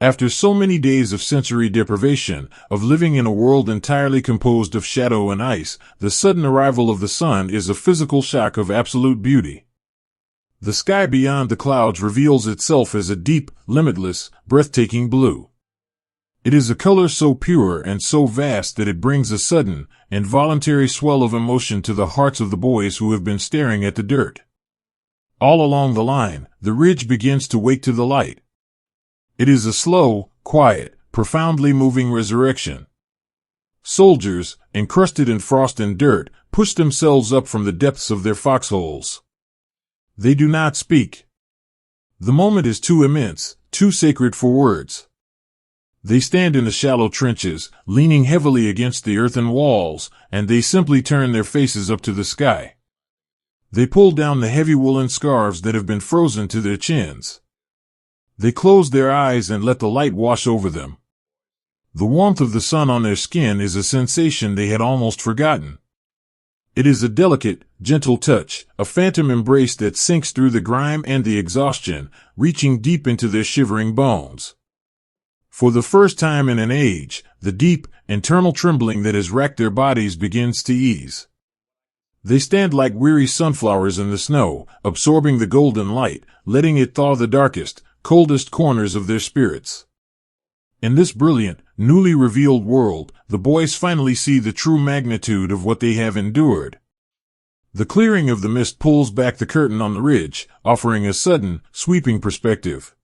After so many days of sensory deprivation, of living in a world entirely composed of shadow and ice, the sudden arrival of the sun is a physical shock of absolute beauty. The sky beyond the clouds reveals itself as a deep, limitless, breathtaking blue. It is a color so pure and so vast that it brings a sudden, involuntary swell of emotion to the hearts of the boys who have been staring at the dirt. All along the line, the ridge begins to wake to the light. It is a slow, quiet, profoundly moving resurrection. Soldiers, encrusted in frost and dirt, push themselves up from the depths of their foxholes. They do not speak. The moment is too immense, too sacred for words. They stand in the shallow trenches, leaning heavily against the earthen walls, and they simply turn their faces up to the sky. They pull down the heavy woolen scarves that have been frozen to their chins. They close their eyes and let the light wash over them. The warmth of the sun on their skin is a sensation they had almost forgotten. It is a delicate, gentle touch, a phantom embrace that sinks through the grime and the exhaustion, reaching deep into their shivering bones. For the first time in an age, the deep, internal trembling that has racked their bodies begins to ease. They stand like weary sunflowers in the snow, absorbing the golden light, letting it thaw the darkest, coldest corners of their spirits. In this brilliant, newly revealed world, the boys finally see the true magnitude of what they have endured. The clearing of the mist pulls back the curtain on the ridge, offering a sudden, sweeping perspective.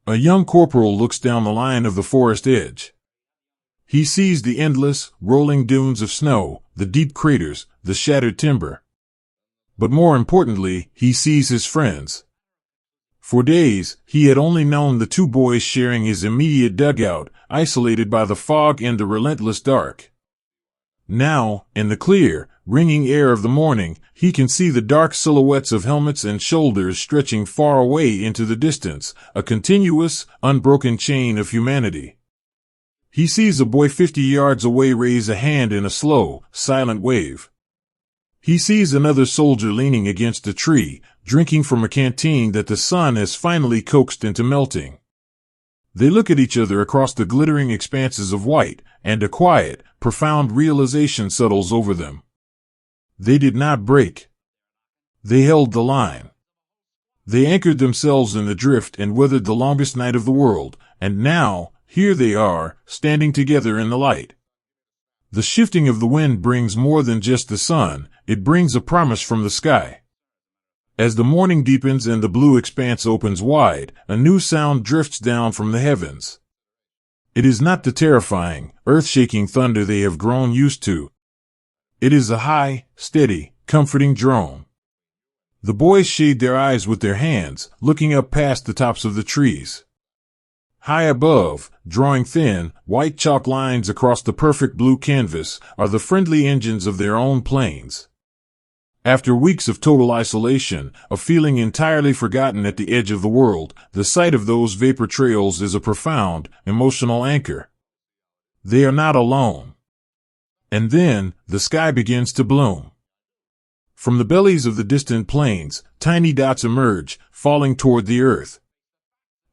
A young corporal looks down the line of the forest edge. He sees the endless, rolling dunes of snow, the deep craters, the shattered timber. But more importantly, he sees his friends. For days, he had only known the two boys sharing his immediate dugout, isolated by the fog and the relentless dark. Now, in the clear, ringing air of the morning, he can see the dark silhouettes of helmets and shoulders stretching far away into the distance, a continuous, unbroken chain of humanity. He sees a boy 50 yards away raise a hand in a slow, silent wave. He sees another soldier leaning against a tree, drinking from a canteen that the sun has finally coaxed into melting. They look at each other across the glittering expanses of white, and a quiet, profound realization settles over them. They did not break. They held the line. They anchored themselves in the drift and weathered the longest night of the world, and now, here they are, standing together in the light. The shifting of the wind brings more than just the sun, it brings a promise from the sky. As the morning deepens and the blue expanse opens wide, a new sound drifts down from the heavens. It is not the terrifying, earth-shaking thunder they have grown used to. It is a high, steady, comforting drone. The boys shade their eyes with their hands, looking up past the tops of the trees. High above, drawing thin, white chalk lines across the perfect blue canvas, are the friendly engines of their own planes. After weeks of total isolation, a feeling entirely forgotten at the edge of the world, the sight of those vapor trails is a profound, emotional anchor. They are not alone. And then, the sky begins to bloom. From the bellies of the distant plains, tiny dots emerge, falling toward the earth.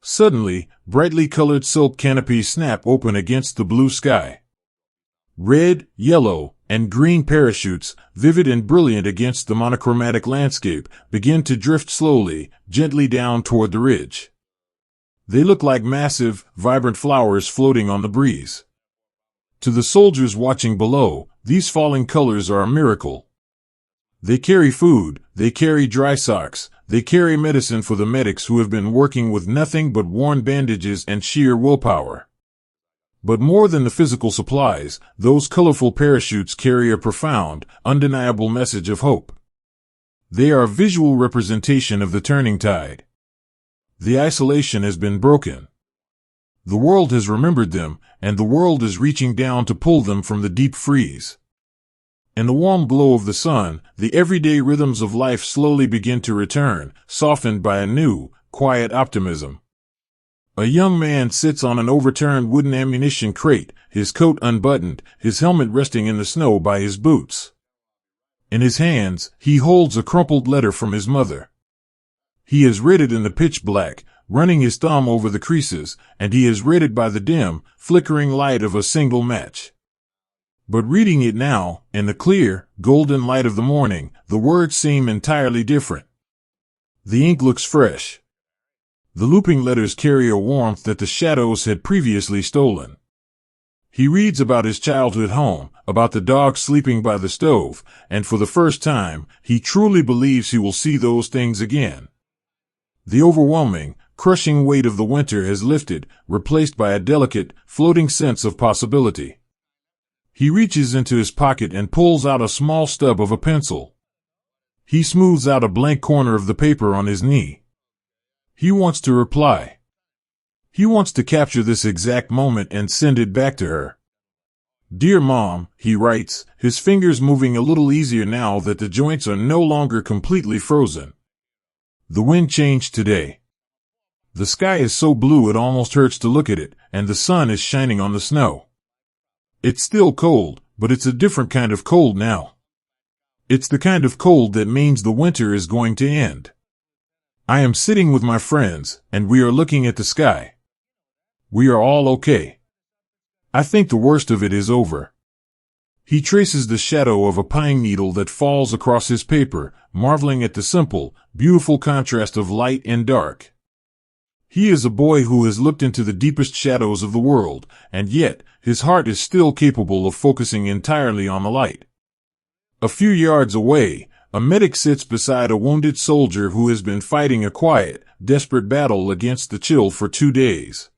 Suddenly, brightly colored silk canopies snap open against the blue sky. Red, yellow, and green parachutes, vivid and brilliant against the monochromatic landscape, begin to drift slowly, gently down toward the ridge. They look like massive, vibrant flowers floating on the breeze. To the soldiers watching below, these falling colors are a miracle. They carry food, they carry dry socks, they carry medicine for the medics who have been working with nothing but worn bandages and sheer willpower. But more than the physical supplies, those colorful parachutes carry a profound, undeniable message of hope. They are a visual representation of the turning tide. The isolation has been broken. The world has remembered them, and the world is reaching down to pull them from the deep freeze. In the warm glow of the sun, the everyday rhythms of life slowly begin to return, softened by a new, quiet optimism. A young man sits on an overturned wooden ammunition crate, his coat unbuttoned, his helmet resting in the snow by his boots. In his hands, he holds a crumpled letter from his mother. He has read it in the pitch black, running his thumb over the creases, and he has read it by the dim, flickering light of a single match. But reading it now, in the clear, golden light of the morning, the words seem entirely different. The ink looks fresh. The looping letters carry a warmth that the shadows had previously stolen. He reads about his childhood home, about the dog sleeping by the stove, and for the first time, he truly believes he will see those things again. The overwhelming, crushing weight of the winter has lifted, replaced by a delicate, floating sense of possibility. He reaches into his pocket and pulls out a small stub of a pencil. He smooths out a blank corner of the paper on his knee. He wants to reply. He wants to capture this exact moment and send it back to her. "Dear Mom," he writes, his fingers moving a little easier now that the joints are no longer completely frozen. The wind changed today. The sky is so blue it almost hurts to look at it, and the sun is shining on the snow. It's still cold, but it's a different kind of cold now. It's the kind of cold that means the winter is going to end. I am sitting with my friends, and we are looking at the sky. We are all okay. I think the worst of it is over. He traces the shadow of a pine needle that falls across his paper, marveling at the simple, beautiful contrast of light and dark. He is a boy who has looked into the deepest shadows of the world, and yet, his heart is still capable of focusing entirely on the light. A few yards away, a medic sits beside a wounded soldier who has been fighting a quiet, desperate battle against the chill for 2 days.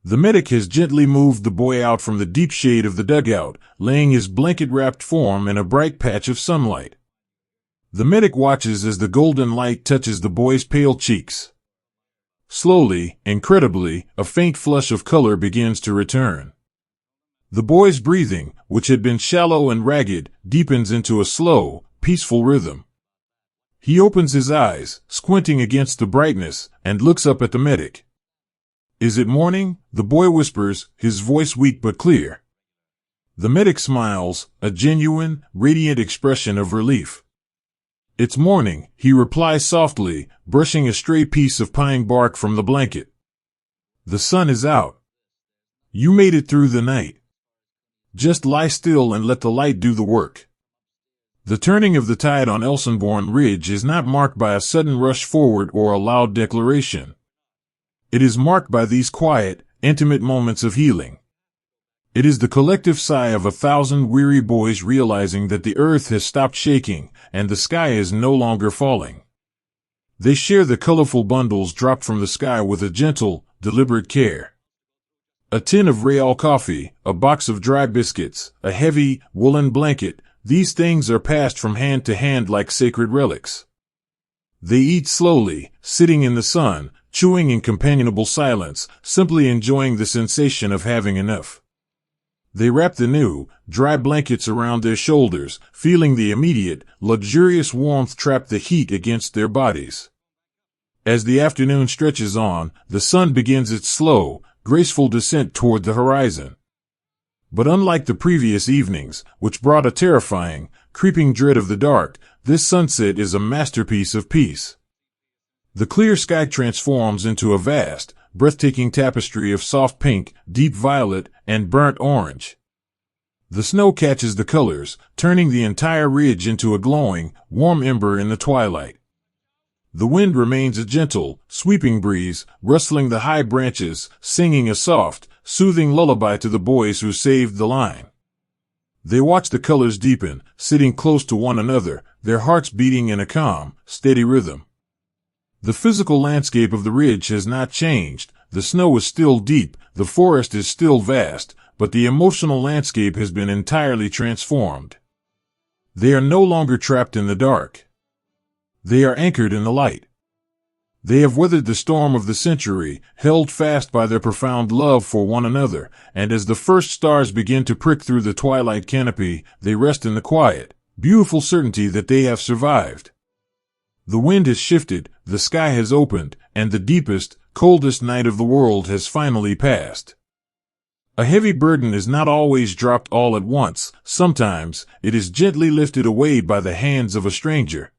The medic has gently moved the boy out from the deep shade of the dugout, laying his blanket-wrapped form in a bright patch of sunlight. The medic watches as the golden light touches the boy's pale cheeks. Slowly, incredibly, a faint flush of color begins to return. The boy's breathing, which had been shallow and ragged, deepens into a slow, peaceful rhythm. He opens his eyes, squinting against the brightness, and looks up at the medic. "Is it morning?" the boy whispers, his voice weak but clear. The medic smiles, a genuine, radiant expression of relief. "It's morning," he replies softly, brushing a stray piece of pine bark from the blanket. "The sun is out. You made it through the night. Just lie still and let the light do the work." The turning of the tide on Elsenborn Ridge is not marked by a sudden rush forward or a loud declaration. It is marked by these quiet, intimate moments of healing. It is the collective sigh of 1,000 weary boys realizing that the earth has stopped shaking, and the sky is no longer falling. They share the colorful bundles dropped from the sky with a gentle, deliberate care. A tin of Real coffee, a box of dry biscuits, a heavy, woolen blanket, these things are passed from hand to hand like sacred relics. They eat slowly, sitting in the sun, chewing in companionable silence, simply enjoying the sensation of having enough. They wrap the new, dry blankets around their shoulders, feeling the immediate, luxurious warmth trap the heat against their bodies. As the afternoon stretches on, the sun begins its slow, graceful descent toward the horizon. But unlike the previous evenings, which brought a terrifying, creeping dread of the dark, this sunset is a masterpiece of peace. The clear sky transforms into a vast, breathtaking tapestry of soft pink, deep violet, and burnt orange. The snow catches the colors, turning the entire ridge into a glowing, warm ember in the twilight. The wind remains a gentle, sweeping breeze, rustling the high branches, singing a soft, soothing lullaby to the boys who saved the line. They watch the colors deepen, sitting close to one another, their hearts beating in a calm, steady rhythm. The physical landscape of the ridge has not changed, the snow is still deep, the forest is still vast, but the emotional landscape has been entirely transformed. They are no longer trapped in the dark. They are anchored in the light. They have weathered the storm of the century, held fast by their profound love for one another, and as the first stars begin to prick through the twilight canopy, they rest in the quiet, beautiful certainty that they have survived. The wind has shifted, the sky has opened, and the deepest, coldest night of the world has finally passed. A heavy burden is not always dropped all at once. Sometimes, it is gently lifted away by the hands of a stranger.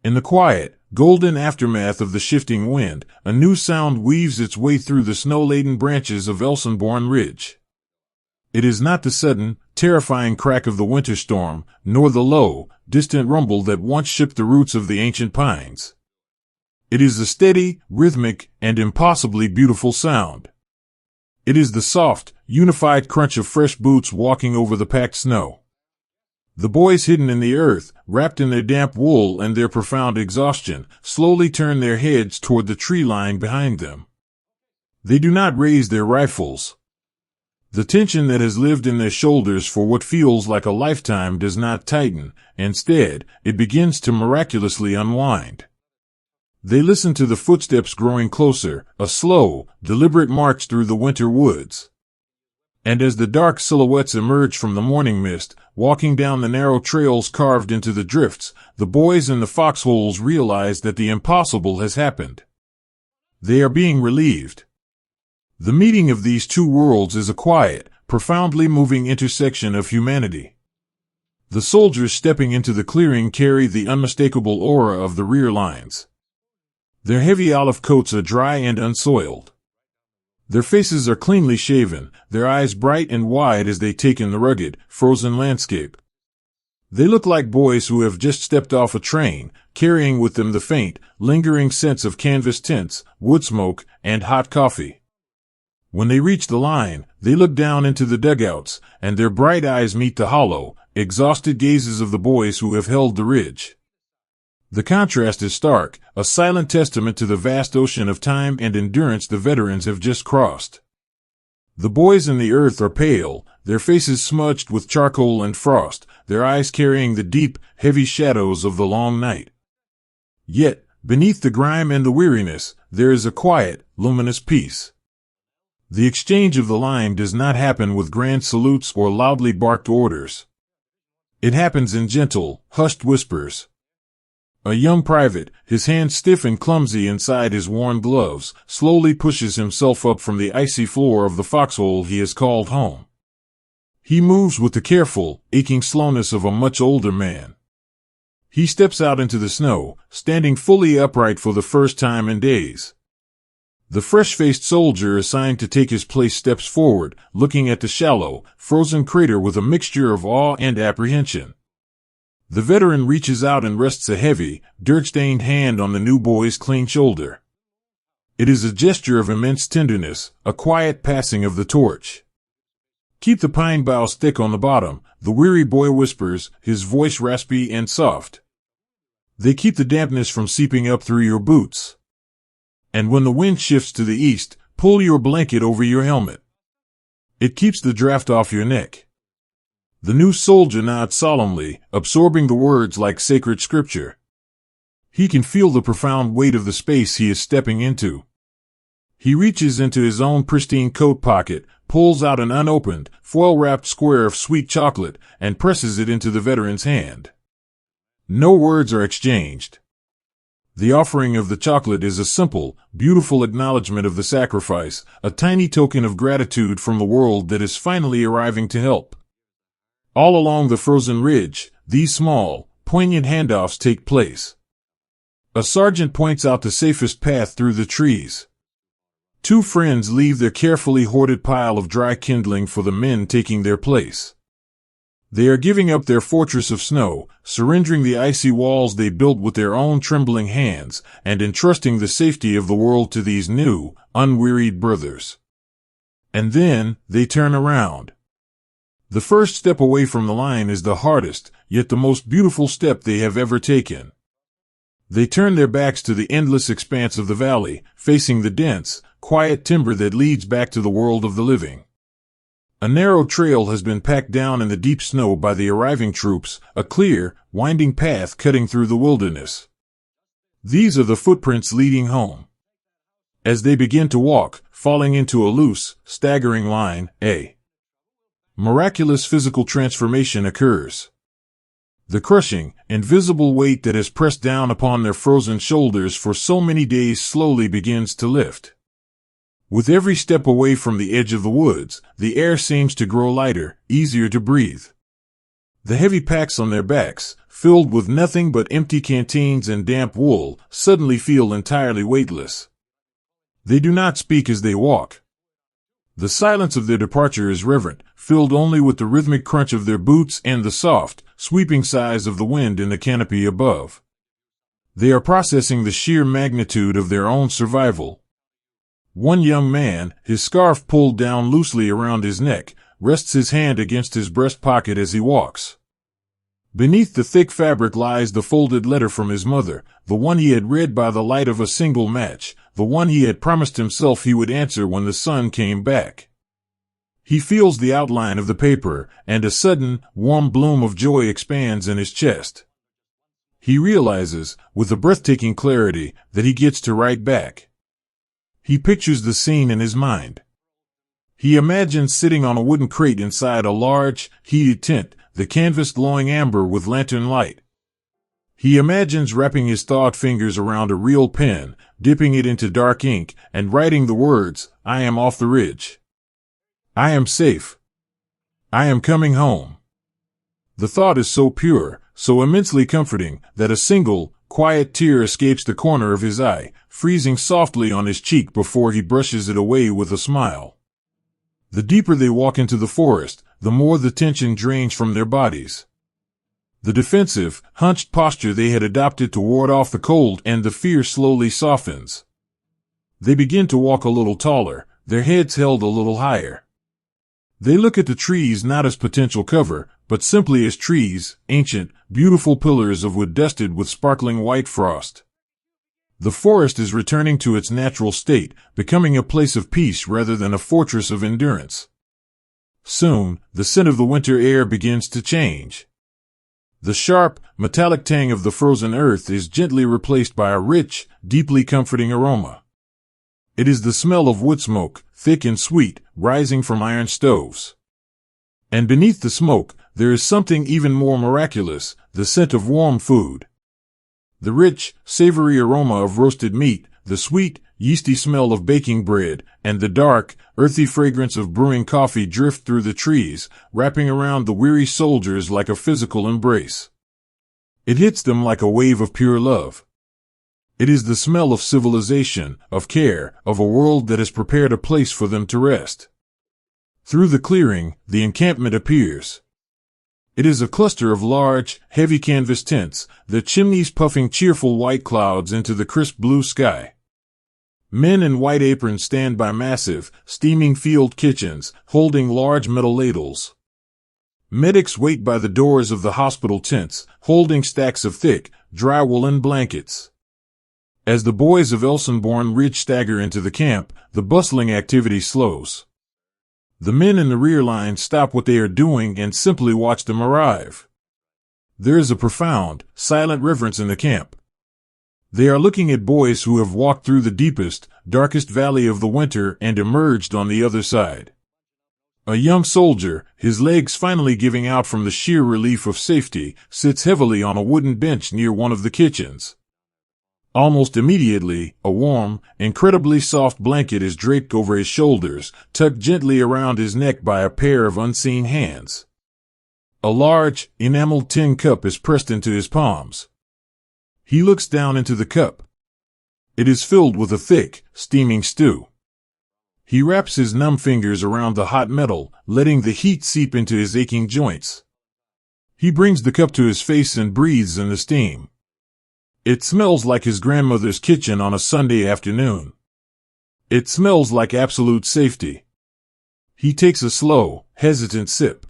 In the quiet, golden aftermath of the shifting wind, a new sound weaves its way through the snow-laden branches of Elsenborn Ridge. It is not the sudden, terrifying crack of the winter storm, nor the low, distant rumble that once shook the roots of the ancient pines. It is the steady, rhythmic, and impossibly beautiful sound. It is the soft, unified crunch of fresh boots walking over the packed snow. The boys hidden in the earth, wrapped in their damp wool and their profound exhaustion, slowly turn their heads toward the tree line behind them. They do not raise their rifles. The tension that has lived in their shoulders for what feels like a lifetime does not tighten. Instead, it begins to miraculously unwind. They listen to the footsteps growing closer, a slow, deliberate march through the winter woods. And as the dark silhouettes emerge from the morning mist, walking down the narrow trails carved into the drifts, the boys in the foxholes realize that the impossible has happened. They are being relieved. The meeting of these two worlds is a quiet, profoundly moving intersection of humanity. The soldiers stepping into the clearing carry the unmistakable aura of the rear lines. Their heavy olive coats are dry and unsoiled. Their faces are cleanly shaven, their eyes bright and wide as they take in the rugged, frozen landscape. They look like boys who have just stepped off a train, carrying with them the faint, lingering sense of canvas tents, wood smoke, and hot coffee. When they reach the line, they look down into the dugouts, and their bright eyes meet the hollow, exhausted gazes of the boys who have held the ridge. The contrast is stark, a silent testament to the vast ocean of time and endurance the veterans have just crossed. The boys in the earth are pale, their faces smudged with charcoal and frost, their eyes carrying the deep, heavy shadows of the long night. Yet, beneath the grime and the weariness, there is a quiet, luminous peace. The exchange of the line does not happen with grand salutes or loudly barked orders. It happens in gentle, hushed whispers. A young private, his hands stiff and clumsy inside his worn gloves, slowly pushes himself up from the icy floor of the foxhole he has called home. He moves with the careful, aching slowness of a much older man. He steps out into the snow, standing fully upright for the first time in days. The fresh-faced soldier assigned to take his place steps forward, looking at the shallow, frozen crater with a mixture of awe and apprehension. The veteran reaches out and rests a heavy, dirt-stained hand on the new boy's clean shoulder. It is a gesture of immense tenderness, a quiet passing of the torch. "Keep the pine boughs thick on the bottom," the weary boy whispers, his voice raspy and soft. "They keep the dampness from seeping up through your boots. And when the wind shifts to the east, pull your blanket over your helmet. It keeps the draft off your neck." The new soldier nods solemnly, absorbing the words like sacred scripture. He can feel the profound weight of the space he is stepping into. He reaches into his own pristine coat pocket, pulls out an unopened, foil-wrapped square of sweet chocolate, and presses it into the veteran's hand. No words are exchanged. The offering of the chocolate is a simple, beautiful acknowledgement of the sacrifice, a tiny token of gratitude from the world that is finally arriving to help. All along the frozen ridge, these small, poignant handoffs take place. A sergeant points out the safest path through the trees. Two friends leave their carefully hoarded pile of dry kindling for the men taking their place. They are giving up their fortress of snow, surrendering the icy walls they built with their own trembling hands, and entrusting the safety of the world to these new, unwearied brothers. And then, they turn around. The first step away from the line is the hardest, yet the most beautiful step they have ever taken. They turn their backs to the endless expanse of the valley, facing the dense, quiet timber that leads back to the world of the living. A narrow trail has been packed down in the deep snow by the arriving troops, a clear, winding path cutting through the wilderness. These are the footprints leading home. As they begin to walk, falling into a loose, staggering line, a miraculous physical transformation occurs. The crushing, invisible weight that has pressed down upon their frozen shoulders for so many days slowly begins to lift. With every step away from the edge of the woods, the air seems to grow lighter, easier to breathe. The heavy packs on their backs, filled with nothing but empty canteens and damp wool, suddenly feel entirely weightless. They do not speak as they walk. The silence of their departure is reverent, filled only with the rhythmic crunch of their boots and the soft, sweeping sighs of the wind in the canopy above. They are processing the sheer magnitude of their own survival. One young man, his scarf pulled down loosely around his neck, rests his hand against his breast pocket as he walks. Beneath the thick fabric lies the folded letter from his mother, the one he had read by the light of a single match, the one he had promised himself he would answer when the sun came back. He feels the outline of the paper, and a sudden, warm bloom of joy expands in his chest. He realizes, with a breathtaking clarity, that he gets to write back. He pictures the scene in his mind. He imagines sitting on a wooden crate inside a large, heated tent, the canvas glowing amber with lantern light. He imagines wrapping his thawed fingers around a real pen, dipping it into dark ink, and writing the words, "I am off the ridge. I am safe. I am coming home." The thought is so pure, so immensely comforting, that a single, quiet tear escapes the corner of his eye, freezing softly on his cheek before he brushes it away with a smile. The deeper they walk into the forest, the more the tension drains from their bodies. The defensive, hunched posture they had adopted to ward off the cold and the fear slowly softens. They begin to walk a little taller, their heads held a little higher. They look at the trees not as potential cover, but simply as trees, ancient, beautiful pillars of wood dusted with sparkling white frost. The forest is returning to its natural state, becoming a place of peace rather than a fortress of endurance. Soon, the scent of the winter air begins to change. The sharp, metallic tang of the frozen earth is gently replaced by a rich, deeply comforting aroma. It is the smell of wood smoke, thick and sweet, rising from iron stoves. And beneath the smoke, there is something even more miraculous, the scent of warm food. The rich, savory aroma of roasted meat, the sweet, yeasty smell of baking bread, and the dark, earthy fragrance of brewing coffee drift through the trees, wrapping around the weary soldiers like a physical embrace. It hits them like a wave of pure love. It is the smell of civilization, of care, of a world that has prepared a place for them to rest. Through the clearing, the encampment appears. It is a cluster of large, heavy canvas tents, their chimneys puffing cheerful white clouds into the crisp blue sky. Men in white aprons stand by massive, steaming field kitchens, holding large metal ladles. Medics wait by the doors of the hospital tents, holding stacks of thick, dry woolen blankets. As the boys of Elsenborn Ridge stagger into the camp, the bustling activity slows. The men in the rear line stop what they are doing and simply watch them arrive. There is a profound, silent reverence in the camp. They are looking at boys who have walked through the deepest, darkest valley of the winter and emerged on the other side. A young soldier, his legs finally giving out from the sheer relief of safety, sits heavily on a wooden bench near one of the kitchens. Almost immediately, a warm, incredibly soft blanket is draped over his shoulders, tucked gently around his neck by a pair of unseen hands. A large, enameled tin cup is pressed into his palms. He looks down into the cup. It is filled with a thick, steaming stew. He wraps his numb fingers around the hot metal, letting the heat seep into his aching joints. He brings the cup to his face and breathes in the steam. It smells like his grandmother's kitchen on a Sunday afternoon. It smells like absolute safety. He takes a slow, hesitant sip.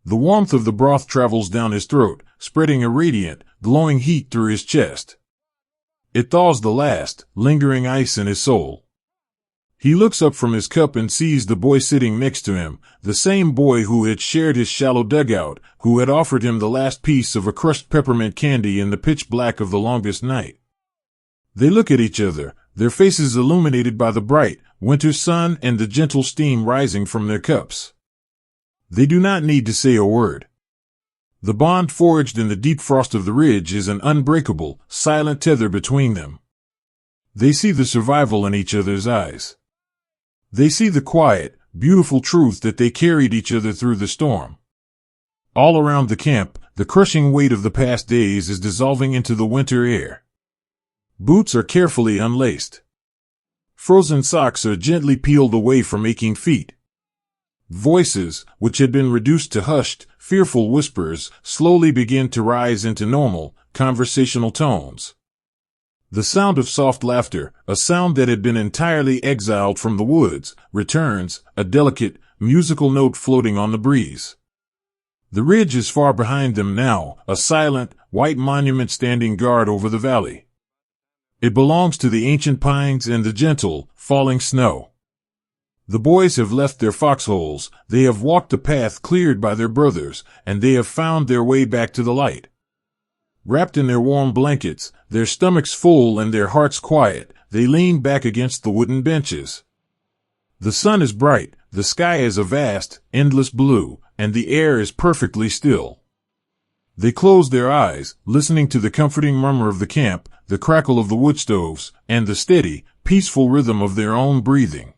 The warmth of the broth travels down his throat, spreading a radiant, glowing heat through his chest. It thaws the last, lingering ice in his soul. He looks up from his cup and sees the boy sitting next to him, the same boy who had shared his shallow dugout, who had offered him the last piece of a crushed peppermint candy in the pitch black of the longest night. They look at each other, their faces illuminated by the bright, winter sun and the gentle steam rising from their cups. They do not need to say a word. The bond forged in the deep frost of the ridge is an unbreakable, silent tether between them. They see the survival in each other's eyes. They see the quiet, beautiful truth that they carried each other through the storm. All around the camp, the crushing weight of the past days is dissolving into the winter air. Boots are carefully unlaced. Frozen socks are gently peeled away from aching feet. Voices, which had been reduced to hushed, fearful whispers, slowly begin to rise into normal, conversational tones. The sound of soft laughter, a sound that had been entirely exiled from the woods, returns, a delicate, musical note floating on the breeze. The ridge is far behind them now, a silent, white monument standing guard over the valley. It belongs to the ancient pines and the gentle, falling snow. The boys have left their foxholes, they have walked the path cleared by their brothers, and they have found their way back to the light. Wrapped in their warm blankets, their stomachs full and their hearts quiet, they lean back against the wooden benches. The sun is bright, the sky is a vast, endless blue, and the air is perfectly still. They close their eyes, listening to the comforting murmur of the camp, the crackle of the wood stoves, and the steady, peaceful rhythm of their own breathing.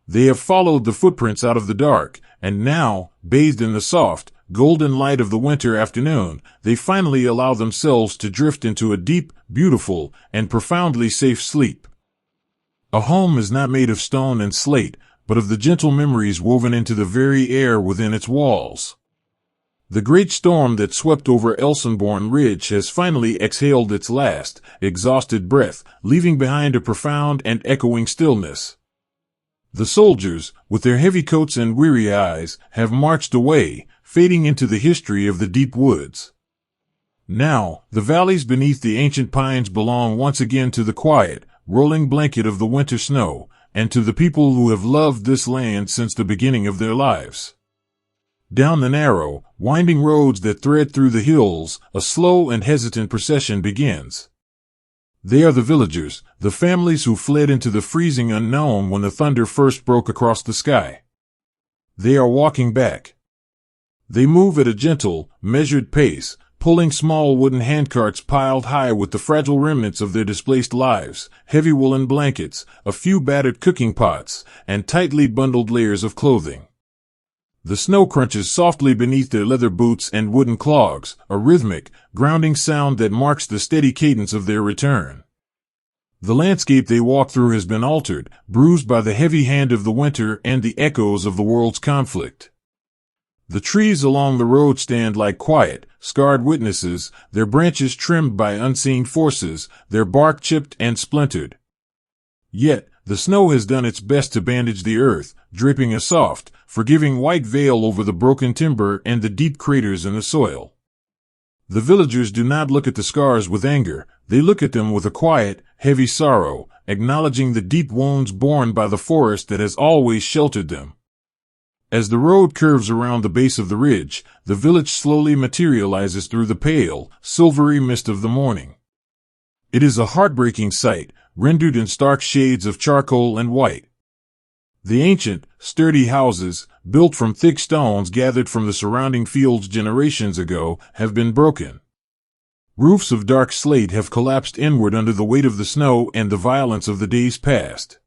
They have followed the footprints out of the dark, and now, bathed in the soft, golden light of the winter afternoon, they finally allow themselves to drift into a deep, beautiful, and profoundly safe sleep. A home is not made of stone and slate, but of the gentle memories woven into the very air within its walls. The great storm that swept over Elsenborn Ridge has finally exhaled its last, exhausted breath, leaving behind a profound and echoing stillness. The soldiers, with their heavy coats and weary eyes, have marched away, fading into the history of the deep woods. Now, the valleys beneath the ancient pines belong once again to the quiet, rolling blanket of the winter snow, and to the people who have loved this land since the beginning of their lives. Down the narrow, winding roads that thread through the hills, a slow and hesitant procession begins. They are the villagers, the families who fled into the freezing unknown when the thunder first broke across the sky. They are walking back. They move at a gentle, measured pace, pulling small wooden handcarts piled high with the fragile remnants of their displaced lives, heavy woolen blankets, a few battered cooking pots, and tightly bundled layers of clothing. The snow crunches softly beneath their leather boots and wooden clogs, a rhythmic, grounding sound that marks the steady cadence of their return. The landscape they walk through has been altered, bruised by the heavy hand of the winter and the echoes of the world's conflict. The trees along the road stand like quiet, scarred witnesses, their branches trimmed by unseen forces, their bark chipped and splintered. Yet, the snow has done its best to bandage the earth, draping a soft, forgiving white veil over the broken timber and the deep craters in the soil. The villagers do not look at the scars with anger, they look at them with a quiet, heavy sorrow, acknowledging the deep wounds borne by the forest that has always sheltered them. As the road curves around the base of the ridge, the village slowly materializes through the pale, silvery mist of the morning. It is a heartbreaking sight, rendered in stark shades of charcoal and white. The ancient, sturdy houses, built from thick stones gathered from the surrounding fields generations ago, have been broken. Roofs of dark slate have collapsed inward under the weight of the snow and the violence of the days past.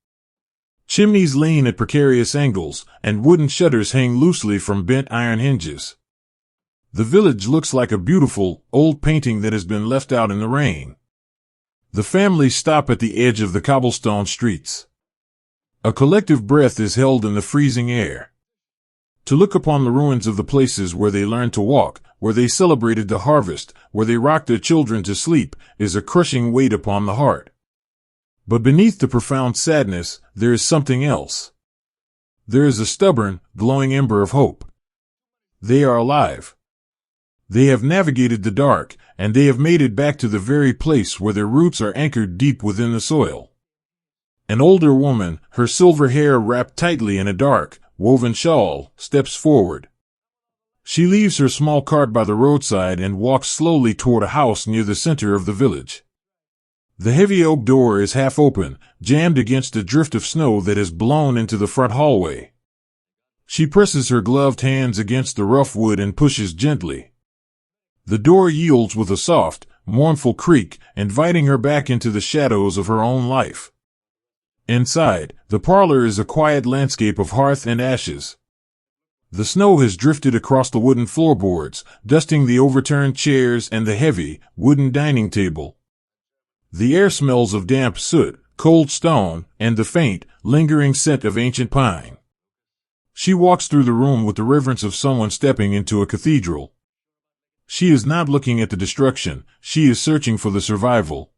Chimneys lean at precarious angles, and wooden shutters hang loosely from bent iron hinges. The village looks like a beautiful, old painting that has been left out in the rain. The families stop at the edge of the cobblestone streets. A collective breath is held in the freezing air. To look upon the ruins of the places where they learned to walk, where they celebrated the harvest, where they rocked their children to sleep, is a crushing weight upon the heart. But beneath the profound sadness, there is something else. There is a stubborn, glowing ember of hope. They are alive. They have navigated the dark, and they have made it back to the very place where their roots are anchored deep within the soil. An older woman, her silver hair wrapped tightly in a dark, woven shawl, steps forward. She leaves her small cart by the roadside and walks slowly toward a house near the center of the village. The heavy oak door is half open, jammed against a drift of snow that has blown into the front hallway. She presses her gloved hands against the rough wood and pushes gently. The door yields with a soft, mournful creak, inviting her back into the shadows of her own life. Inside, the parlor is a quiet landscape of hearth and ashes. The snow has drifted across the wooden floorboards, dusting the overturned chairs and the heavy, wooden dining table. The air smells of damp soot, cold stone, and the faint, lingering scent of ancient pine. She walks through the room with the reverence of someone stepping into a cathedral. She is not looking at the destruction, she is searching for the survival.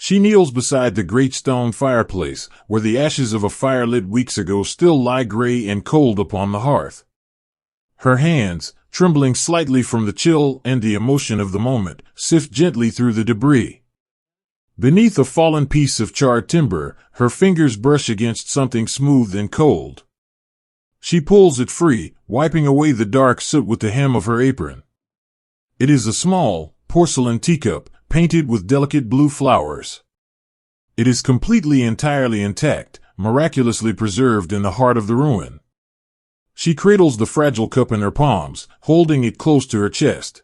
She kneels beside the great stone fireplace, where the ashes of a fire lit weeks ago still lie gray and cold upon the hearth. Her hands, trembling slightly from the chill and the emotion of the moment, sift gently through the debris. Beneath a fallen piece of charred timber, her fingers brush against something smooth and cold. She pulls it free, wiping away the dark soot with the hem of her apron. It is a small, porcelain teacup, painted with delicate blue flowers. It is entirely intact, miraculously preserved in the heart of the ruin. She cradles the fragile cup in her palms, holding it close to her chest.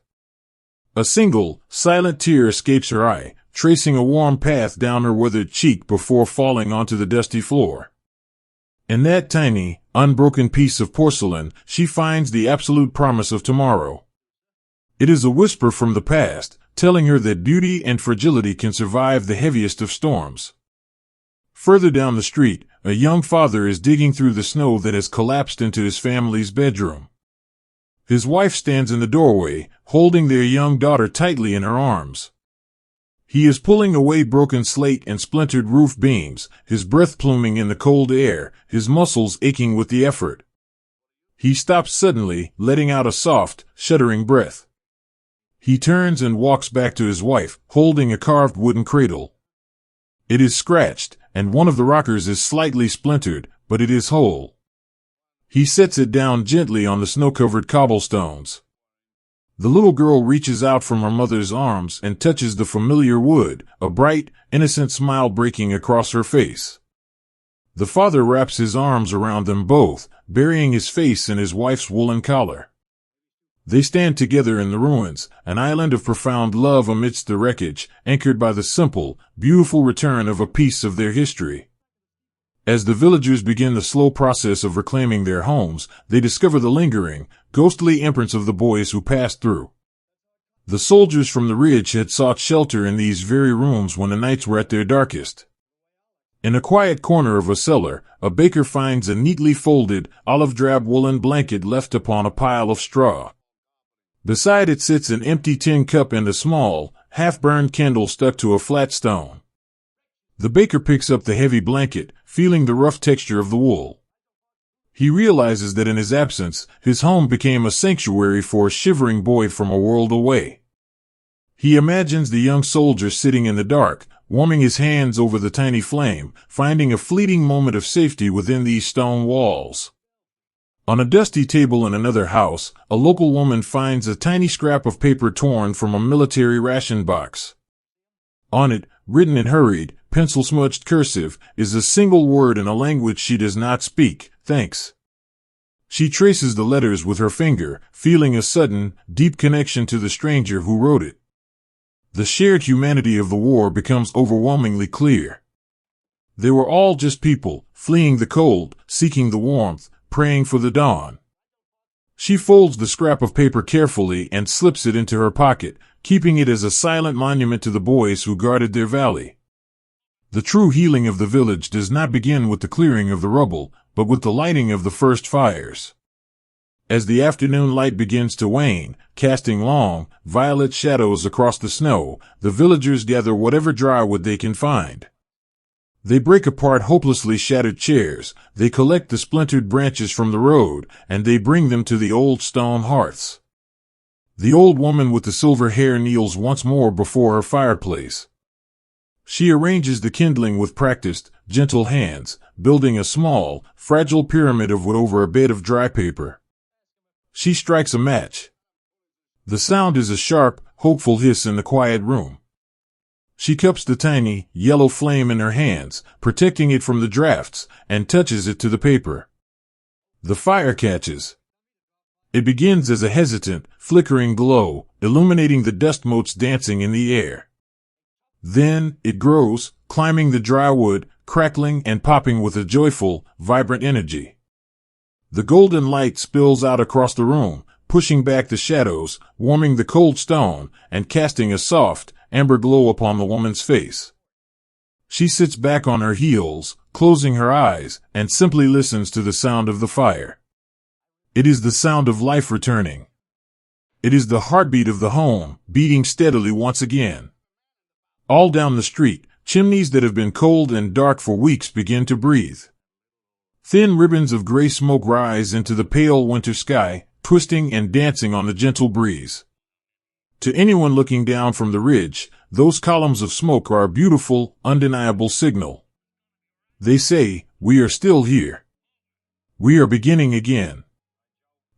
A single, silent tear escapes her eye, tracing a warm path down her withered cheek before falling onto the dusty floor. In that tiny, unbroken piece of porcelain, she finds the absolute promise of tomorrow. It is a whisper from the past, telling her that beauty and fragility can survive the heaviest of storms. Further down the street, a young father is digging through the snow that has collapsed into his family's bedroom. His wife stands in the doorway, holding their young daughter tightly in her arms. He is pulling away broken slate and splintered roof beams, his breath pluming in the cold air, his muscles aching with the effort. He stops suddenly, letting out a soft, shuddering breath. He turns and walks back to his wife, holding a carved wooden cradle. It is scratched, and one of the rockers is slightly splintered, but it is whole. He sets it down gently on the snow-covered cobblestones. The little girl reaches out from her mother's arms and touches the familiar wood, a bright, innocent smile breaking across her face. The father wraps his arms around them both, burying his face in his wife's woolen collar. They stand together in the ruins, an island of profound love amidst the wreckage, anchored by the simple, beautiful return of a piece of their history. As the villagers begin the slow process of reclaiming their homes, they discover the lingering, ghostly imprints of the boys who passed through. The soldiers from the ridge had sought shelter in these very rooms when the nights were at their darkest. In a quiet corner of a cellar, a baker finds a neatly folded, olive-drab woolen blanket left upon a pile of straw. Beside it sits an empty tin cup and a small, half-burned candle stuck to a flat stone. The baker picks up the heavy blanket, feeling the rough texture of the wool. He realizes that in his absence, his home became a sanctuary for a shivering boy from a world away. He imagines the young soldier sitting in the dark, warming his hands over the tiny flame, finding a fleeting moment of safety within these stone walls. On a dusty table in another house, a local woman finds a tiny scrap of paper torn from a military ration box. On it, written in hurried, pencil-smudged cursive, is a single word in a language she does not speak: thanks. She traces the letters with her finger, feeling a sudden, deep connection to the stranger who wrote it. The shared humanity of the war becomes overwhelmingly clear. They were all just people, fleeing the cold, seeking the warmth, praying for the dawn. She folds the scrap of paper carefully and slips it into her pocket, keeping it as a silent monument to the boys who guarded their valley. The true healing of the village does not begin with the clearing of the rubble, but with the lighting of the first fires. As the afternoon light begins to wane, casting long, violet shadows across the snow, the villagers gather whatever dry wood they can find. They break apart hopelessly shattered chairs, they collect the splintered branches from the road, and they bring them to the old stone hearths. The old woman with the silver hair kneels once more before her fireplace. She arranges the kindling with practiced, gentle hands, building a small, fragile pyramid of wood over a bed of dry paper. She strikes a match. The sound is a sharp, hopeful hiss in the quiet room. She cups the tiny, yellow flame in her hands, protecting it from the drafts, and touches it to the paper. The fire catches. It begins as a hesitant, flickering glow, illuminating the dust motes dancing in the air. Then, it grows, climbing the dry wood, crackling and popping with a joyful, vibrant energy. The golden light spills out across the room, pushing back the shadows, warming the cold stone, and casting a soft, amber glow upon the woman's face. She sits back on her heels, closing her eyes, and simply listens to the sound of the fire. It is the sound of life returning. It is the heartbeat of the home, beating steadily once again. All down the street, chimneys that have been cold and dark for weeks begin to breathe. Thin ribbons of gray smoke rise into the pale winter sky, twisting and dancing on the gentle breeze. To anyone looking down from the ridge, those columns of smoke are a beautiful, undeniable signal. They say, we are still here. We are beginning again.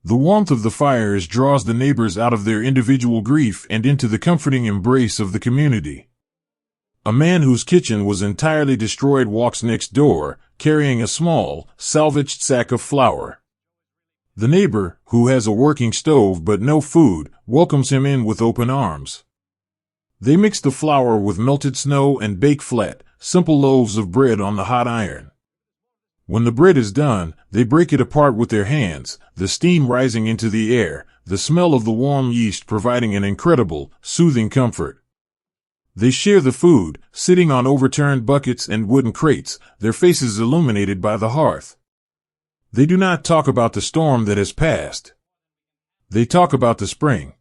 The warmth of the fires draws the neighbors out of their individual grief and into the comforting embrace of the community. A man whose kitchen was entirely destroyed walks next door, carrying a small, salvaged sack of flour. The neighbor, who has a working stove but no food, welcomes him in with open arms. They mix the flour with melted snow and bake flat, simple loaves of bread on the hot iron. When the bread is done, they break it apart with their hands, the steam rising into the air, the smell of the warm yeast providing an incredible, soothing comfort. They share the food, sitting on overturned buckets and wooden crates, their faces illuminated by the hearth. They do not talk about the storm that has passed. They talk about the spring.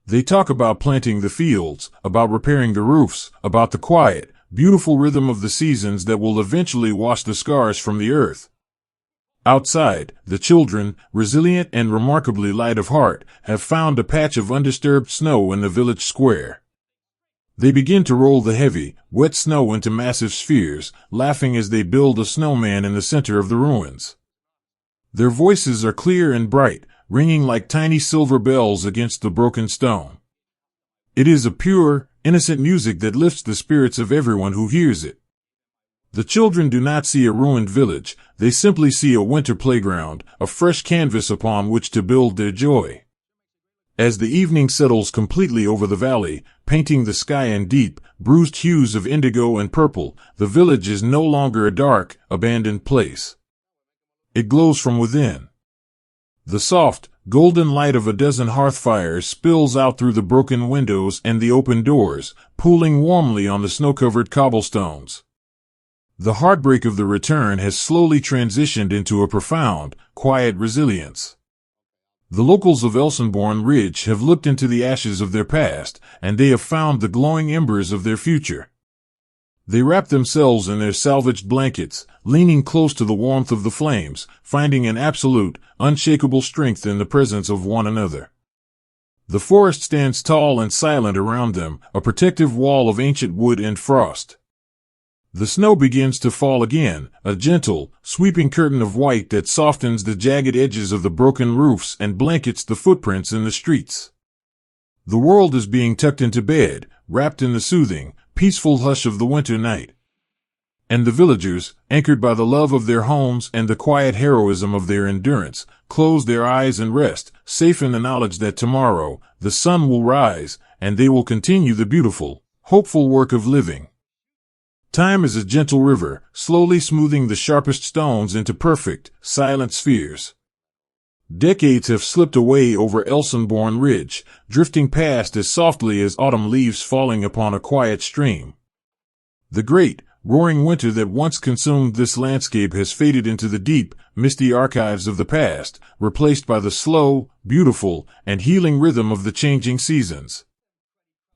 They talk about planting the fields, about repairing the roofs, about the quiet, beautiful rhythm of the seasons that will eventually wash the scars from the earth. Outside, the children, resilient and remarkably light of heart, have found a patch of undisturbed snow in the village square. They begin to roll the heavy, wet snow into massive spheres, laughing as they build a snowman in the center of the ruins. Their voices are clear and bright, ringing like tiny silver bells against the broken stone. It is a pure, innocent music that lifts the spirits of everyone who hears it. The children do not see a ruined village, they simply see a winter playground, a fresh canvas upon which to build their joy. As the evening settles completely over the valley, painting the sky in deep, bruised hues of indigo and purple, the village is no longer a dark, abandoned place. It glows from within. The soft, golden light of a dozen hearth fires spills out through the broken windows and the open doors, pooling warmly on the snow-covered cobblestones. The heartbreak of the return has slowly transitioned into a profound, quiet resilience. The locals of Elsenborn Ridge have looked into the ashes of their past, and they have found the glowing embers of their future. They wrap themselves in their salvaged blankets, leaning close to the warmth of the flames, finding an absolute, unshakable strength in the presence of one another. The forest stands tall and silent around them, a protective wall of ancient wood and frost. The snow begins to fall again, a gentle, sweeping curtain of white that softens the jagged edges of the broken roofs and blankets the footprints in the streets. The world is being tucked into bed, wrapped in the soothing, peaceful hush of the winter night. And the villagers, anchored by the love of their homes and the quiet heroism of their endurance, close their eyes and rest, safe in the knowledge that tomorrow, the sun will rise, and they will continue the beautiful, hopeful work of living. Time is a gentle river, slowly smoothing the sharpest stones into perfect, silent spheres. Decades have slipped away over Elsenborn Ridge, drifting past as softly as autumn leaves falling upon a quiet stream. The great, roaring winter that once consumed this landscape has faded into the deep, misty archives of the past, replaced by the slow, beautiful, and healing rhythm of the changing seasons.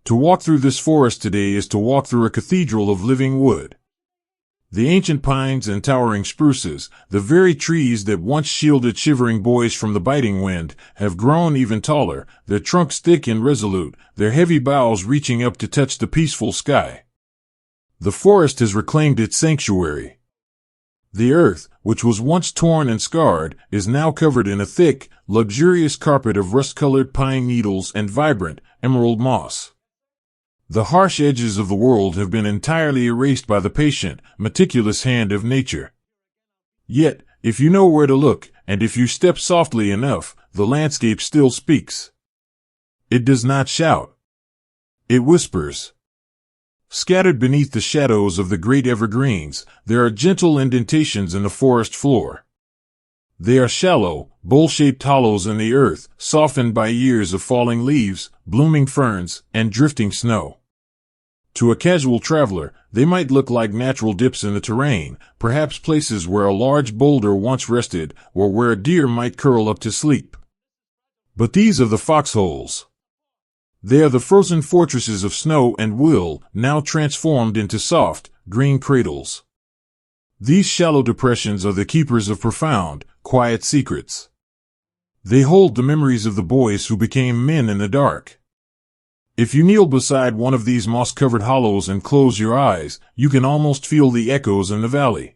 To walk through this forest today is to walk through a cathedral of living wood. The ancient pines and towering spruces, the very trees that once shielded shivering boys from the biting wind, have grown even taller, their trunks thick and resolute, their heavy boughs reaching up to touch the peaceful sky. The forest has reclaimed its sanctuary. The earth, which was once torn and scarred, is now covered in a thick, luxurious carpet of rust-colored pine needles and vibrant, emerald moss. The harsh edges of the world have been entirely erased by the patient, meticulous hand of nature. Yet, if you know where to look, and if you step softly enough, the landscape still speaks. It does not shout. It whispers. Scattered beneath the shadows of the great evergreens, there are gentle indentations in the forest floor. They are shallow, bowl-shaped hollows in the earth, softened by years of falling leaves, blooming ferns, and drifting snow. To a casual traveler, they might look like natural dips in the terrain, perhaps places where a large boulder once rested, or where a deer might curl up to sleep. But these are the foxholes. They are the frozen fortresses of snow and will, now transformed into soft, green cradles. These shallow depressions are the keepers of profound, quiet secrets. They hold the memories of the boys who became men in the dark. If you kneel beside one of these moss-covered hollows and close your eyes, you can almost feel the echoes in the valley.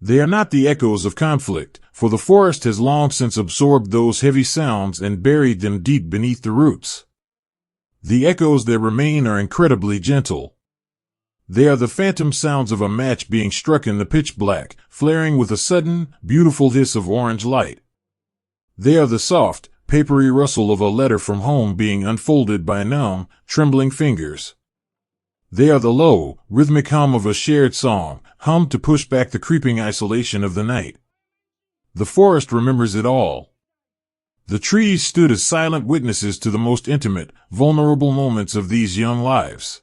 They are not the echoes of conflict, for the forest has long since absorbed those heavy sounds and buried them deep beneath the roots. The echoes that remain are incredibly gentle. They are the phantom sounds of a match being struck in the pitch black, flaring with a sudden, beautiful hiss of orange light. They are the soft, papery rustle of a letter from home being unfolded by numb, trembling fingers. They are the low, rhythmic hum of a shared song, hummed to push back the creeping isolation of the night. The forest remembers it all. The trees stood as silent witnesses to the most intimate, vulnerable moments of these young lives.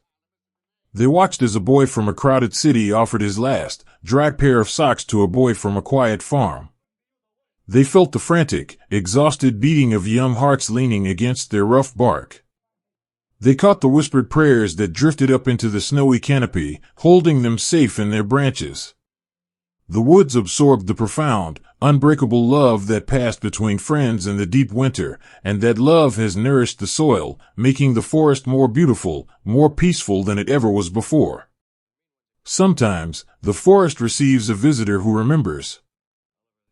They watched as a boy from a crowded city offered his last, dry pair of socks to a boy from a quiet farm. They felt the frantic, exhausted beating of young hearts leaning against their rough bark. They caught the whispered prayers that drifted up into the snowy canopy, holding them safe in their branches. The woods absorbed the profound, unbreakable love that passed between friends in the deep winter, and that love has nourished the soil, making the forest more beautiful, more peaceful than it ever was before. Sometimes, the forest receives a visitor who remembers.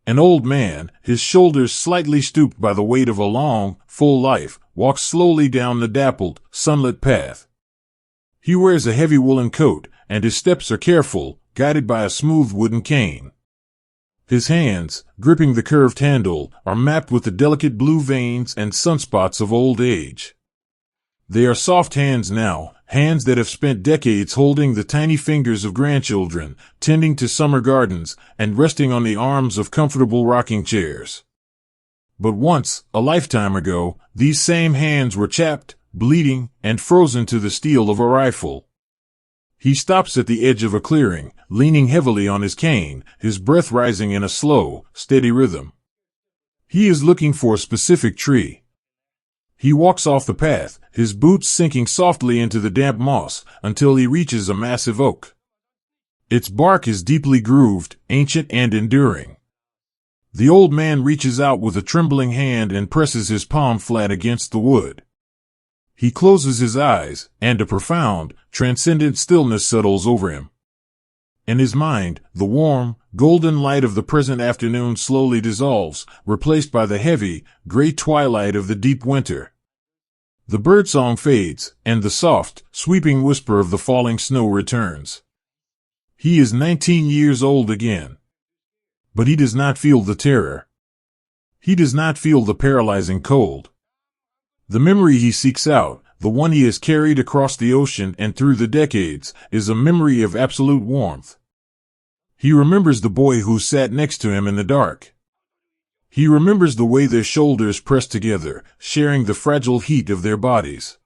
An old man, his shoulders slightly stooped by the weight of a long, full life, walks slowly down the dappled, sunlit path. He wears a heavy woolen coat, and his steps are careful, guided by a smooth wooden cane. His hands, gripping the curved handle, are mapped with the delicate blue veins and sunspots of old age. They are soft hands now, hands that have spent decades holding the tiny fingers of grandchildren, tending to summer gardens, and resting on the arms of comfortable rocking chairs. But once, a lifetime ago, these same hands were chapped, bleeding, and frozen to the steel of a rifle. He stops at the edge of a clearing, leaning heavily on his cane, his breath rising in a slow, steady rhythm. He is looking for a specific tree. He walks off the path, his boots sinking softly into the damp moss, until he reaches a massive oak. Its bark is deeply grooved, ancient and enduring. The old man reaches out with a trembling hand and presses his palm flat against the wood. He closes his eyes, and a profound, transcendent stillness settles over him. In his mind, the warm, golden light of the present afternoon slowly dissolves, replaced by the heavy, gray twilight of the deep winter. The birdsong fades, and the soft, sweeping whisper of the falling snow returns. He is 19 years old again. But he does not feel the terror. He does not feel the paralyzing cold. The memory he seeks out, the one he has carried across the ocean and through the decades, is a memory of absolute warmth. He remembers the boy who sat next to him in the dark. He remembers the way their shoulders pressed together, sharing the fragile heat of their bodies.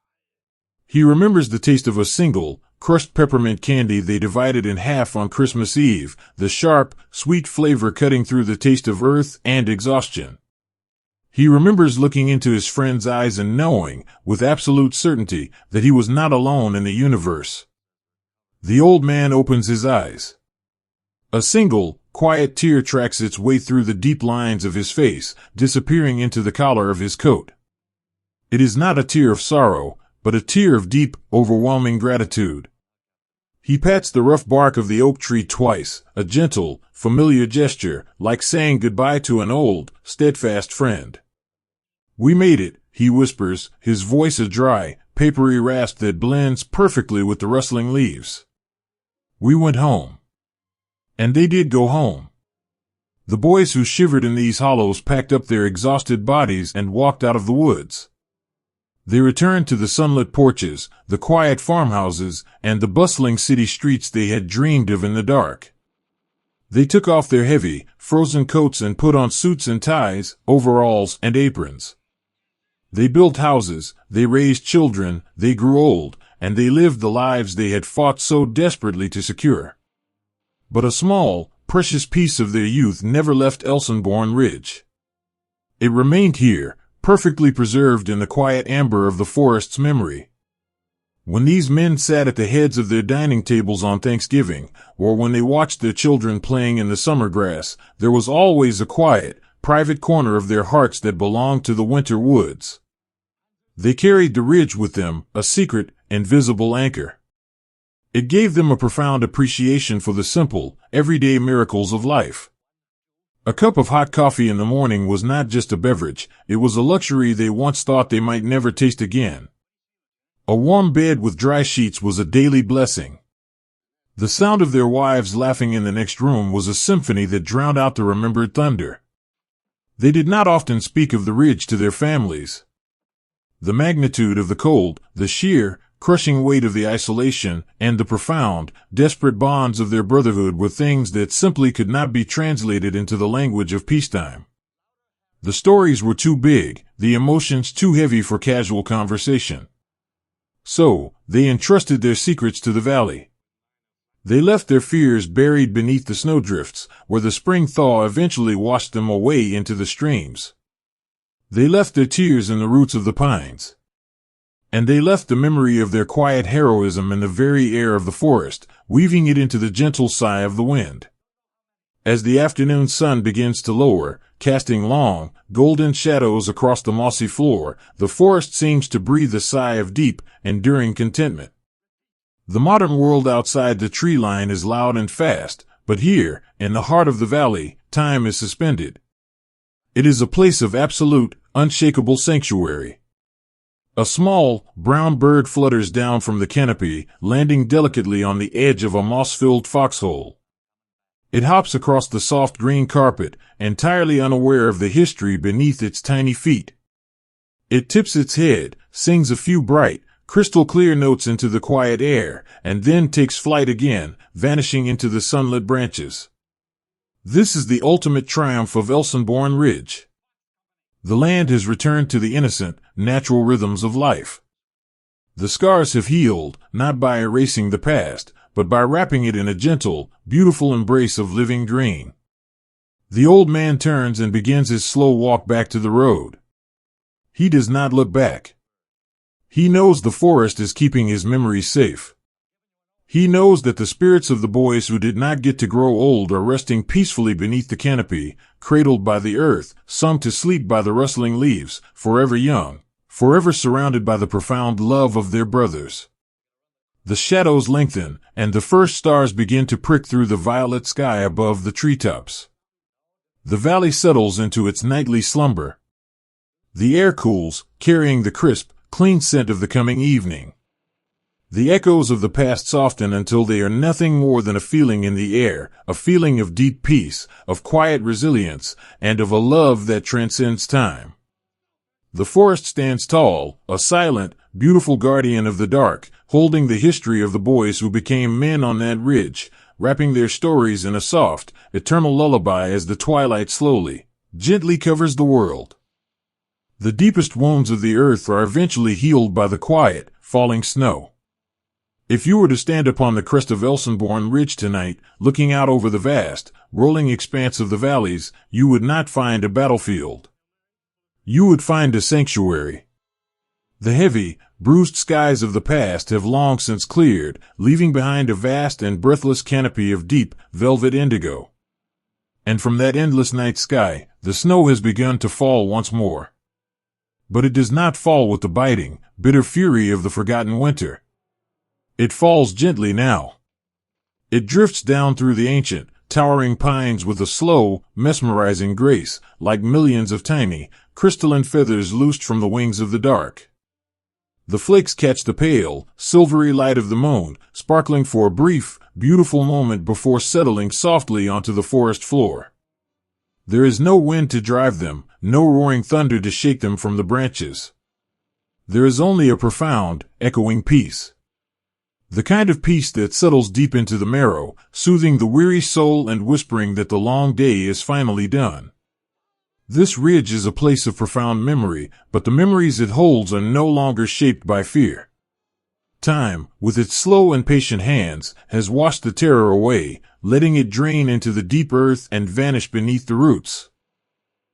He remembers the taste of a single, crushed peppermint candy they divided in half on Christmas Eve, the sharp, sweet flavor cutting through the taste of earth and exhaustion. He remembers looking into his friend's eyes and knowing, with absolute certainty, that he was not alone in the universe. The old man opens his eyes. A single, quiet tear tracks its way through the deep lines of his face, disappearing into the collar of his coat. It is not a tear of sorrow, but a tear of deep, overwhelming gratitude. He pats the rough bark of the oak tree twice, a gentle, familiar gesture, like saying goodbye to an old, steadfast friend. "We made it," he whispers, his voice a dry, papery rasp that blends perfectly with the rustling leaves. "We went home." And they did go home. The boys who shivered in these hollows packed up their exhausted bodies and walked out of the woods. They returned to the sunlit porches, the quiet farmhouses, and the bustling city streets they had dreamed of in the dark. They took off their heavy, frozen coats and put on suits and ties, overalls and aprons. They built houses, they raised children, they grew old, and they lived the lives they had fought so desperately to secure. But a small, precious piece of their youth never left Elsenborn Ridge. It remained here, perfectly preserved in the quiet amber of the forest's memory. When these men sat at the heads of their dining tables on Thanksgiving, or when they watched their children playing in the summer grass, there was always a quiet, private corner of their hearts that belonged to the winter woods. They carried the ridge with them, a secret, invisible anchor. It gave them a profound appreciation for the simple, everyday miracles of life. A cup of hot coffee in the morning was not just a beverage, it was a luxury they once thought they might never taste again. A warm bed with dry sheets was a daily blessing. The sound of their wives laughing in the next room was a symphony that drowned out the remembered thunder. They did not often speak of the ridge to their families. The magnitude of the cold, the sheer, crushing weight of the isolation, and the profound, desperate bonds of their brotherhood were things that simply could not be translated into the language of peacetime. The stories were too big, the emotions too heavy for casual conversation. So, they entrusted their secrets to the valley. They left their fears buried beneath the snowdrifts, where the spring thaw eventually washed them away into the streams. They left their tears in the roots of the pines. And they left the memory of their quiet heroism in the very air of the forest, weaving it into the gentle sigh of the wind. As the afternoon sun begins to lower, casting long, golden shadows across the mossy floor, the forest seems to breathe a sigh of deep, enduring contentment. The modern world outside the tree line is loud and fast, but here, in the heart of the valley, time is suspended. It is a place of absolute, unshakable sanctuary. A small, brown bird flutters down from the canopy, landing delicately on the edge of a moss-filled foxhole. It hops across the soft green carpet, entirely unaware of the history beneath its tiny feet. It tips its head, sings a few bright, crystal-clear notes into the quiet air, and then takes flight again, vanishing into the sunlit branches. This is the ultimate triumph of Elsenborn Ridge. The land has returned to the innocent, natural rhythms of life. The scars have healed, not by erasing the past, but by wrapping it in a gentle, beautiful embrace of living green. The old man turns and begins his slow walk back to the road. He does not look back. He knows the forest is keeping his memories safe. He knows that the spirits of the boys who did not get to grow old are resting peacefully beneath the canopy, cradled by the earth, sung to sleep by the rustling leaves, forever young, forever surrounded by the profound love of their brothers. The shadows lengthen, and the first stars begin to prick through the violet sky above the treetops. The valley settles into its nightly slumber. The air cools, carrying the crisp, clean scent of the coming evening. The echoes of the past soften until they are nothing more than a feeling in the air, a feeling of deep peace, of quiet resilience, and of a love that transcends time. The forest stands tall, a silent, beautiful guardian of the dark, holding the history of the boys who became men on that ridge, wrapping their stories in a soft, eternal lullaby as the twilight slowly, gently covers the world. The deepest wounds of the earth are eventually healed by the quiet, falling snow. If you were to stand upon the crest of Elsenborn Ridge tonight, looking out over the vast, rolling expanse of the valleys, you would not find a battlefield. You would find a sanctuary. The heavy, bruised skies of the past have long since cleared, leaving behind a vast and breathless canopy of deep, velvet indigo. And from that endless night sky, the snow has begun to fall once more. But it does not fall with the biting, bitter fury of the forgotten winter. It falls gently now. It drifts down through the ancient, towering pines with a slow, mesmerizing grace, like millions of tiny, crystalline feathers loosed from the wings of the dark. The flakes catch the pale, silvery light of the moon, sparkling for a brief, beautiful moment before settling softly onto the forest floor. There is no wind to drive them, no roaring thunder to shake them from the branches. There is only a profound, echoing peace. The kind of peace that settles deep into the marrow, soothing the weary soul and whispering that the long day is finally done. This ridge is a place of profound memory, but the memories it holds are no longer shaped by fear. Time, with its slow and patient hands, has washed the terror away, letting it drain into the deep earth and vanish beneath the roots.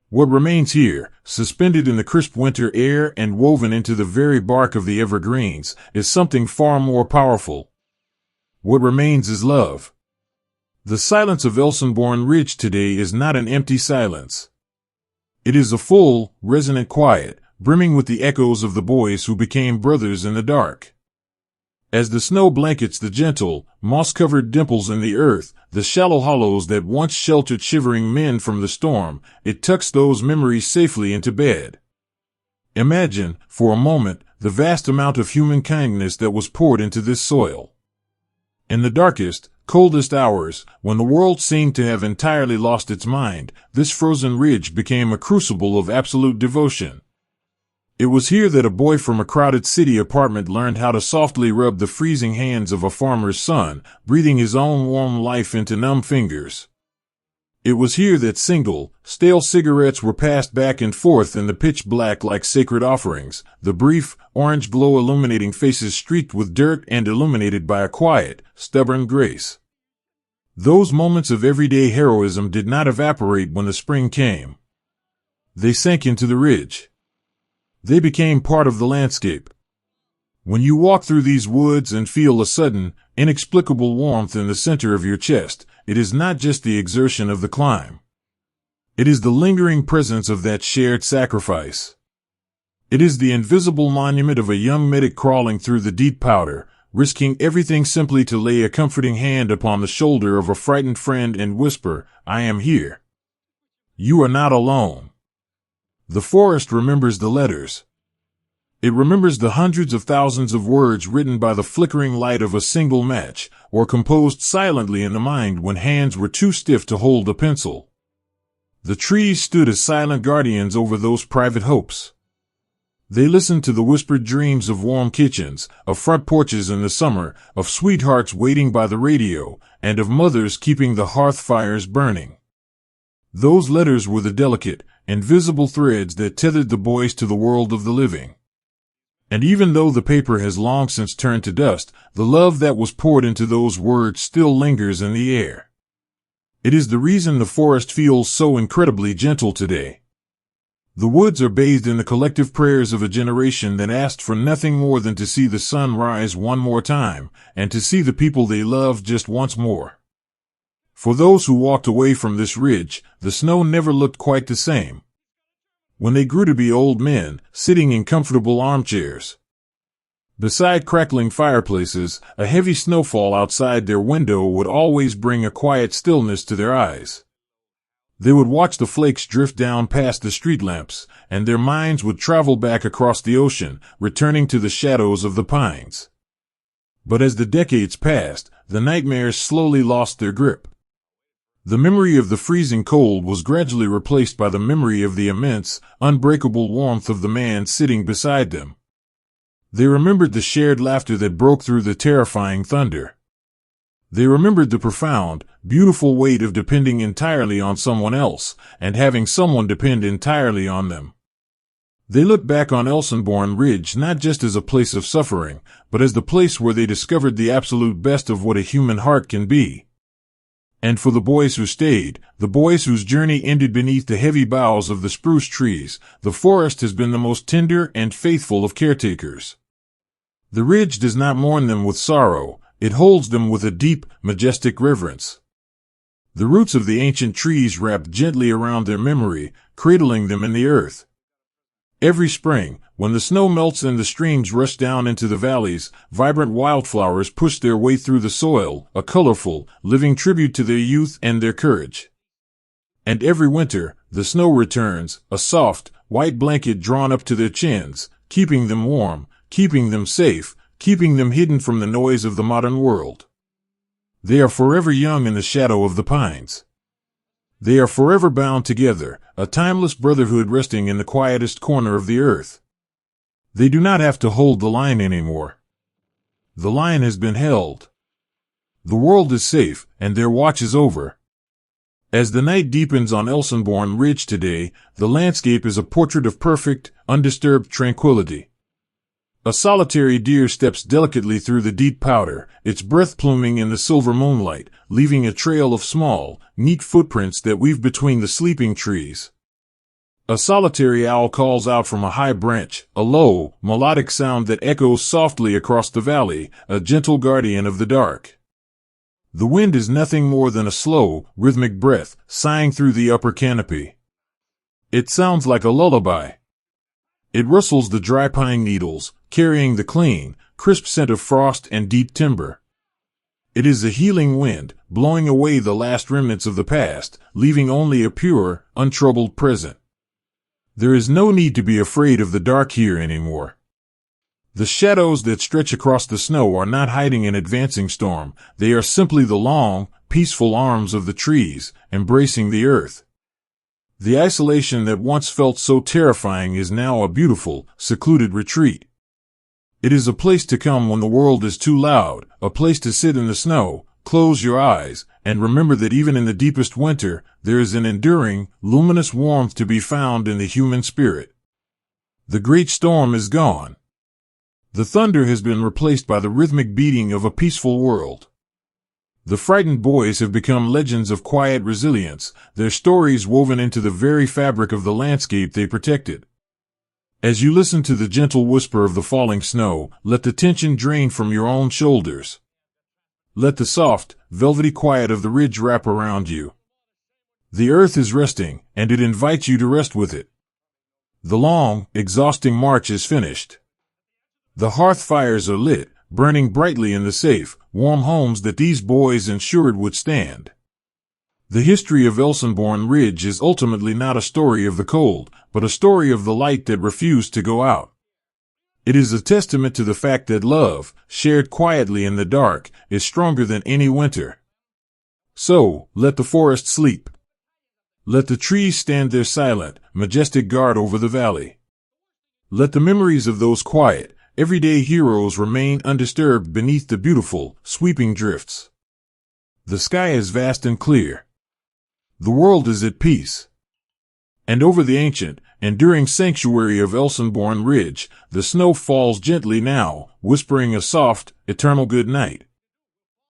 What remains here, suspended in the crisp winter air and woven into the very bark of the evergreens, is something far more powerful. What remains is love. The silence of Elsenborn Ridge today is not an empty silence. It is a full, resonant quiet, brimming with the echoes of the boys who became brothers in the dark. As the snow blankets the gentle, moss-covered dimples in the earth, the shallow hollows that once sheltered shivering men from the storm, it tucks those memories safely into bed. Imagine, for a moment, the vast amount of human kindness that was poured into this soil. In the darkest, coldest hours, when the world seemed to have entirely lost its mind, this frozen ridge became a crucible of absolute devotion. It was here that a boy from a crowded city apartment learned how to softly rub the freezing hands of a farmer's son, breathing his own warm life into numb fingers. It was here that single, stale cigarettes were passed back and forth in the pitch black like sacred offerings, the brief, orange glow illuminating faces streaked with dirt and illuminated by a quiet, stubborn grace. Those moments of everyday heroism did not evaporate when the spring came. They sank into the ridge. They became part of the landscape. When you walk through these woods and feel a sudden, inexplicable warmth in the center of your chest, it is not just the exertion of the climb. It is the lingering presence of that shared sacrifice. It is the invisible monument of a young medic crawling through the deep powder, risking everything simply to lay a comforting hand upon the shoulder of a frightened friend and whisper, "I am here. You are not alone." The forest remembers the letters. It remembers the hundreds of thousands of words written by the flickering light of a single match, or composed silently in the mind when hands were too stiff to hold a pencil. The trees stood as silent guardians over those private hopes. They listened to the whispered dreams of warm kitchens, of front porches in the summer, of sweethearts waiting by the radio, and of mothers keeping the hearth fires burning. Those letters were the delicate, invisible threads that tethered the boys to the world of the living. And even though the paper has long since turned to dust, the love that was poured into those words still lingers in the air. It is the reason the forest feels so incredibly gentle today. The woods are bathed in the collective prayers of a generation that asked for nothing more than to see the sun rise one more time, and to see the people they love just once more. For those who walked away from this ridge, the snow never looked quite the same. When they grew to be old men, sitting in comfortable armchairs beside crackling fireplaces, a heavy snowfall outside their window would always bring a quiet stillness to their eyes. They would watch the flakes drift down past the street lamps, and their minds would travel back across the ocean, returning to the shadows of the pines. But as the decades passed, the nightmares slowly lost their grip. The memory of the freezing cold was gradually replaced by the memory of the immense, unbreakable warmth of the man sitting beside them. They remembered the shared laughter that broke through the terrifying thunder. They remembered the profound, beautiful weight of depending entirely on someone else, and having someone depend entirely on them. They look back on Elsenborn Ridge not just as a place of suffering, but as the place where they discovered the absolute best of what a human heart can be. And for the boys who stayed, the boys whose journey ended beneath the heavy boughs of the spruce trees, the forest has been the most tender and faithful of caretakers. The ridge does not mourn them with sorrow, it holds them with a deep, majestic reverence. The roots of the ancient trees wrap gently around their memory, cradling them in the earth. Every spring, when the snow melts and the streams rush down into the valleys, vibrant wildflowers push their way through the soil, a colorful, living tribute to their youth and their courage. And every winter, the snow returns, a soft, white blanket drawn up to their chins, keeping them warm, keeping them safe, keeping them hidden from the noise of the modern world. They are forever young in the shadow of the pines. They are forever bound together, a timeless brotherhood resting in the quietest corner of the earth. They do not have to hold the line anymore. The line has been held. The world is safe, and their watch is over. As the night deepens on Elsenborn Ridge today, the landscape is a portrait of perfect, undisturbed tranquility. A solitary deer steps delicately through the deep powder, its breath pluming in the silver moonlight, leaving a trail of small, neat footprints that weave between the sleeping trees. A solitary owl calls out from a high branch, a low, melodic sound that echoes softly across the valley, a gentle guardian of the dark. The wind is nothing more than a slow, rhythmic breath, sighing through the upper canopy. It sounds like a lullaby. It rustles the dry pine needles, carrying the clean, crisp scent of frost and deep timber. It is a healing wind, blowing away the last remnants of the past, leaving only a pure, untroubled present. There is no need to be afraid of the dark here anymore. The shadows that stretch across the snow are not hiding an advancing storm, they are simply the long, peaceful arms of the trees, embracing the earth. The isolation that once felt so terrifying is now a beautiful, secluded retreat. It is a place to come when the world is too loud, a place to sit in the snow, close your eyes, and remember that even in the deepest winter, there is an enduring, luminous warmth to be found in the human spirit. The great storm is gone. The thunder has been replaced by the rhythmic beating of a peaceful world. The frightened boys have become legends of quiet resilience, their stories woven into the very fabric of the landscape they protected. As you listen to the gentle whisper of the falling snow, let the tension drain from your own shoulders. Let the soft, velvety quiet of the ridge wrap around you. The earth is resting, and it invites you to rest with it. The long, exhausting march is finished. The hearth fires are lit, burning brightly in the safe, warm homes that these boys ensured would stand. The history of Elsenborn Ridge is ultimately not a story of the cold, but a story of the light that refused to go out. It is a testament to the fact that love, shared quietly in the dark, is stronger than any winter. So, let the forest sleep. Let the trees stand their silent, majestic guard over the valley. Let the memories of those quiet, everyday heroes remain undisturbed beneath the beautiful, sweeping drifts. The sky is vast and clear. The world is at peace. And over the ancient, enduring sanctuary of Elsenborn Ridge, the snow falls gently now, whispering a soft, eternal good night.